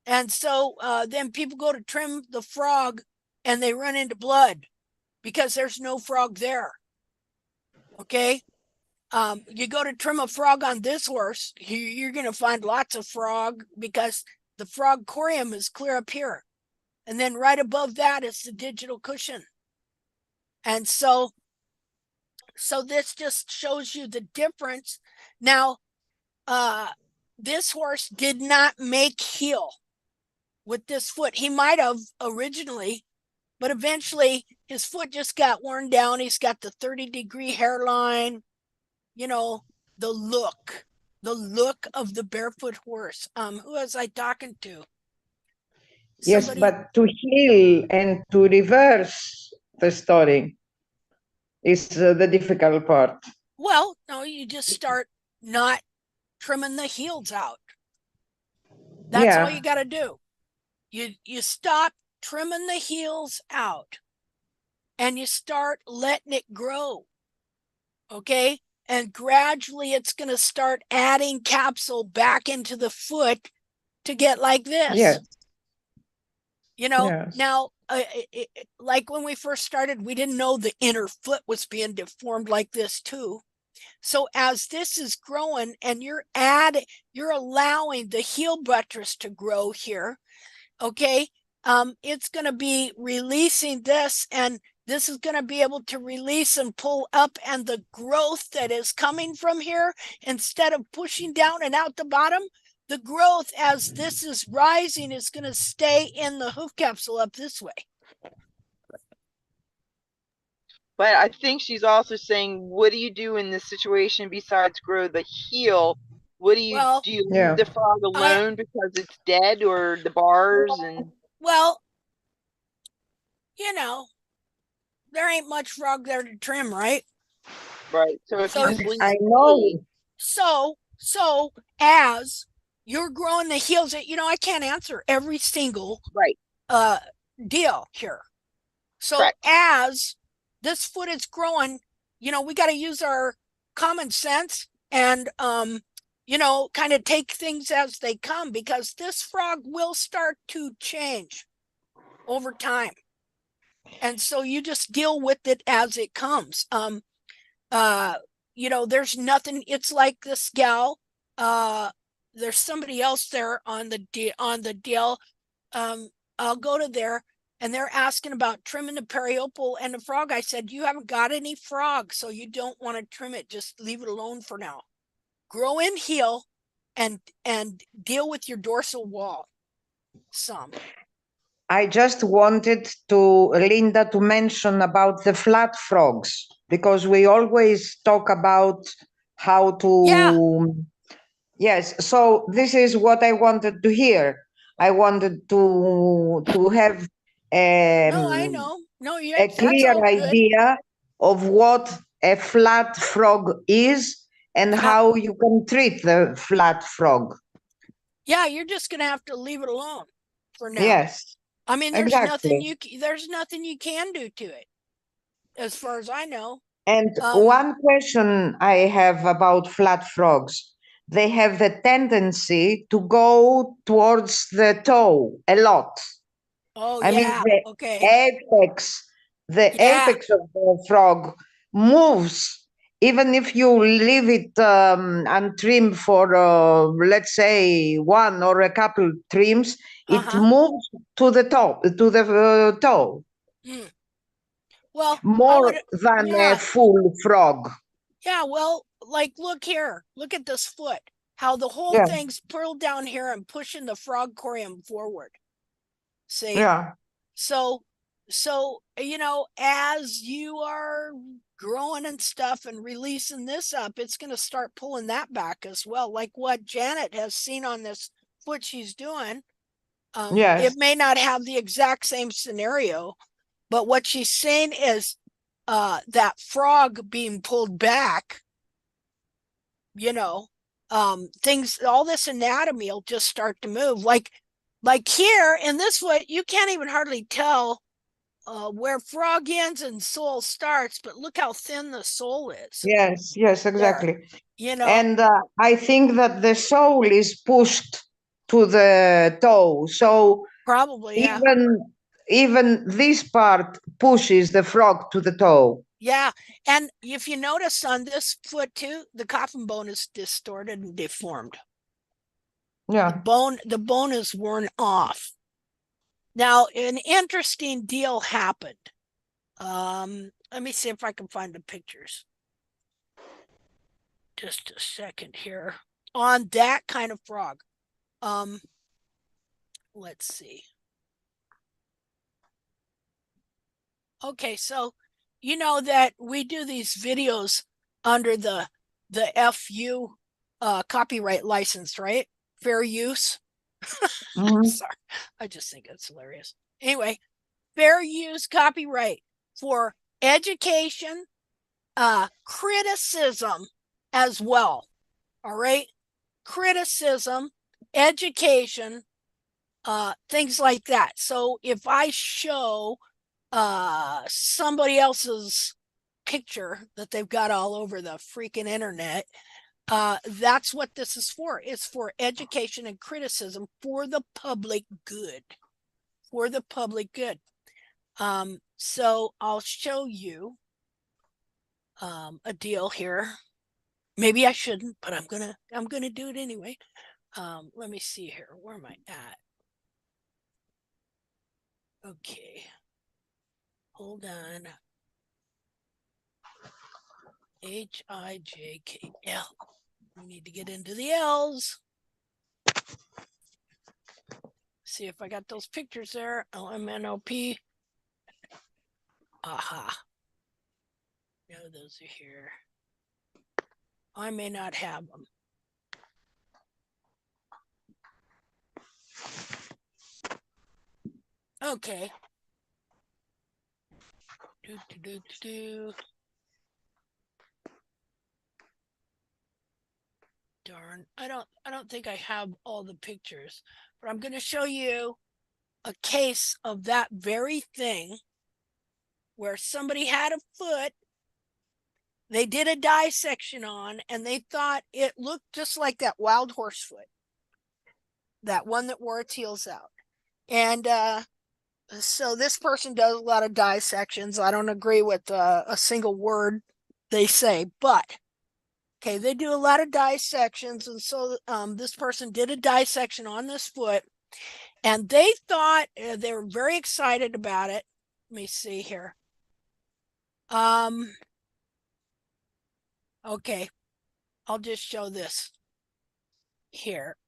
And so then people go to trim the frog and they run into blood because there's no frog there. Okay. You go to trim a frog on this horse, you're going to find lots of frog because the frog corium is clear up here. And then right above that is the digital cushion. And so this just shows you the difference. Now, this horse did not make heel with this foot. He might have originally, but eventually his foot just got worn down. He's got the 30-degree hairline, the look of the barefoot horse. Who was I talking to? Yes, Somebody... but to heal and to reverse the story is the difficult part. Well, no, you just start not trimming the heels out. That's all you got to do. You stop trimming the heels out and you start letting it grow. Okay? And gradually it's going to start adding capsule back into the foot to get like this. Yes. Now, like when we first started, we didn't know the inner foot was being deformed like this too. So as this is growing and you're allowing the heel buttress to grow here, okay, it's going to be releasing this, and this is going to be able to release and pull up, and the growth that is coming from here, instead of pushing down and out the bottom, the growth as this is rising is going to stay in the hoof capsule up this way. But I think she's also saying, what do you do in this situation besides grow the heel? What do you do? You leave the frog alone because it's dead, or the bars? And well, there ain't much frog there to trim, right? Right. So if I know. So as you're growing the heels, I can't answer every single deal here. So correct. As this foot is growing, we got to use our common sense and kind of take things as they come, because this frog will start to change over time. And so you just deal with it as it comes. There's nothing, it's like this gal, there's somebody else there on the deal. I'll go to there and they're asking about trimming the periopal and the frog. I said, you haven't got any frog, so you don't want to trim it. Just leave it alone for now. Grow in heel and deal with your dorsal wall some. I just wanted Linda to mention about the flat frogs, because we always talk about how to... Yes, so this is what I wanted to hear. I wanted to have no, I know. No, a clear idea of what a flat frog is and how you can treat the flat frog. Yeah, you're just gonna have to leave it alone for now. Yes. I mean, there's exactly. nothing you can do to it, as far as I know. And one question I have about flat frogs, they have the tendency to go towards the toe a lot. Oh, I mean, yeah. the Okay. apex of the frog moves. Even if you leave it untrimmed for, let's say, one or a couple trims, it moves to the top, to the toe. Mm. Well, More than a full frog. Yeah, well, like, look here. Look at this foot. How the whole Yeah. thing's pulled down here and pushing the frog corium forward. See? Yeah. So, you know, as you are growing and stuff and releasing this up, it's going to start pulling that back as well. Like what Janet has seen on this foot she's doing. Yes. It may not have the exact same scenario, but what she's saying is that frog being pulled back, you know, things, all this anatomy will just start to move. Like here in this foot, you can't even hardly tell where frog ends and sole starts, but look how thin the sole is. Yes, exactly. There, you know, and I think that the sole is pushed to the toe, so probably, yeah. even this part pushes the frog to the toe. Yeah, and if you notice on this foot too, the coffin bone is distorted and deformed. Yeah. The bone is worn off. Now, an interesting deal happened. Let me see if I can find the pictures. Just a second here. On that kind of frog. Let's see. Okay, so you know that we do these videos under the FU copyright license, right? Fair use. Sorry, I just think it's hilarious. Anyway, fair use copyright for education, criticism as well. All right, criticism, education, things like that. So if I show somebody else's picture that they've got all over the freaking internet, that's what this is for. It's for education and criticism for the public good. For the public good. So I'll show you a deal here. Maybe I shouldn't, but I'm gonna do it anyway. Let me see here. Where am I at? Okay. Hold on. HIJKL. We need to get into the L's. See if I got those pictures there. LMNOP. Aha. No, those are here. I may not have them. Okay. Darn, I don't think I have all the pictures, but I'm going to show you a case of that very thing where somebody had a foot they did a dissection on, and they thought it looked just like that wild horse foot, that one that wore its heels out. And so this person does a lot of dissections. I don't agree with a single word they say, but okay, they do a lot of dissections. And so this person did a dissection on this foot, and they thought they were very excited about it. Let me see here. Okay, I'll just show this here.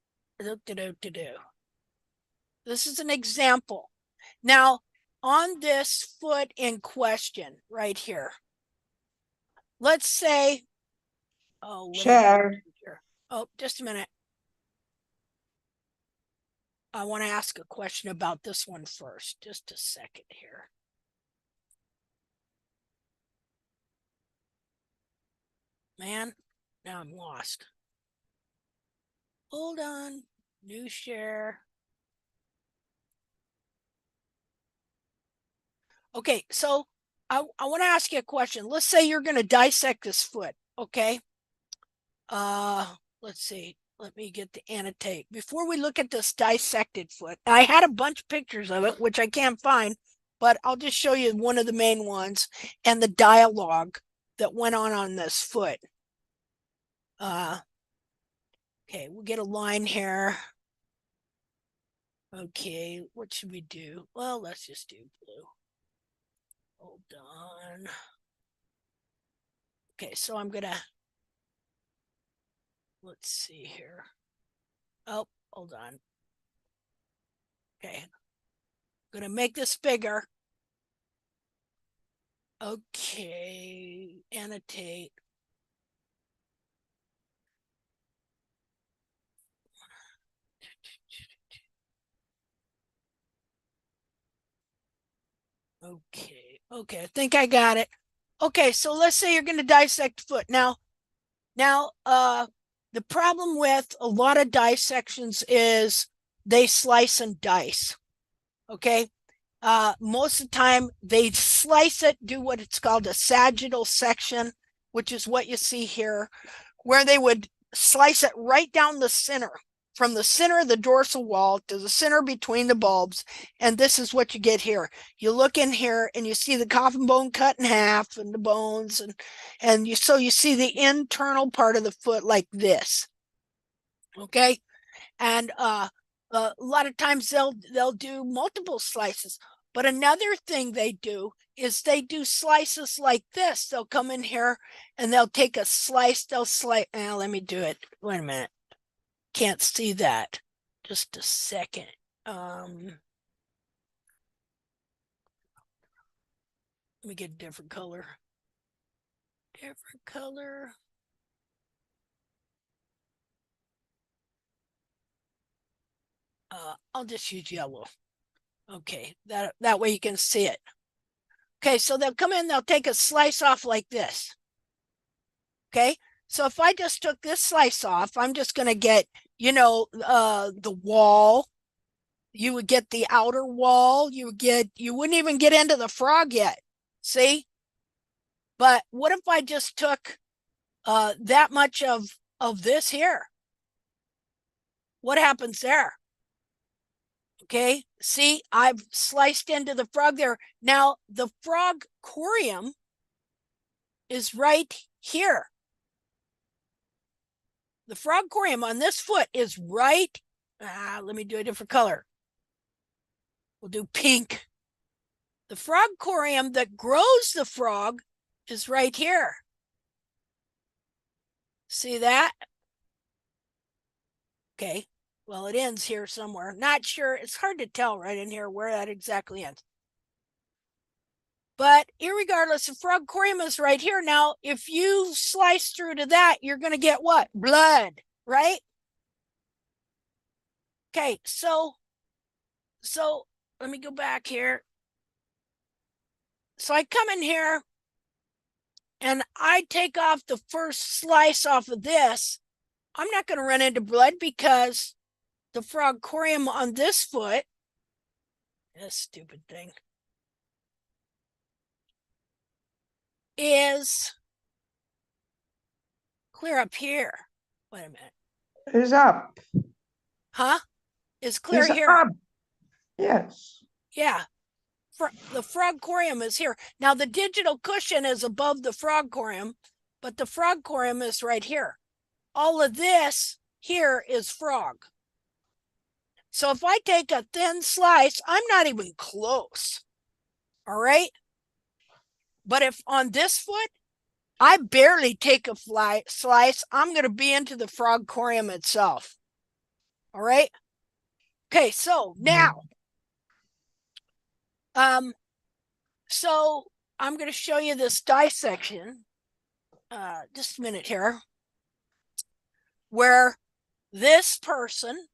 This is an example. Now, on this foot in question right here, let's say, Sure. Oh, just a minute. I want to ask a question about this one first. Just a second here. Man, now I'm lost. Hold on. New share. Okay, so I want to ask you a question. Let's say you're going to dissect this foot, okay? Let's see. Let me get the annotate. Before we look at this dissected foot, I had a bunch of pictures of it, which I can't find, but I'll just show you one of the main ones and the dialogue that went on this foot. Okay, we'll get a line here. Okay, what should we do? Well, let's just do blue. Hold on. Okay, so I'm gonna, let's see here. Oh, hold on. Okay, I'm gonna make this bigger. Okay, annotate. Okay, I think I got it. Okay, so let's say you're going to dissect foot. Now, the problem with a lot of dissections is they slice and dice. Okay, most of the time they slice it, do what it's called a sagittal section, which is what you see here, where they would slice it right down the center, from the center of the dorsal wall to the center between the bulbs. And this is what you get here. You look in here and you see the coffin bone cut in half and the bones, and you see the internal part of the foot like this. Okay. And a lot of times they'll do multiple slices. But another thing they do is they do slices like this. They'll come in here and they'll take a slice. They'll slice. Let me do it. Wait a minute. Can't see that. Just a second. Let me get a different color. Different color. I'll just use yellow. Okay, that way you can see it. Okay, so they'll come in, they'll take a slice off like this. Okay, so if I just took this slice off, I'm just going to get, the wall. You would get the outer wall. You wouldn't even get into the frog yet. See? But what if I just took that much of this here? What happens there? Okay, see, I've sliced into the frog there. Now, the frog corium is right here. The frog corium on this foot is right. Let me do a different color. We'll do pink. The frog corium that grows the frog is right here. See that? Okay. Well, it ends here somewhere. Not sure. It's hard to tell right in here where that exactly ends. But irregardless, the frog corium is right here. Now, if you slice through to that, you're going to get what? Blood, right? Okay, so let me go back here. So I come in here and I take off the first slice off of this. I'm not going to run into blood because the frog corium on this foot, this stupid thing, is clear up here. Wait a minute. Is up. Huh? Is clear Is here. up. Yes. Yeah. The frog corium is here. Now the digital cushion is above the frog corium, but the frog corium is right here. All of this here is frog. So if I take a thin slice, I'm not even close. All right. But if on this foot, I barely take a slice, I'm going to be into the frog corium itself. All right. Okay. So now, so I'm going to show you this dissection. Just a minute here. Where this person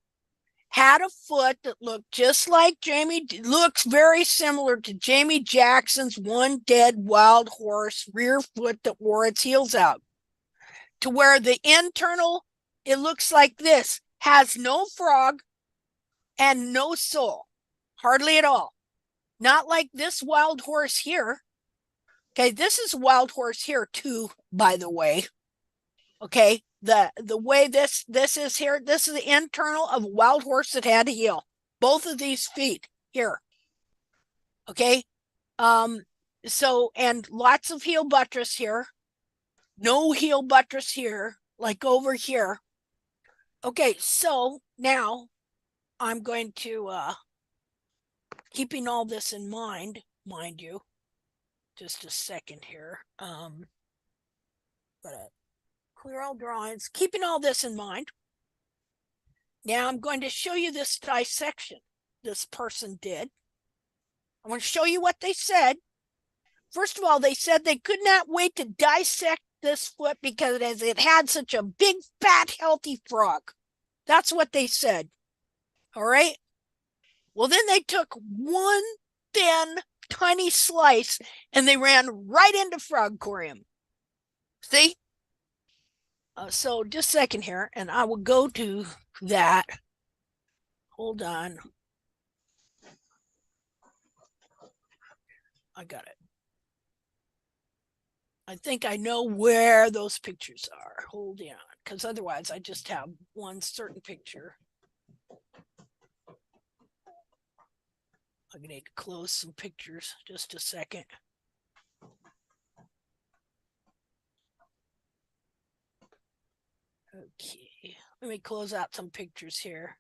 had a foot that looked just like looks very similar to Jamie Jackson's One Dead Wild Horse rear foot that wore its heels out. to where the internal, it looks like this, has no frog and no sole, hardly at all. Not like this wild horse here. Okay, this is wild horse here too, by the way. Okay, the way this is here, this is the internal of wild horse that had a heel. Both of these feet here. Okay, so, and lots of heel buttress here. No heel buttress here, like over here. Okay, so now I'm going to, keeping all this in mind you, just a second here. Gotta clear all drawings, keeping all this in mind. Now I'm going to show you this dissection this person did. I want to show you what they said. First of all, they said they could not wait to dissect this foot because it had such a big, fat, healthy frog. That's what they said. All right. Well, then they took one thin, tiny slice and they ran right into frogcorium. See? So just a second here, and I will go to that. Hold on. I got it. I think I know where those pictures are. Hold on, because otherwise I just have one certain picture. I'm going to need to close some pictures. Just a second. Okay, let me close out some pictures here.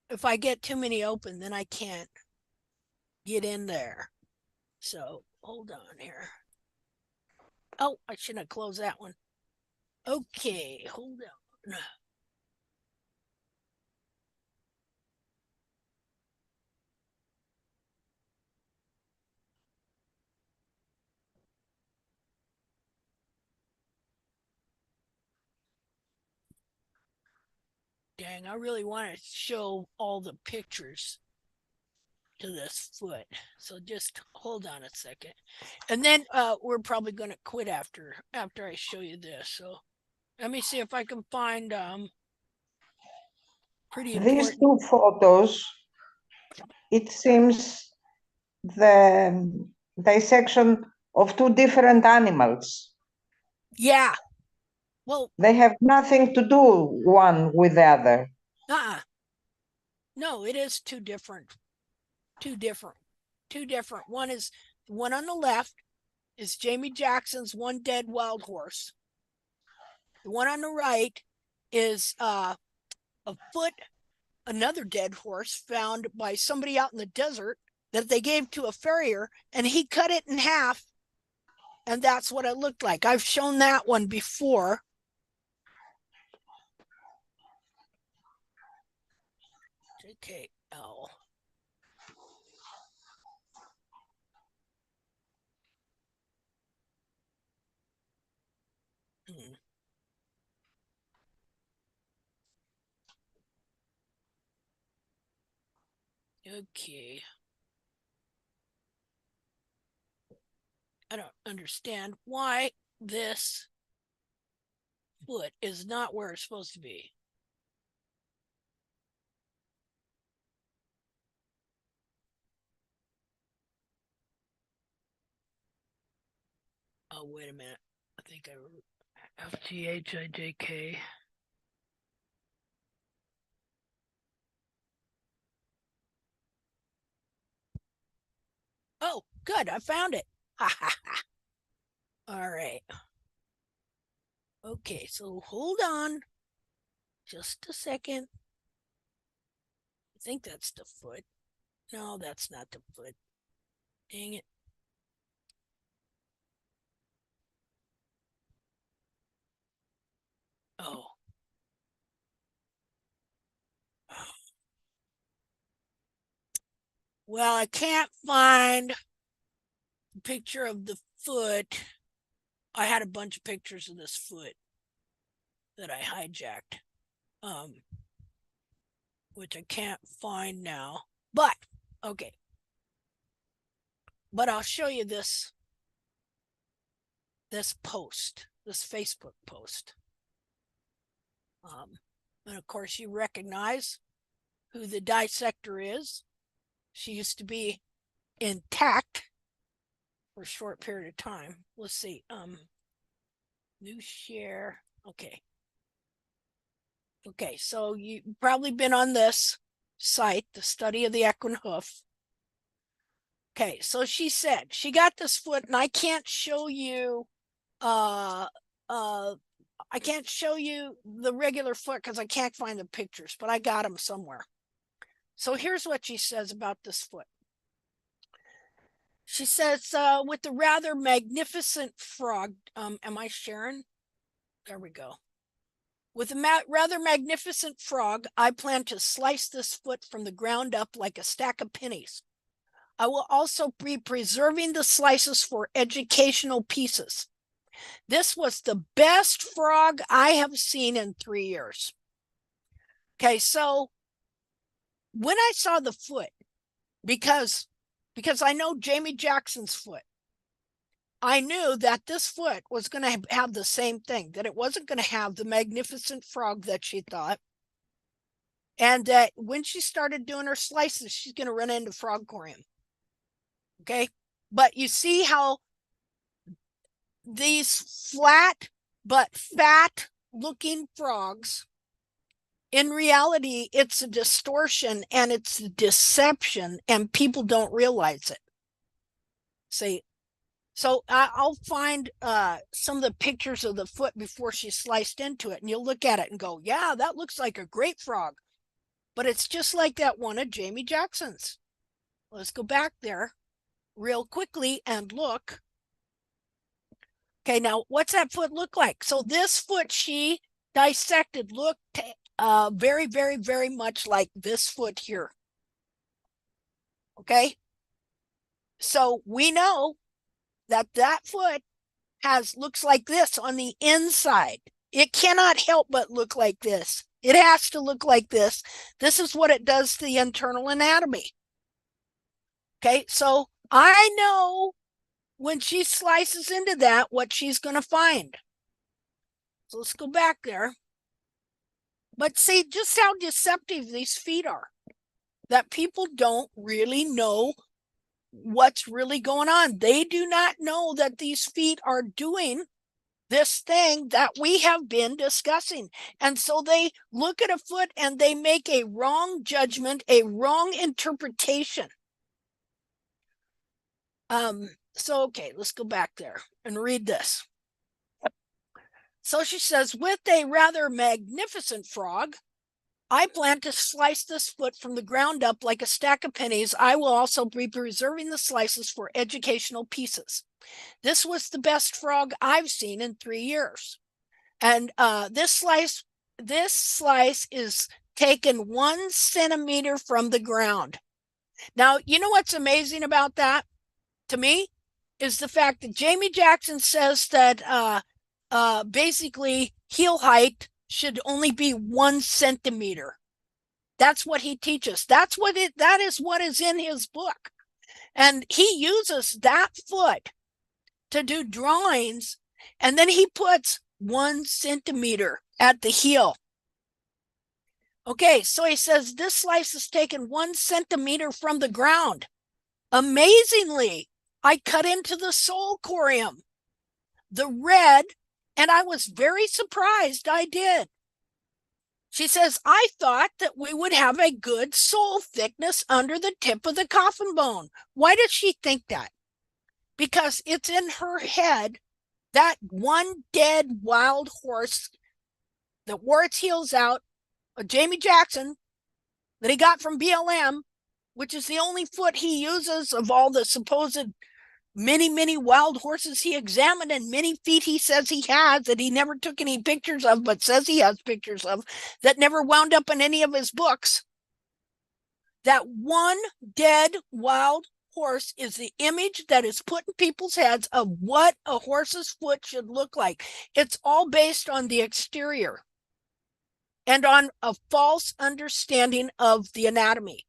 If I get too many open, then I can't get in there. So hold on here. Oh, I shouldn't have closed that one. Okay, hold on. Dang, I really want to show all the pictures to this foot. So just hold on a second. And then we're probably going to quit after I show you this. So let me see if I can find pretty important. These two photos, it seems the dissection of two different animals. Yeah. Well, they have nothing to do one with the other. No, it is two different. One is the one on the left is Jamie Jackson's One Dead Wild Horse. The one on the right is a foot, another dead horse found by somebody out in the desert that they gave to a farrier, and he cut it in half, and that's what it looked like. I've shown that one before. Okay. Oh. Okay. I don't understand why this foot is not where it's supposed to be. Oh, wait a minute. I think I wrote FTHIJK. Oh, good. I found it. All right. Okay, so hold on just a second. I think that's the foot. No, that's not the foot. Dang it. Oh. Well, I can't find a picture of the foot. I had a bunch of pictures of this foot that I hijacked, which I can't find now. But Okay. But I'll show you this post, this Facebook post. And of course you recognize who the dissector is. She used to be intact for a short period of time. Let's see. New share. Okay. Okay, so you've probably been on this site, the study of the equine hoof. Okay, so she said she got this foot, and I can't show you I can't show you the regular foot because I can't find the pictures, but I got them somewhere. So here's what she says about this foot. She says, with the rather magnificent frog, am I sharing? There we go. With a rather magnificent frog, I plan to slice this foot from the ground up like a stack of pennies. I will also be preserving the slices for educational pieces. This was the best frog I have seen in 3 years. Okay, so when I saw the foot, because I know Jamie Jackson's foot, I knew that this foot was going to have the same thing, that it wasn't going to have the magnificent frog that she thought, and that when she started doing her slices, she's going to run into frogcorium. Okay, but you see how these flat but fat looking frogs, in reality, it's a distortion and it's a deception, and people don't realize it. See, so I'll find some of the pictures of the foot before she sliced into it, and you'll look at it and go, yeah, that looks like a great frog. But it's just like that one of Jamie Jackson's. Let's go back there real quickly and look. Okay, now what's that foot look like? So this foot she dissected looked very, very, very much like this foot here. Okay, so we know that that foot looks like this on the inside. It cannot help but look like this. It has to look like this. This is what it does to the internal anatomy. Okay, so I know when she slices into that what she's going to find. So let's go back there. But see just how deceptive these feet are, that people don't really know what's really going on. They do not know that these feet are doing this thing that we have been discussing. And so they look at a foot and they make a wrong judgment, a wrong interpretation. So, okay, let's go back there and read this. So she says, with a rather magnificent frog, I plan to slice this foot from the ground up like a stack of pennies. I will also be preserving the slices for educational pieces. This was the best frog I've seen in 3 years. And this slice is taken 1 centimeter from the ground. Now, you know what's amazing about that to me is the fact that Jamie Jackson says that basically heel height should only be 1 centimeter. That's what he teaches. That is what is in his book. And he uses that foot to do drawings, and then he puts 1 centimeter at the heel. Okay, so he says this slice is taken 1 centimeter from the ground. Amazingly, I cut into the sole corium, the red, and I was very surprised I did. She says, I thought that we would have a good sole thickness under the tip of the coffin bone. Why does she think that? Because it's in her head that one dead wild horse that wore its heels out, Jamie Jackson, that he got from BLM, which is the only foot he uses of all the supposed many wild horses he examined, and many feet he says he has that he never took any pictures of, but says he has pictures of, that never wound up in any of his books. That one dead wild horse is the image that is put in people's heads of what a horse's foot should look like. It's all based on the exterior and on a false understanding of the anatomy.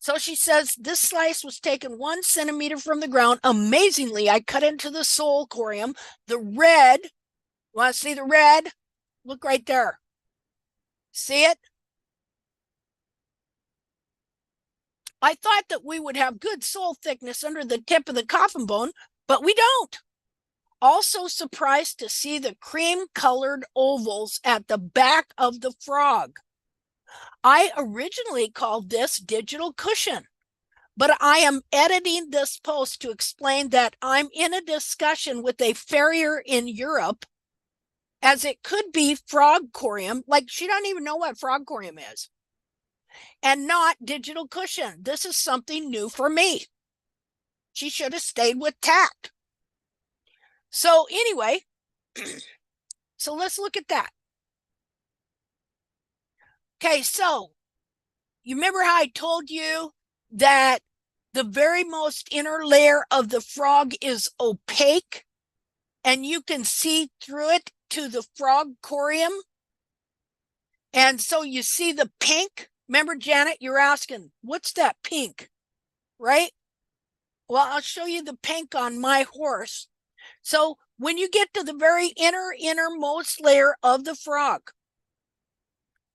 So she says, this slice was taken 1 centimeter from the ground. Amazingly, I cut into the sole corium. The red, want to see the red? Look right there. See it? I thought that we would have good sole thickness under the tip of the coffin bone, but we don't. Also surprised to see the cream-colored ovals at the back of the frog. I originally called this digital cushion, but I am editing this post to explain that I'm in a discussion with a farrier in Europe, as it could be frog corium. Like, she doesn't even know what frog corium is, and not digital cushion. This is something new for me. She should have stayed with tact. So anyway, so let's look at that. Okay, so you remember how I told you that the very most inner layer of the frog is opaque and you can see through it to the frog corium? And so you see the pink. Remember, Janet, you're asking, what's that pink, right? Well, I'll show you the pink on my horse. So when you get to the very innermost layer of the frog,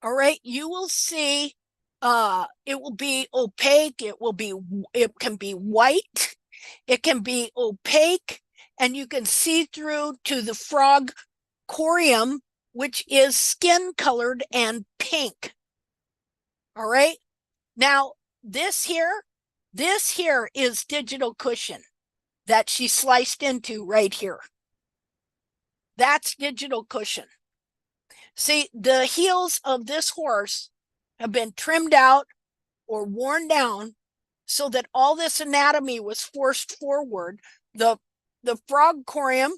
all right, you will see it will be opaque. It can be white. It can be opaque, and you can see through to the frog corium, which is skin colored and pink. All right. Now this here is digital cushion that she sliced into right here. That's digital cushion. See, the heels of this horse have been trimmed out or worn down so that all this anatomy was forced forward. The frog corium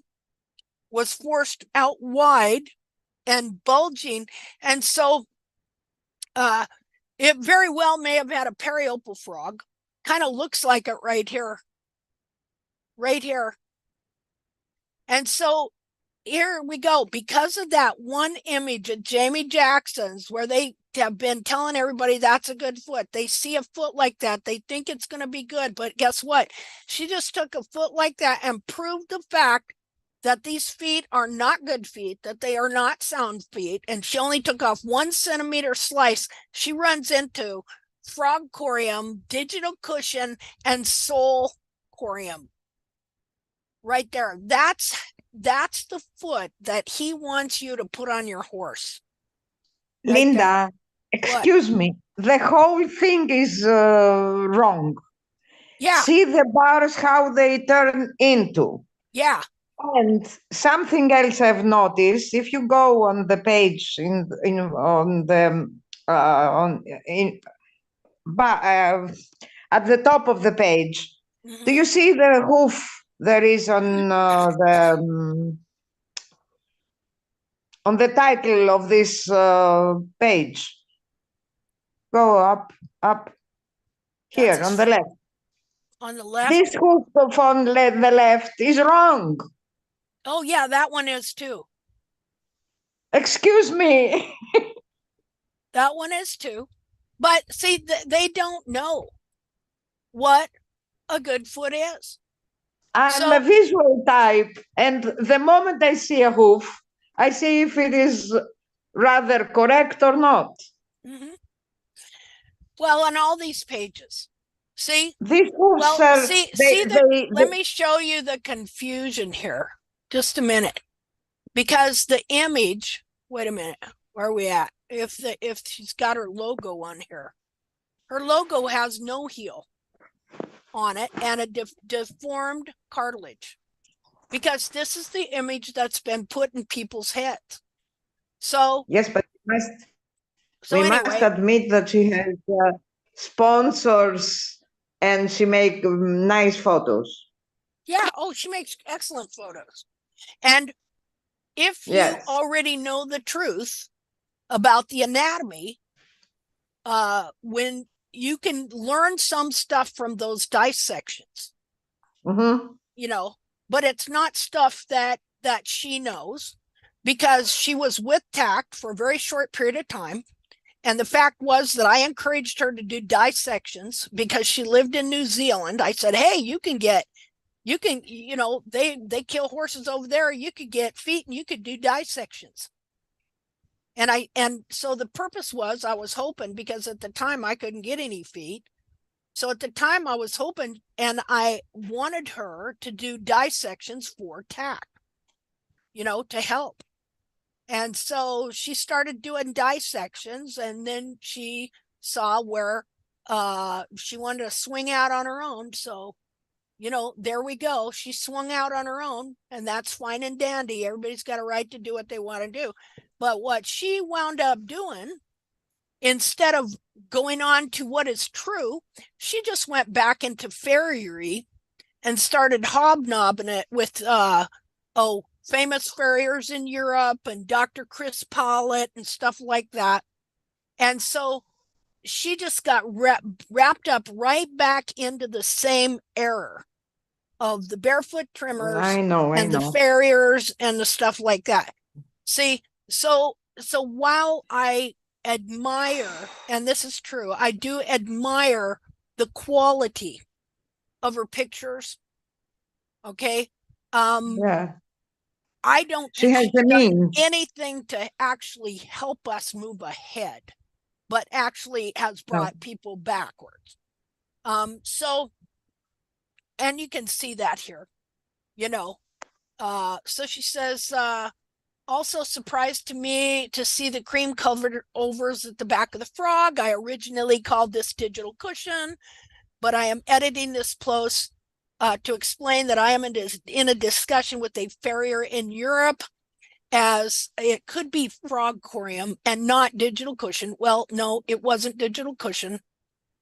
was forced out wide and bulging, and so it very well may have had a periopal frog. Kind of looks like it right here. Right here. And so here we go. Because of that one image of Jamie Jackson's where they have been telling everybody that's a good foot. They see a foot like that. They think it's going to be good. But guess what? She just took a foot like that and proved the fact that these feet are not good feet, that they are not sound feet. And she only took off 1 centimeter slice. She runs into frog corium, digital cushion, and sole corium. Right there. That's the foot that he wants you to put on your horse. Right Linda, there. excuse me. The whole thing is wrong. Yeah. See the bars, how they turn into. Yeah. And something else I've noticed, if you go on the page at the top of the page, do you see the hoof there is on the title of this page? Go up here on the left. On the left? This hoof on the left is wrong. Oh, yeah, that one is too. Excuse me. That one is too. But see, they don't know what a good foot is. I'm a visual type, and the moment I see a hoof, I see if it is rather correct or not. Mm-hmm. Well, on all these pages, see? These hoofs are... Let me show you the confusion here. Just a minute. Because the image, wait a minute, where are we at? If she's got her logo on here, her logo has no heel on it and a deformed cartilage, because this is the image that's been put in people's heads. So yes, but we must admit that she has sponsors and she makes nice photos. Yeah. Oh, she makes excellent photos. And if you already know the truth about the anatomy, when you can learn some stuff from those dissections, you know, but it's not stuff that she knows, because she was with tact for a very short period of time And the fact was that I encouraged her to do dissections because she lived in New Zealand. I said, hey, you can, you know, they kill horses over there. You could get feet and you could do dissections. And so the purpose was, I was hoping, because at the time I couldn't get any feet. So at the time I was hoping, and I wanted her to do dissections for tack, you know, to help. And so she started doing dissections, and then she saw where she wanted to swing out on her own. So, you know, there we go. She swung out on her own, and that's fine and dandy. Everybody's got a right to do what they want to do. But what she wound up doing, instead of going on to what is true, she just went back into farriery and started hobnobbing it with famous farriers in Europe and Dr. Chris Pollitt and stuff like that. And so she just got wrapped up right back into the same error of the barefoot trimmers and the farriers and the stuff like that. See, so while I admire, and this is true, I do admire the quality of her pictures. Okay. Yeah. I don't She has the means. anything to actually help us move ahead, but actually has brought people backwards. So, and you can see that here, you know. So she says, also surprised to me to see the cream covered overs at the back of the frog. I originally called this digital cushion, but I am editing this post to explain that I am in a discussion with a farrier in Europe, as it could be frog corium and not digital cushion. Well, no, it wasn't digital cushion.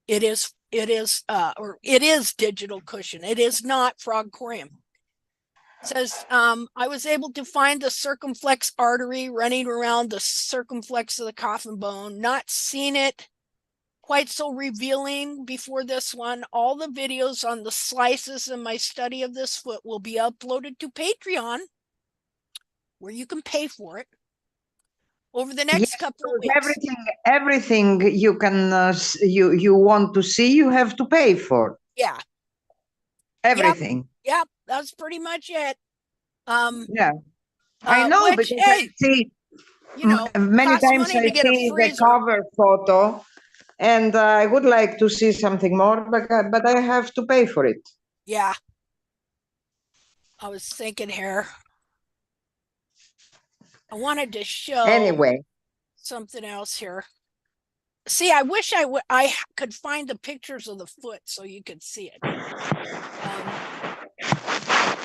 It is digital cushion. It is not frog corium. It says, I was able to find the circumflex artery running around the circumflex of the coffin bone, not seen it quite so revealing before this one. All the videos on the slices in my study of this foot will be uploaded to Patreon, where you can pay for it over the next couple of weeks. Everything you can you want to see, you have to pay for. Yeah. Everything. Yep, that's pretty much it. Yeah. I know, which, because hey, I see, you know, many times I see the cover photo, and I would like to see something more, but I have to pay for it. Yeah. I was thinking here, I wanted to show something else here. See, I wish I could find the pictures of the foot so you could see it.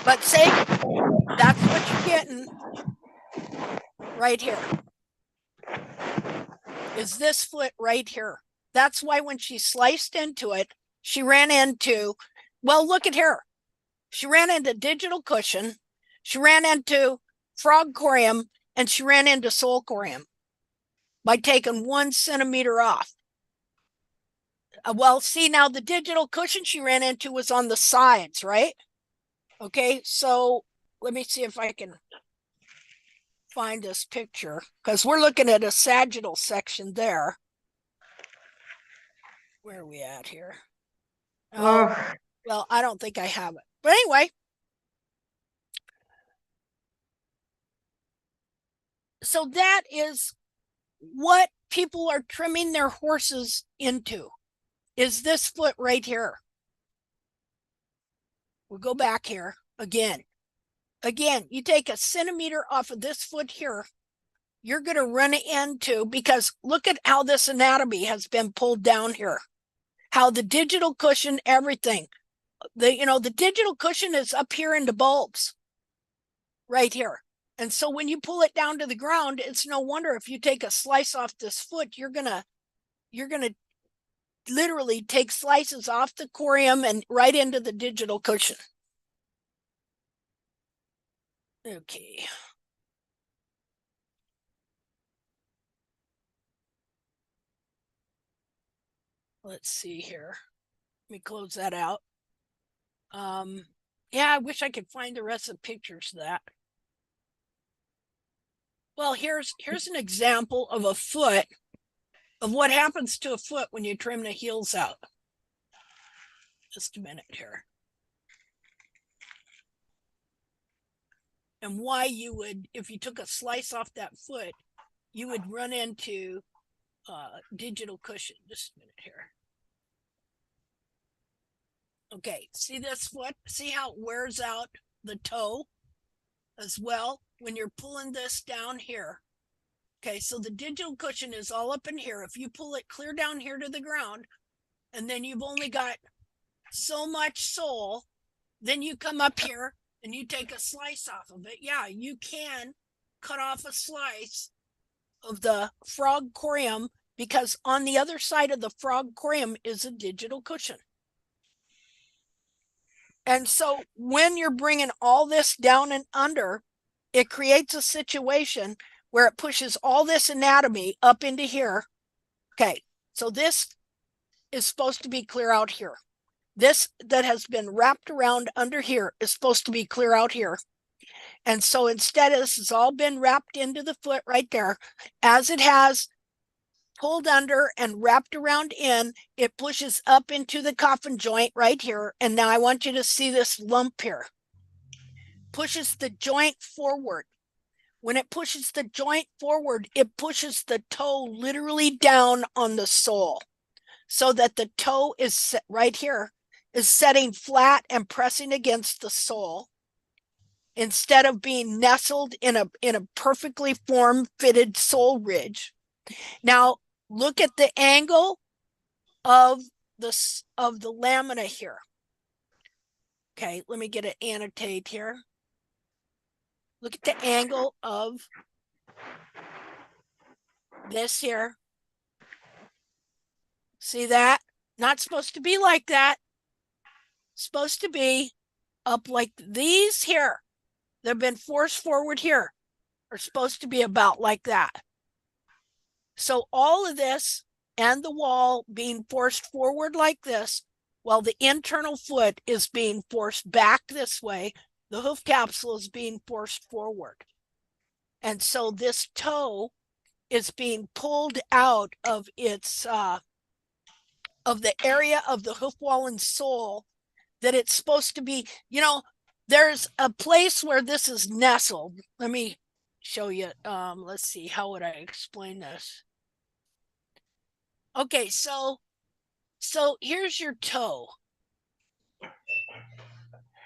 But say, that's what you're getting right here. Is this foot right here. That's why when she sliced into it, she ran into, well, look at her. She ran into digital cushion, she ran into frog corium, and she ran into sole corium by taking 1 centimeter off. Well, see, now the digital cushion she ran into was on the sides, right? Okay, so let me see if I can find this picture, because we're looking at a sagittal section there. Where are we at here? Oh, well, I don't think I have it. But anyway. So that is what people are trimming their horses into, is this foot right here. We'll go back here again. Again, you take 1 centimeter off of this foot here, you're going to run into, because look at how this anatomy has been pulled down here. How the digital cushion, everything. The digital cushion is up here in the bulbs. Right here. And so when you pull it down to the ground, it's no wonder if you take a slice off this foot, you're gonna literally take slices off the corium and right into the digital cushion. Okay. Let's see here. Let me close that out. Yeah, I wish I could find the rest of the pictures of that. Well, here's an example of a foot of what happens to a foot when you trim the heels out. Just a minute here. And why you would, if you took a slice off that foot, you would run into digital cushion. Just a minute here. Okay, see this foot? See how it wears out the toe as well when you're pulling this down here? Okay, so the digital cushion is all up in here. If you pull it clear down here to the ground, and then you've only got so much sole, then you come up here and you take a slice off of it. Yeah, you can cut off a slice of the frog corium, because on the other side of the frog corium is a digital cushion. And so when you're bringing all this down and under, it creates a situation where it pushes all this anatomy up into here. Okay, so this is supposed to be clear out here. This that has been wrapped around under here is supposed to be clear out here. And so instead, this has all been wrapped into the foot right there. As it has pulled under and wrapped around in, it pushes up into the coffin joint right here. And now I want you to see this lump here. Pushes the joint forward. When it pushes the joint forward, it pushes the toe literally down on the sole, so that the toe is set right here, is setting flat and pressing against the sole, instead of being nestled in a perfectly form fitted sole ridge. Now look at the angle of the lamina here. Okay, let me get it annotate here. Look at the angle of this here. See that? Not supposed to be like that. Supposed to be up like these here. They've been forced forward here. Are supposed to be about like that. So all of this and the wall being forced forward like this, while the internal foot is being forced back this way, the hoof capsule is being forced forward. And so this toe is being pulled out of its of the area of the hoof wall and sole that it's supposed to be. You know, there's a place where this is nestled. Let me show you. Let's see, how would I explain this? Okay, so here's your toe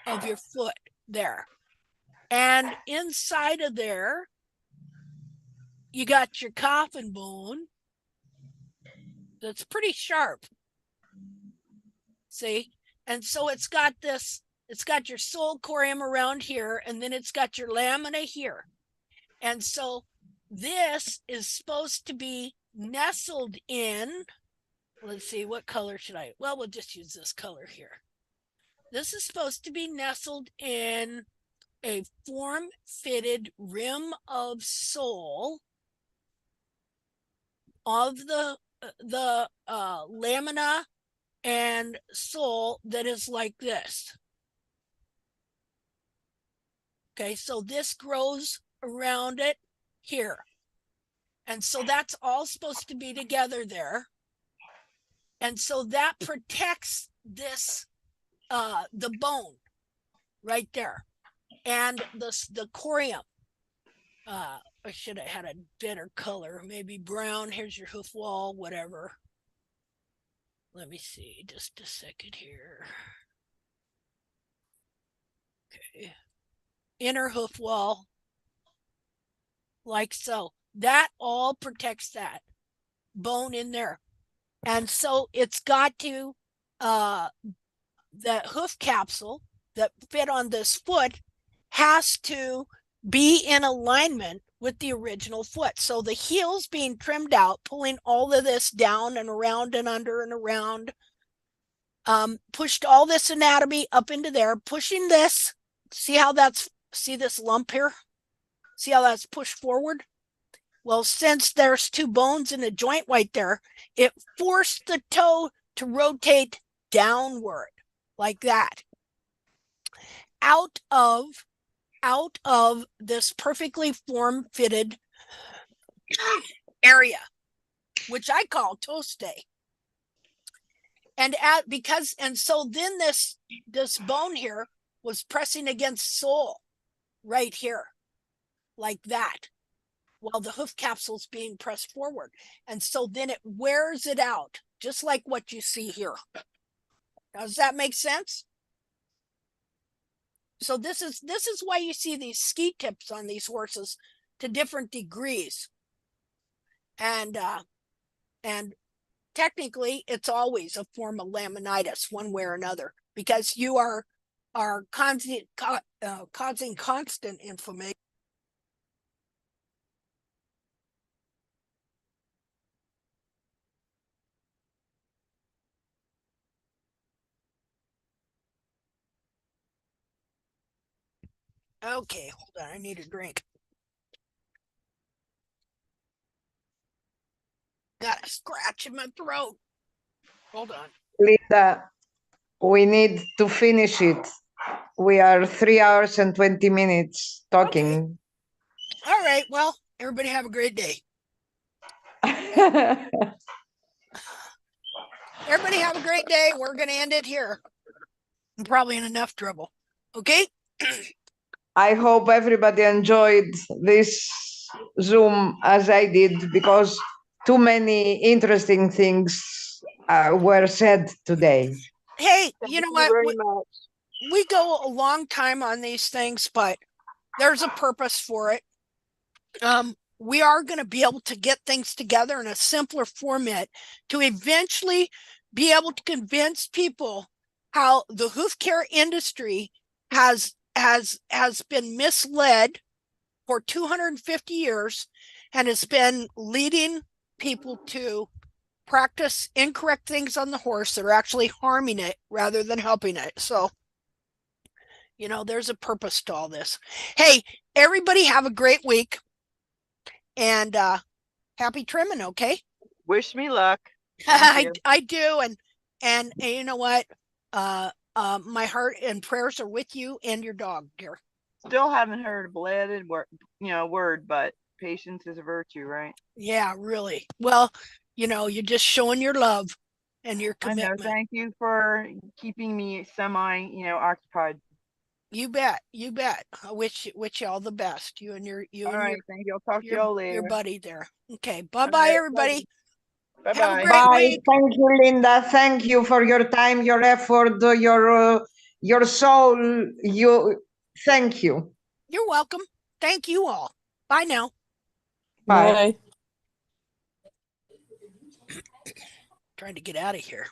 of your foot there. And inside of there, you got your coffin bone that's pretty sharp. See? And so it's got this, it's got your sole corium around here, and then it's got your lamina here. And so this is supposed to be nestled in, let's see, what color should I, well, we'll just use this color here. This is supposed to be nestled in a form-fitted rim of sole of the lamina and sole that is like this. Okay, so this grows around it here. And so that's all supposed to be together there. And so that protects this, the bone right there. And the corium. I should have had a better color, maybe brown. Here's your hoof wall, whatever. Let me see, just a second here. Okay. Inner hoof wall, like so. That all protects that bone in there. And so it's got to, the hoof capsule that fit on this foot has to be in alignment with the original foot. So the heel's being trimmed out, pulling all of this down and around and under and around, pushed all this anatomy up into there, pushing this. See how that's, see this lump here? See how that's pushed forward? Well, since there's two bones in a joint right there, it forced the toe to rotate downward like that, out of this perfectly form-fitted area. which I call toe stay. And so then this bone here was pressing against sole right here, like that, while the hoof capsule is being pressed forward. And so then it wears it out, just like what you see here. Does that make sense? So this is why you see these ski tips on these horses to different degrees. And technically it's always a form of laminitis one way or another, because you are causing constant inflammation. Okay, hold on, I need a drink. Got a scratch in my throat. Hold on. Linda, we need to finish it. We are 3 hours and 20 minutes talking. Okay. All right, well, everybody have a great day. Everybody have a great day. We're going to end it here. I'm probably in enough trouble. Okay? I hope everybody enjoyed this Zoom as I did, because too many interesting things were said today. Hey, Thank you know you what? very much. We go a long time on these things, but there's a purpose for it. We are going to be able to get things together in a simpler format to eventually be able to convince people how the hoof care industry has been misled for 250 years and has been leading people to practice incorrect things on the horse that are actually harming it rather than helping it. So, you know, there's a purpose to all this. Hey, everybody have a great week. And happy trimming, okay? Wish me luck. I do, and you know what? My heart and prayers are with you and your dog, dear. Still haven't heard a bladed word, but patience is a virtue, right? Yeah, really. Well, you know, you're just showing your love and your commitment. I know. Thank you for keeping me semi, occupied. You bet. You bet. I wish you all the best. You and All your right, thank you. I'll talk to y'all later. your buddy there. Okay. Bye-bye, everybody. Bye-bye. Have a great Bye. week. Thank you, Linda. Thank you for your time, your effort, your soul. Thank you. You're welcome. Thank you all. Bye now. Bye. Bye. Trying to get out of here.